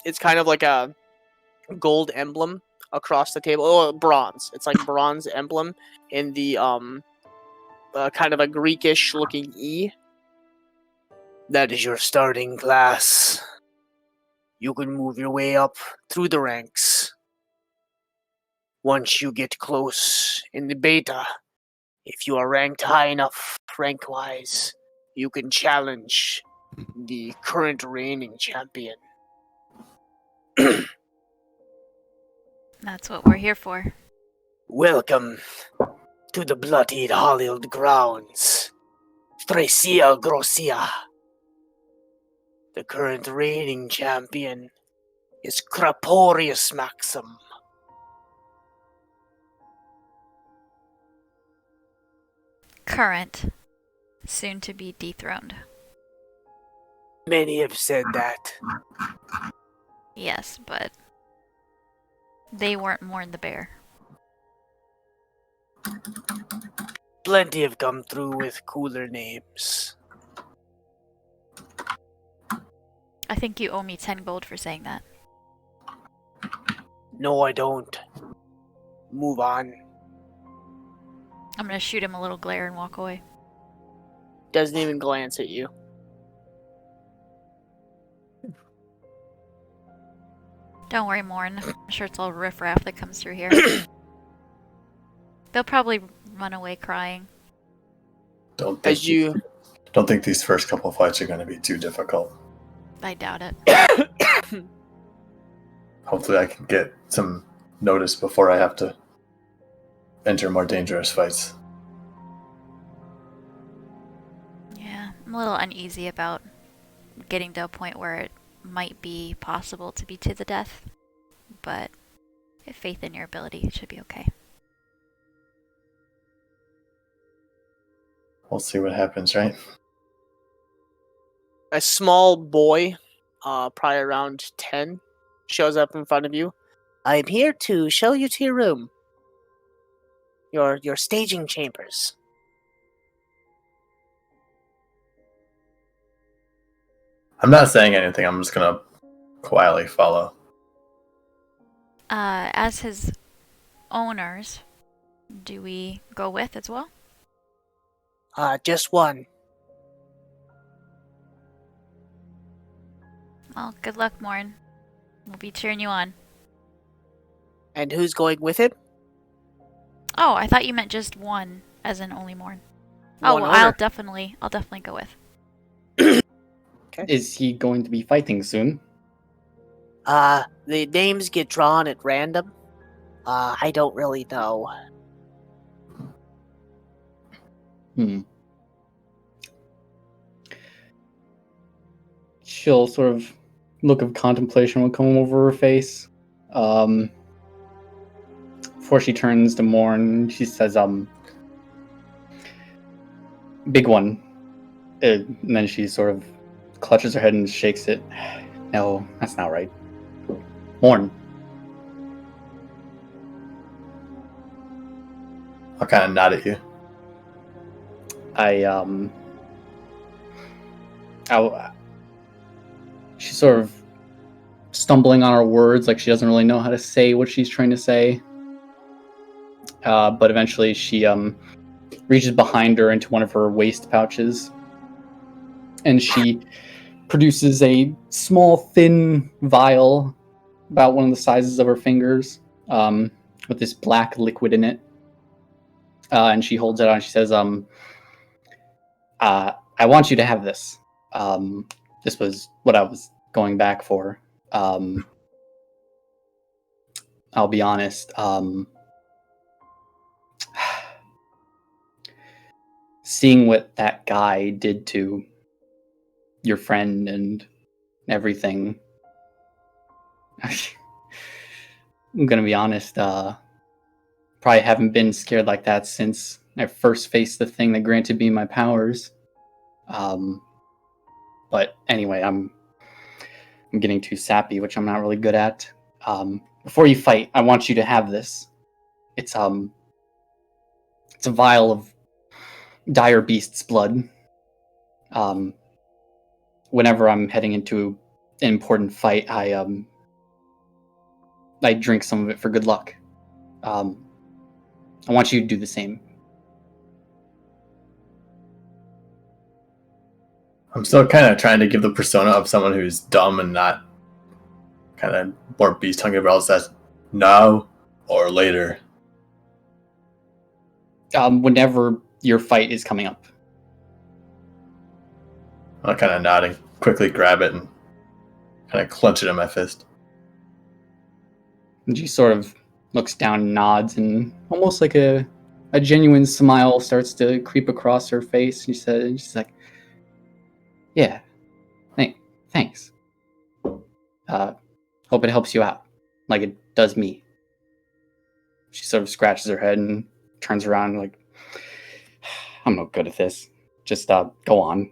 it's kind of like a gold emblem across the table. Oh, bronze. It's like bronze emblem in the kind of a Greekish looking E. That is your starting class. You can move your way up through the ranks. Once you get close in the beta, if you are ranked high enough rank-wise, you can challenge the current reigning champion. That's what we're here for. Welcome to the bloodied hallowed grounds. Thracia Grossia. The current reigning champion is Craporius Maxim. Current. Soon to be dethroned. Many have said that. Yes, but they weren't Morn the bear. Plenty have come through with cooler names. I think you owe me 10 gold for saying that. No, I don't. Move on. I'm gonna shoot him a little glare and walk away. Doesn't even glance at you. Don't worry, Morn. I'm sure it's all riffraff that comes through here. They'll probably run away crying. Don't As you think these first couple fights are going to be too difficult. I doubt it. Hopefully I can get some notice before I have to enter more dangerous fights. Yeah, I'm a little uneasy about getting to a point where it might be possible to be to the death, but I have faith in your ability. It should be okay. We'll see what happens, right? a small boy, probably around 10, shows up in front of you. I'm here to show you to your room. Your staging chambers. I'm not saying anything. I'm just gonna quietly follow. As his owners, do we go with as well? Just one. Well, good luck, Morn. We'll be cheering you on. And who's going with him? Oh, I thought you meant just one, as in only Morn. Oh, One well, owner. I'll definitely go with. Is he going to be fighting soon? The names get drawn at random. I don't really know. She'll sort of look of contemplation will come over her face. Before she turns to Morn, she says, big one. And then she sort of clutches her head and shakes it. No, that's not right. Morn. I'll kind of nod at you. She's sort of stumbling on her words, like she doesn't really know how to say what she's trying to say. But eventually she reaches behind her into one of her waist pouches, and she produces a small, thin vial about one of the sizes of her fingers, with this black liquid in it. And she holds it out and she says, I want you to have this. This was what I was going back for. I'll be honest. Seeing what that guy did to your friend and everything, I'm gonna be honest, probably haven't been scared like that since I first faced the thing that granted me my powers. But anyway, I'm getting too sappy, which I'm not really good at. Before you fight, I want you to have this. It's a vial of dire beast's blood. Whenever I'm heading into an important fight, I drink some of it for good luck. I want you to do the same. I'm still kind of trying to give the persona of someone who's dumb and not kind of more beast hungry, but says now or later. Whenever your fight is coming up. I'm kind of nodding, quickly grab it and kind of clench it in my fist. And she sort of looks down and nods, and almost like a genuine smile starts to creep across her face. She's like, yeah, thanks. Hope it helps you out, like it does me. She sort of scratches her head and turns around like, I'm no good at this. Just go on.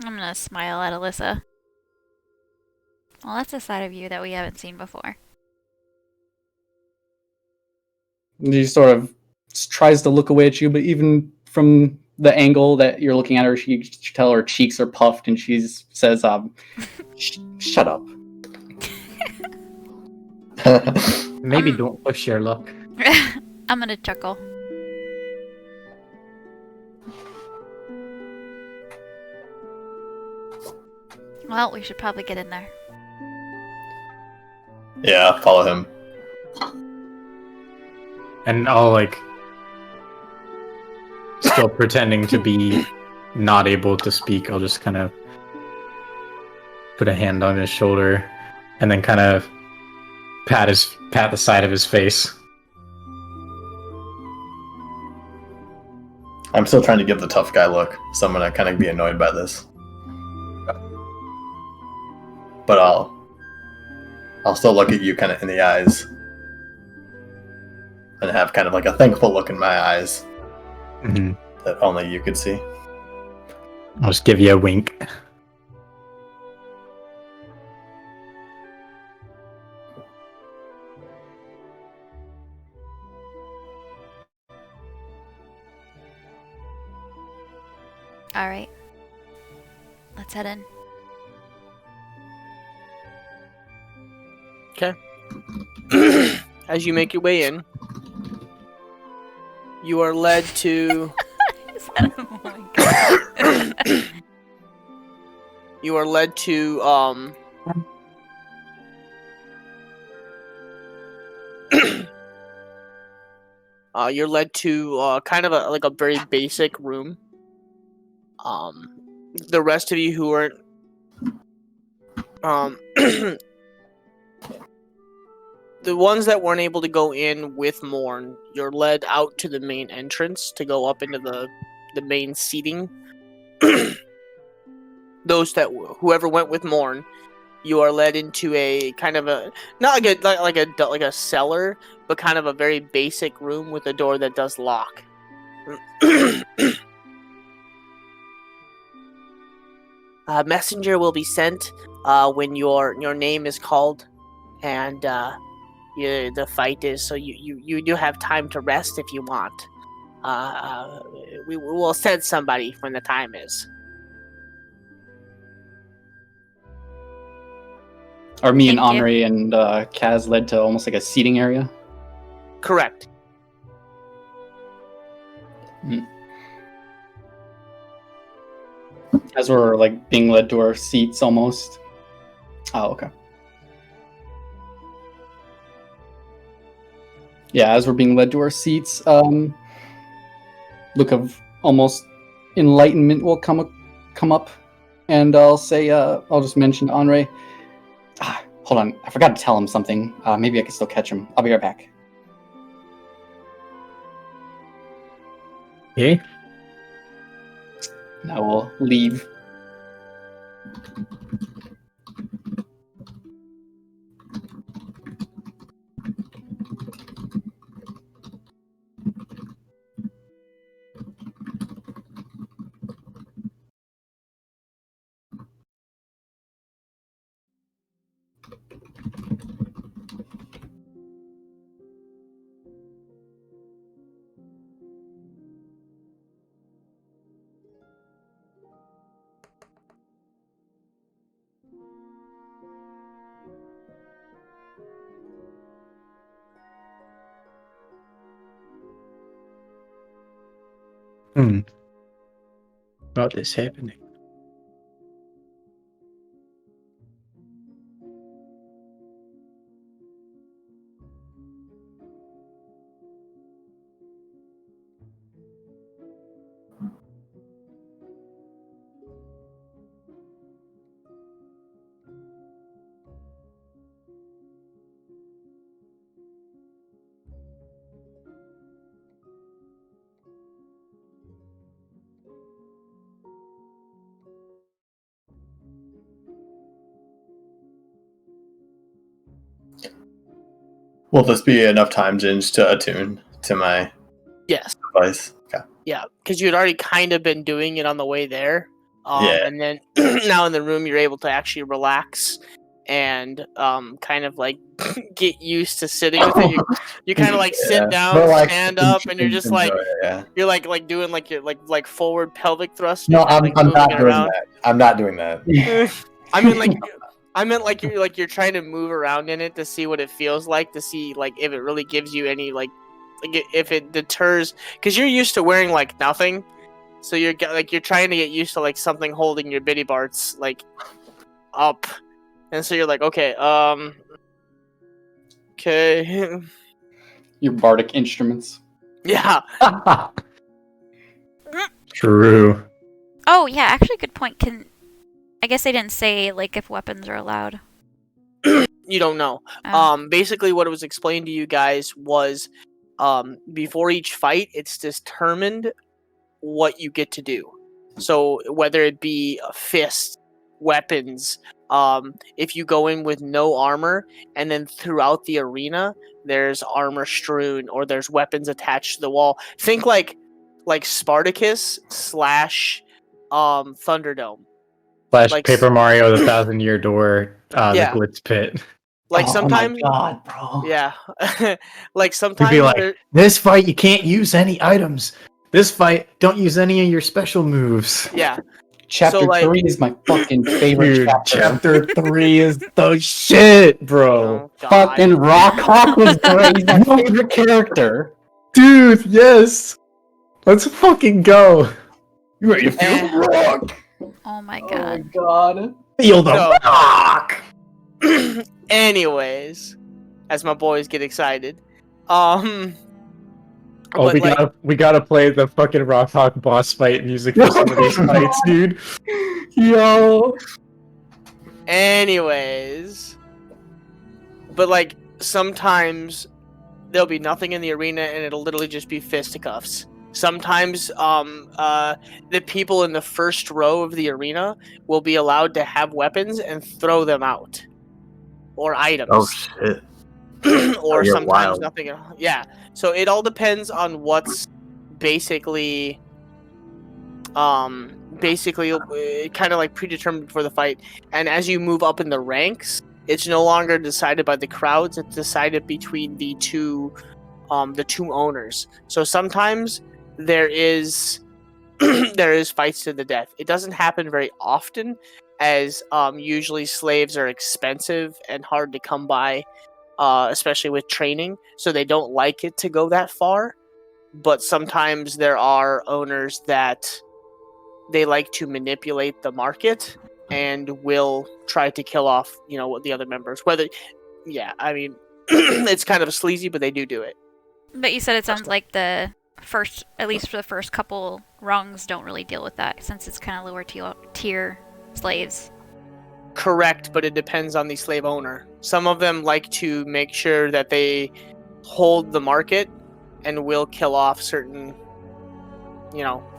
I'm gonna smile at Alyssa. Well, that's a side of you that we haven't seen before. She sort of tries to look away at you, but even from the angle that you're looking at her, you can tell her cheeks are puffed, and she says, shut up. Maybe don't push your luck. I'm gonna chuckle. Well, we should probably get in there. Yeah, follow him. And I'll still pretending to be not able to speak. I'll just kind of put a hand on his shoulder and then kind of pat the side of his face. I'm still trying to give the tough guy look, so I'm gonna kind of be annoyed by this. But I'll still look at you kind of in the eyes and have kind of like a thankful look in my eyes Mm-hmm. that only you could see. I'll just give you a wink. Alright. Let's head in. As you make your way in, you are led to. Oh my god. You are led to you're led to kind of a very basic room. The rest of you who aren't the ones that weren't able to go in with Morn, you're led out to the main entrance to go up into the main seating. Those that whoever went with Morn, you are led into a kind of a not like a cellar, but kind of a very basic room with a door that does lock. A messenger will be sent when your name is called, and the fight is. So you do have time to rest if you want. We will send somebody when the time is. Are me and Thank you. Henri and Kaz led to almost like a seating area? Correct. As we're like being led to our seats almost. Oh, okay. Yeah, as we're being led to our seats, look of almost enlightenment will come up, and I'll say, I'll just mention to Henri. Hold on, I forgot to tell him something. Maybe I can still catch him. I'll be right back. Okay. And I will leave. What is happening? Will this be enough time, Ginge, to attune to my Yes. device? Okay. Yeah, because you had already kind of been doing it on the way there. Yeah. And then now in the room, you're able to actually relax and kind of like get used to sitting with it. You kind of like sit down, Relax, stand up, and you're just like enjoy it, yeah. you're like doing like your like forward pelvic thrust. No, You're kinda, I'm moving not it doing around. that. I'm not doing that. I meant like you're trying to move around in it to see what it feels like, to see like if it really gives you any like if it deters, because you're used to wearing like nothing, so you're trying to get used to like something holding your bitty barts like up, and so you're like, okay, okay, Your bardic instruments. yeah. True. Oh yeah, actually, good point. I guess they didn't say like if weapons are allowed. You don't know. Basically, what it was explained to you guys was, before each fight, it's determined what you get to do. So whether it be fists, weapons, if you go in with no armor, and then throughout the arena there's armor strewn or there's weapons attached to the wall. Think like Spartacus / Thunderdome. Slash Like Paper Mario, the 1,000-Year Door, Yeah. the Glitz Pit. Like Oh sometimes, my god, bro. yeah, like You'd sometimes be like, there- this fight you can't use any items. This fight, don't use any of your special moves. yeah. Chapter So, like- 3 is my fucking favorite Dude, chapter. chapter 3 is the shit, bro. Oh, God. Fucking Rockhawk was great. He's my favorite character. Dude, yes. Let's fucking go. You ready to feel Eh. the rock? Oh my Oh my god. god. Feel the So- rock. Anyways, as my boys get excited, Oh, but, we gotta play the fucking Rothos boss fight music for some of these fights, dude. Yo. anyways, but like sometimes there'll be nothing in the arena and it'll literally just be fisticuffs. Sometimes the people in the first row of the arena will be allowed to have weapons and throw them out, or items. Oh shit! Or you're sometimes wild. nothing at all. Yeah. So it all depends on what's basically kind of like predetermined before the fight. And as you move up in the ranks, it's no longer decided by the crowds, it's decided between the two owners. So sometimes there is there is fights to the death. It doesn't happen very often, as usually slaves are expensive and hard to come by, especially with training, so they don't like it to go that far. But sometimes there are owners that they like to manipulate the market and will try to kill off, the other members. I mean, it's kind of sleazy, but they do it. But you said it sounds like the first, at least for the first couple rungs, don't really deal with that since it's kind of lower tier slaves. Correct, but it depends on the slave owner. Some of them like to make sure that they hold the market and will kill off certain,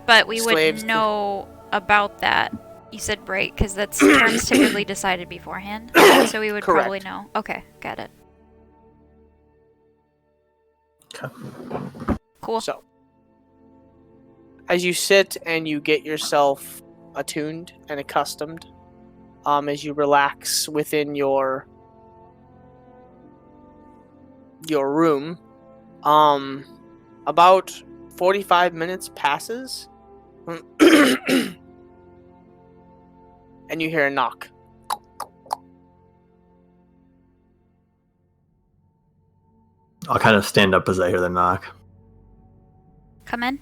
But we slaves would know about that. You said break, because that's terms typically decided beforehand. So we would Correct. probably know. Okay, got it. Cool. So, as you sit and you get yourself attuned and accustomed, as you relax within your room, about 45 minutes passes, and you hear a knock. I'll kind of stand up as I hear the knock. Come in.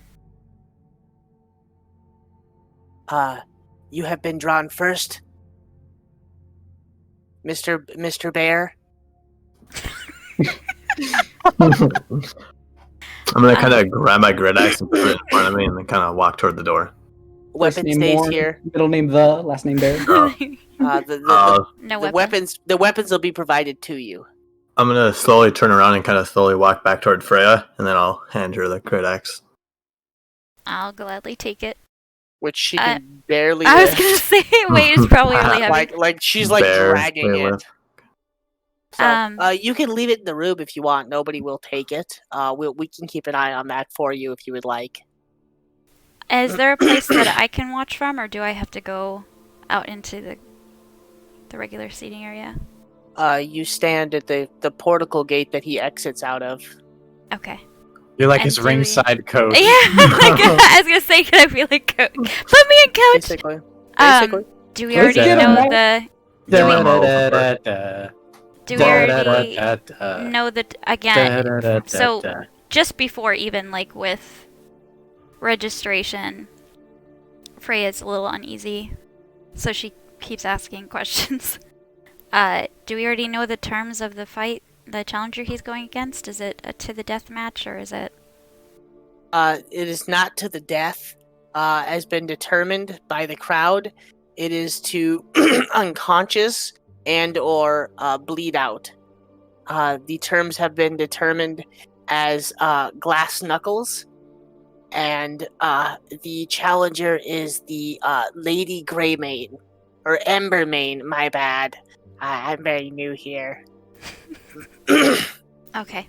You have been drawn first, Mr. Bear. I'm gonna kind of grab my grid axe and put it in front of me, and then kind of walk toward the door. First Weapon name stays Warren, here. Middle name the, last name Bear. No The weapon. weapons will be provided to you. I'm gonna slowly turn around and kind of slowly walk back toward Freya, and then I'll hand her the grid axe. I'll gladly take it. Which she can barely I was lift. gonna say weight is probably really heavy. like she's like Barely dragging it. lift. So, you can leave it in the room if you want. Nobody will take it. We can keep an eye on that for you if you would like. Is there a place that I can watch from, or do I have to go out into the regular seating area? You stand at the portico gate that he exits out of. Okay. You're like And his do we- ringside coach. Yeah, I was gonna say, can I be like, put me in, coach? Basically. Do we What is already that? know the? Da-da-da-da-da. Do we already Da-da-da-da-da. know that again? So just before even like with registration, Freya's a little uneasy, so she keeps asking questions. Do we already know the terms of the fight, the challenger he's going against? Is it a to the death match, or is it? It is not to the death, has been determined by the crowd. It is to unconscious and or bleed out. The terms have been determined as glass knuckles, and the challenger is the Lady Greymane, or Embermane, my bad. I'm very new here. Okay.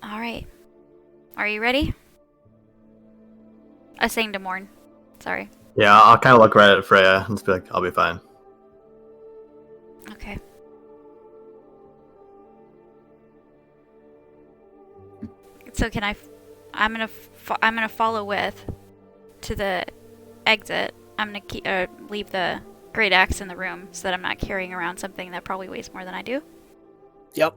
Alright. Are you ready? I was saying to Morn. Sorry. Yeah, I'll kind of look right at Freya and just be like, I'll be fine. Okay. So can I'm gonna follow with to the exit. I'm gonna leave the great axe in the room so that I'm not carrying around something that probably weighs more than I do. Yep.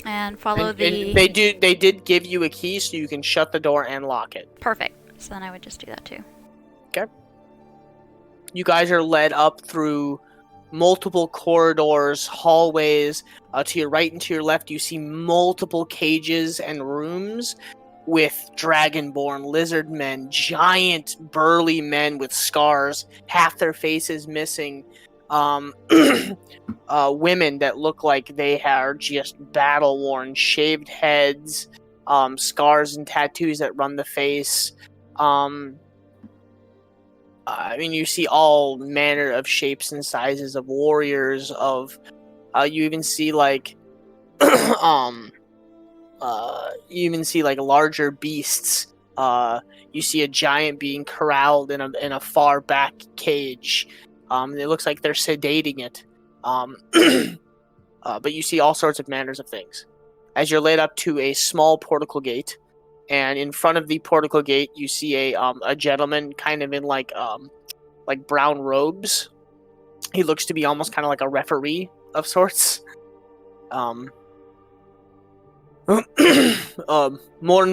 And follow And the. they did give you a key so you can shut the door and lock it. Perfect. So then I would just do that too. Okay. You guys are led up through multiple corridors, hallways. To your right and to your left, you see multiple cages and rooms with dragonborn, lizard men, giant burly men with scars, half their faces missing. Women that look like they are just battle worn, shaved heads, scars and tattoos that run the face. I mean, you see all manner of shapes and sizes of warriors. You even see like, you even see like larger beasts. You see a giant being corralled in a far back cage. It looks like they're sedating it. But you see all sorts of manners of things. As you're led up to a small portico gate, and in front of the portico gate, you see a gentleman kind of in like brown robes. He looks to be almost kind of like a referee of sorts. Morn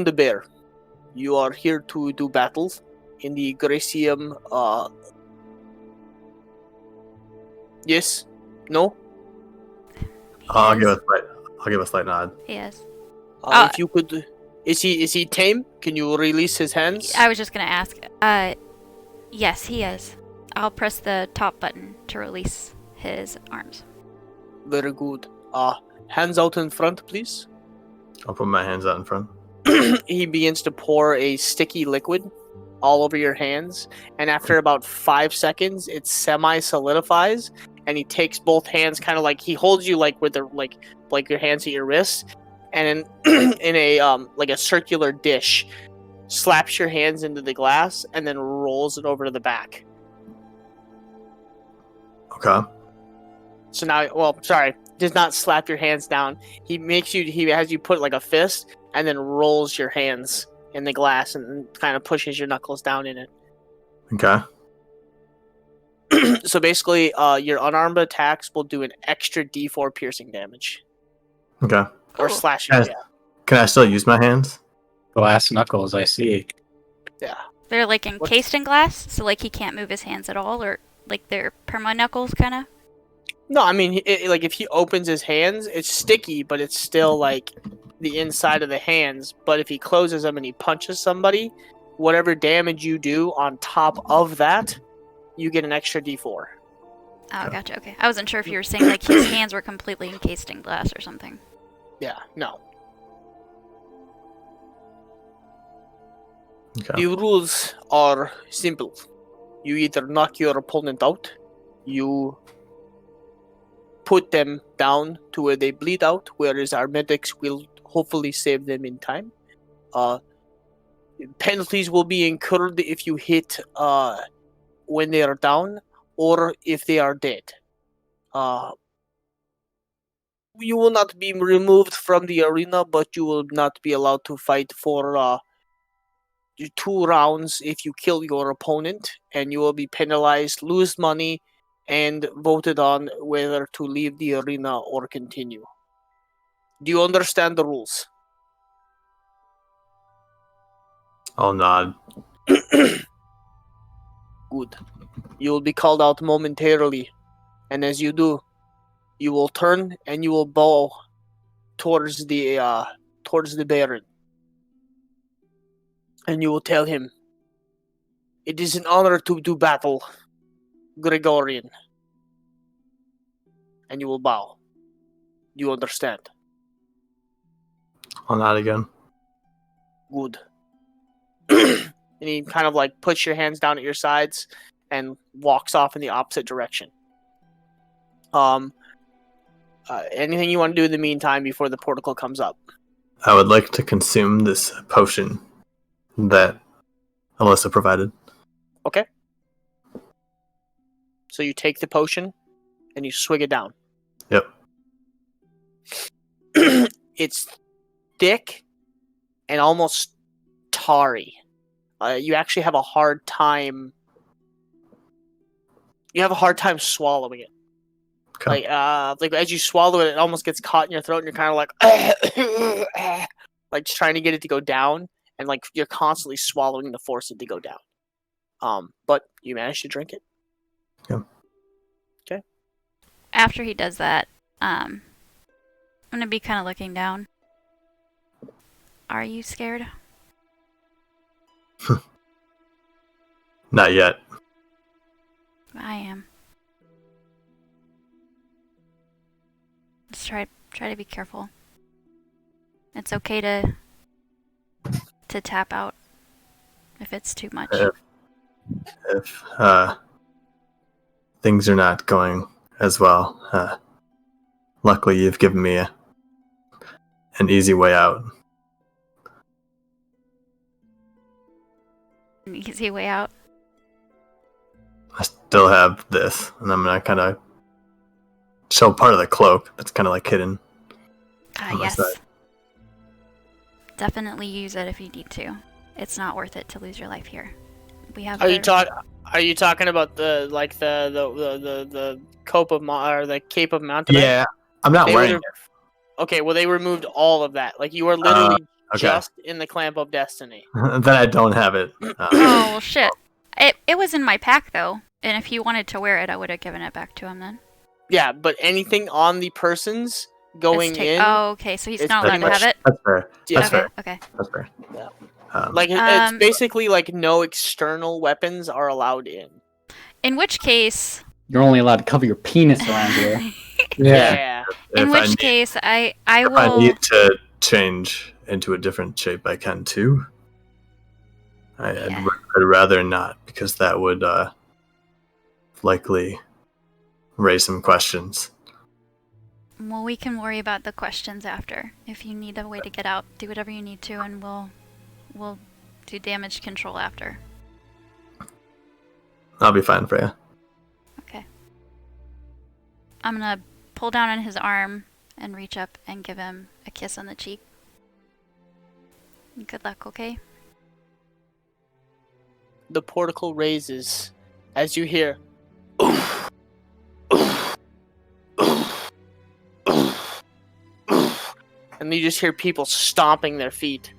the Bear, you are here to do battle in the Gracium. Yes? No? I'll give a slight nod. Yes. If you could, is he tame? Can you release his hands? I was just gonna ask. Yes, he is. I'll press the top button to release his arms. Very good. Hands out in front, please. I'll put my hands out in front. He begins to pour a sticky liquid all over your hands, and after about 5 seconds, it semi-solidifies, and he takes both hands, kind of like he holds you like with the like your hands at your wrists, and in a like a circular dish, slaps your hands into the glass, and then rolls it over to the back. Okay. So now, does not slap your hands down. He has you put like a fist, and then rolls your hands in the glass and kind of pushes your knuckles down in it. Okay. So basically, your unarmed attacks will do an extra D4 piercing damage. Okay. Or Cool. slashing, yeah. Can I still use my hands? Glass knuckles, I see. Yeah. They're like encased in glass, so like he can't move his hands at all, or like they're perma knuckles, kind of. No, I mean, like if he opens his hands, it's sticky, but it's still like the inside of the hands. But if he closes them and he punches somebody, whatever damage you do on top of that, you get an extra D4. Oh, gotcha. Okay, I wasn't sure if you were saying like his hands were completely encased in glass or something. Yeah, no. Okay. The rules are simple. You either knock your opponent out, you put them down to where they bleed out, whereas our medics will hopefully save them in time. Penalties will be incurred if you hit when they are down, or if they are dead. You will not be removed from the arena, but you will not be allowed to fight for 2 rounds if you kill your opponent, and you will be penalized, lose money, and voted on whether to leave the arena or continue. Do you understand the rules? I'll nod. Good. You will be called out momentarily, and as you do, you will turn and you will bow towards the Baron, and you will tell him, "It is an honor to do battle, Gregorian." And you will bow. Do you understand? I'll nod again. Good. And he kind of like puts your hands down at your sides and walks off in the opposite direction. Anything you want to do in the meantime before the portal comes up? I would like to consume this potion that Alyssa provided. Okay. So you take the potion and you swig it down. Yep. It's thick and almost tarry. You actually have a hard time. You have a hard time swallowing it. Okay. Like as you swallow it, it almost gets caught in your throat, and you're kind of like, like just trying to get it to go down, and like you're constantly swallowing to force it to go down. But you manage to drink it. Yeah. Okay. After he does that, I'm gonna be kind of looking down. Are you scared? Not yet. I am. Let's try to be careful. It's okay to tap out if it's too much. If things are not going as well, luckily you've given me an easy way out. An easy way out. I still have this, and I'm gonna kind of show part of the cloak that's kind of like hidden. on my Yes. side. Definitely use it if you need to. It's not worth it to lose your life here. We have. Are you talking about the cope of or the Cape of Mountain? Yeah, I'm not They wearing would've- it. Okay, well they removed all of that. Like you are literally Okay. just in the clamp of destiny. Then I don't have it. Oh well, shit. It was in my pack though, and if he wanted to wear it, I would have given it back to him then. Yeah, but anything on the persons going It's in, Oh, okay. So he's it's not allowed pretty to have it. That's fair. Yeah. That's Okay. fair. Okay. That's fair. Yeah. Like, it's basically like no external weapons are allowed in. In which case. You're only allowed to cover your penis around here. Yeah. In if I which need, case, I if will. I need to change into a different shape, I can too. Yeah. I'd rather not, because that would likely raise some questions. Well, we can worry about the questions after. If you need a way to get out, do whatever you need to, and we'll do damage control after. I'll be fine, Freya. Okay. I'm gonna pull down on his arm and reach up and give him a kiss on the cheek. Good luck, okay? The portal raises as you hear. And you just hear people stomping their feet.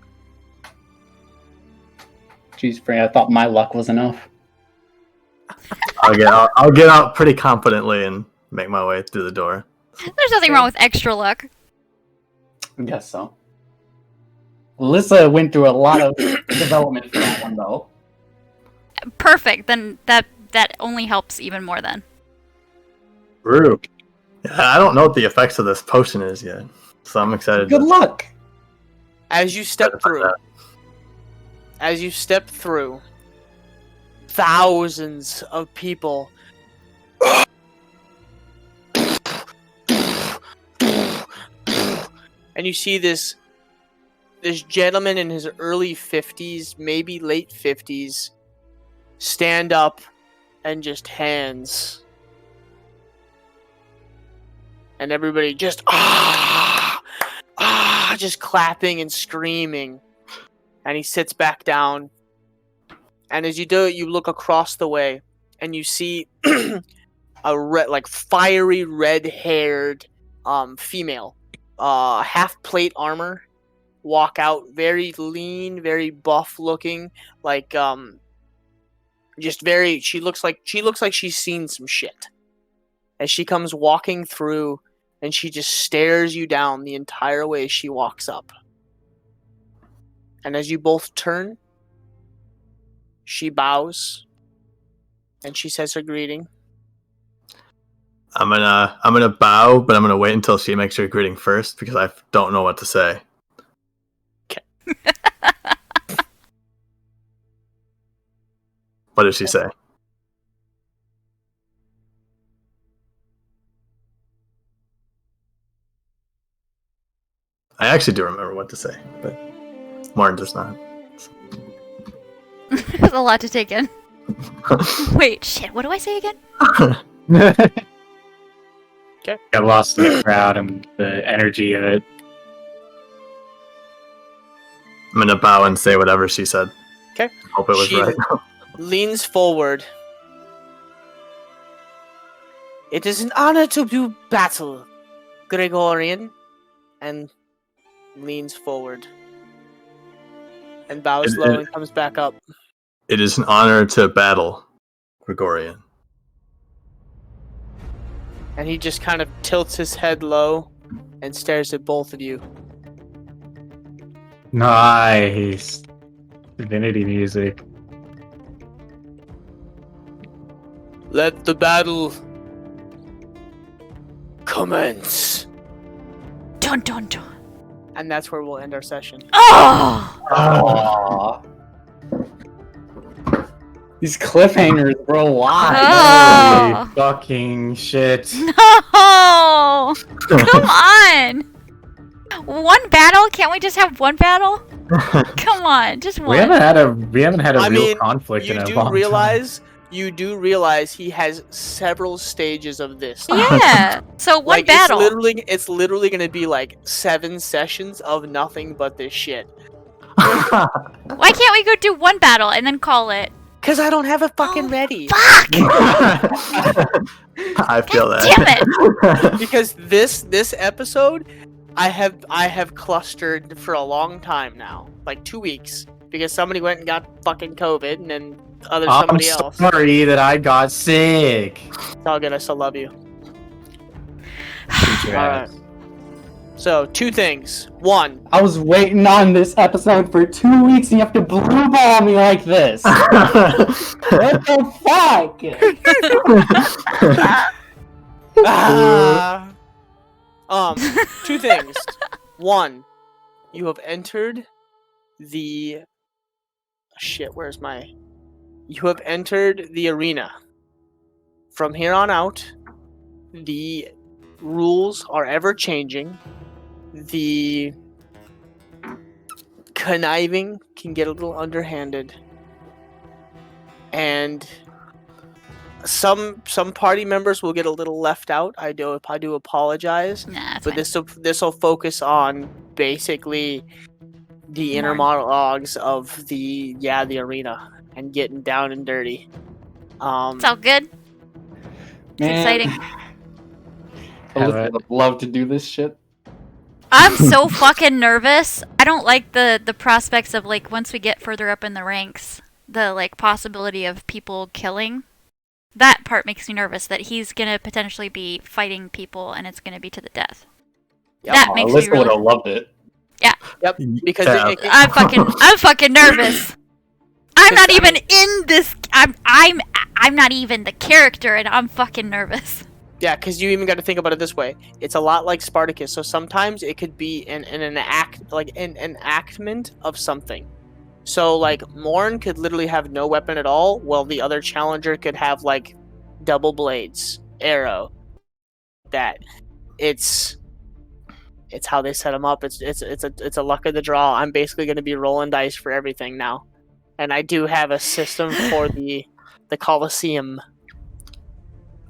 Jeez, Freya, I thought my luck was enough. I'll get out pretty confidently and make my way through the door. There's nothing wrong with extra luck. I guess so. Alyssa went through a lot of development for that one, though. Perfect. Then that only helps even more then. True. Yeah, I don't know what the effects of this potion is yet, so I'm excited. Good luck! As you step through, thousands of people and you see this gentleman in his early 50s, maybe late 50s, stand up and just hands. And everybody just just clapping and screaming. And he sits back down. And as you do it, you look across the way and you see like fiery red-haired female, half plate armor, walk out, very lean, very buff looking, like just very. She looks like she's seen some shit. As she comes walking through, and she just stares you down the entire way she walks up. And as you both turn, she bows, and she says her greeting. I'm gonna bow, but I'm gonna wait until she makes her greeting first because I don't know what to say. Okay. What did she say? I actually do remember what to say, but Martin does not. There's a lot to take in. Wait, shit, what do I say again? Okay. Got lost in the crowd and the energy of it. I'm gonna bow and say whatever she said. Okay. Hope it was She right. leans forward. It is an honor to do battle, Gregorian. And leans forward. And bows low and comes back up. It is an honor to battle, Gregorian. And he just kind of tilts his head low and stares at both of you. Nice. Divinity music. Let the battle commence. Dun dun dun. And that's where we'll end our session. Oh! Aww. These cliffhangers, bro, why? Oh. Holy fucking shit. No! Come on! One battle? Can't we just have one battle? Come on, just one. We haven't had a I real mean, conflict in You a do long realize he has several stages of this. Yeah. So one Like, battle. It's literally gonna be like 7 sessions of nothing but this shit. Why can't we go do one battle and then call it? Cause I don't have it fucking ready. Fuck! I feel that. Damn it! Because this episode, I have clustered for a long time now, like 2 weeks, because somebody went and got fucking COVID, and then somebody else. I'm sorry that I got sick. It's all good. I still love you. All Alright. So 2 things. 1. I was waiting on this episode for 2 weeks and you have to blue ball me like this. What the fuck? Ah. 2 things. 1. You have entered the You have entered the arena. From here on out, the rules are ever changing. The conniving can get a little underhanded. And some party members will get a little left out. I do apologize. Nah, it's But fine. this will focus on basically the inner monologues of the arena and getting down and dirty. It's all good. It's exciting. I would love to do this shit. I'm so fucking nervous. I don't like the prospects of, like, once we get further up in the ranks, the, like, possibility of people killing. That part makes me nervous, that he's gonna potentially be fighting people and it's gonna be to the death. Yep. That makes me Alyssa would really... have loved it. Yep, because Yeah. I'm fucking nervous. I'm not even in this. I'm not even the character, and I'm fucking nervous. yeah, because you even got to think about it this way. It's a lot like Spartacus. So sometimes it could be an enactment of something. So like Morn could literally have no weapon at all, while the other challenger could have like double blades, arrow. That it's how they set them up. It's a luck of the draw. I'm basically going to be rolling dice for everything now. And I do have a system for the Colosseum.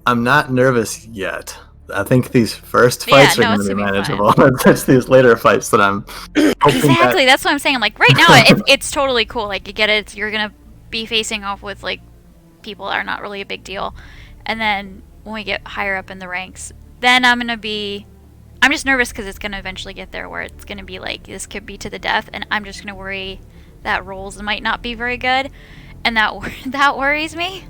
I'm not nervous yet. I think these first fights Yeah, no, are it's going to be gonna be manageable. It's these later fights that I'm hoping Exactly, that's what I'm saying. I'm like, right now, it's totally cool. Like, you get it. You're gonna be facing off with like people that are not really a big deal, and then when we get higher up in the ranks. Then I'm just nervous because it's gonna eventually get there where it's gonna be like this could be to the death, and I'm just gonna worry that rolls might not be very good, and that worries me.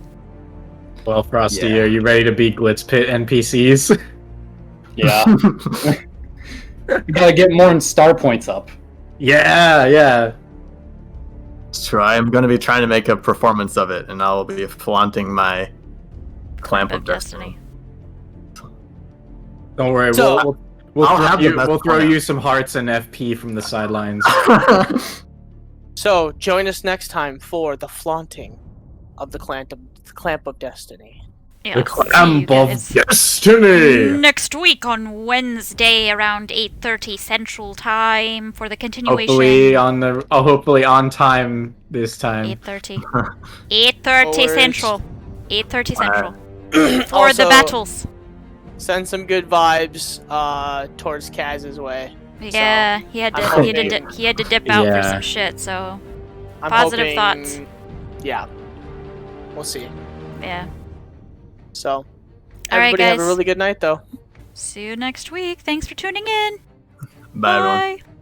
Well, Frosty, Yeah. are you ready to beat Glitz Pit NPCs? Yeah. We gotta get more star points up. Yeah. So I'm going to be trying to make a performance of it, and I'll be flaunting my Clamp of Destiny. Don't worry, So- we'll I'll throw have the you, best we'll throw plan. you some hearts and FP from the sidelines. So join us next time for the flaunting of the Clamp of Destiny. Yeah, The see you Clamp of guys Destiny! next week on Wednesday around 8:30 Central Time for the continuation. Hopefully on time this time. 8:30. 8:30 Forwards. Central. 8:30 Central. For Also, the battles. Send some good vibes towards Kaz's way. Yeah, he had I'm to dip out for Yeah. some shit. So I'm Positive hoping- thoughts. Yeah. We'll see. yeah. So, All right, everybody have a guys. really good night, though. See you next week. Thanks for tuning in. Bye, everyone. Bye.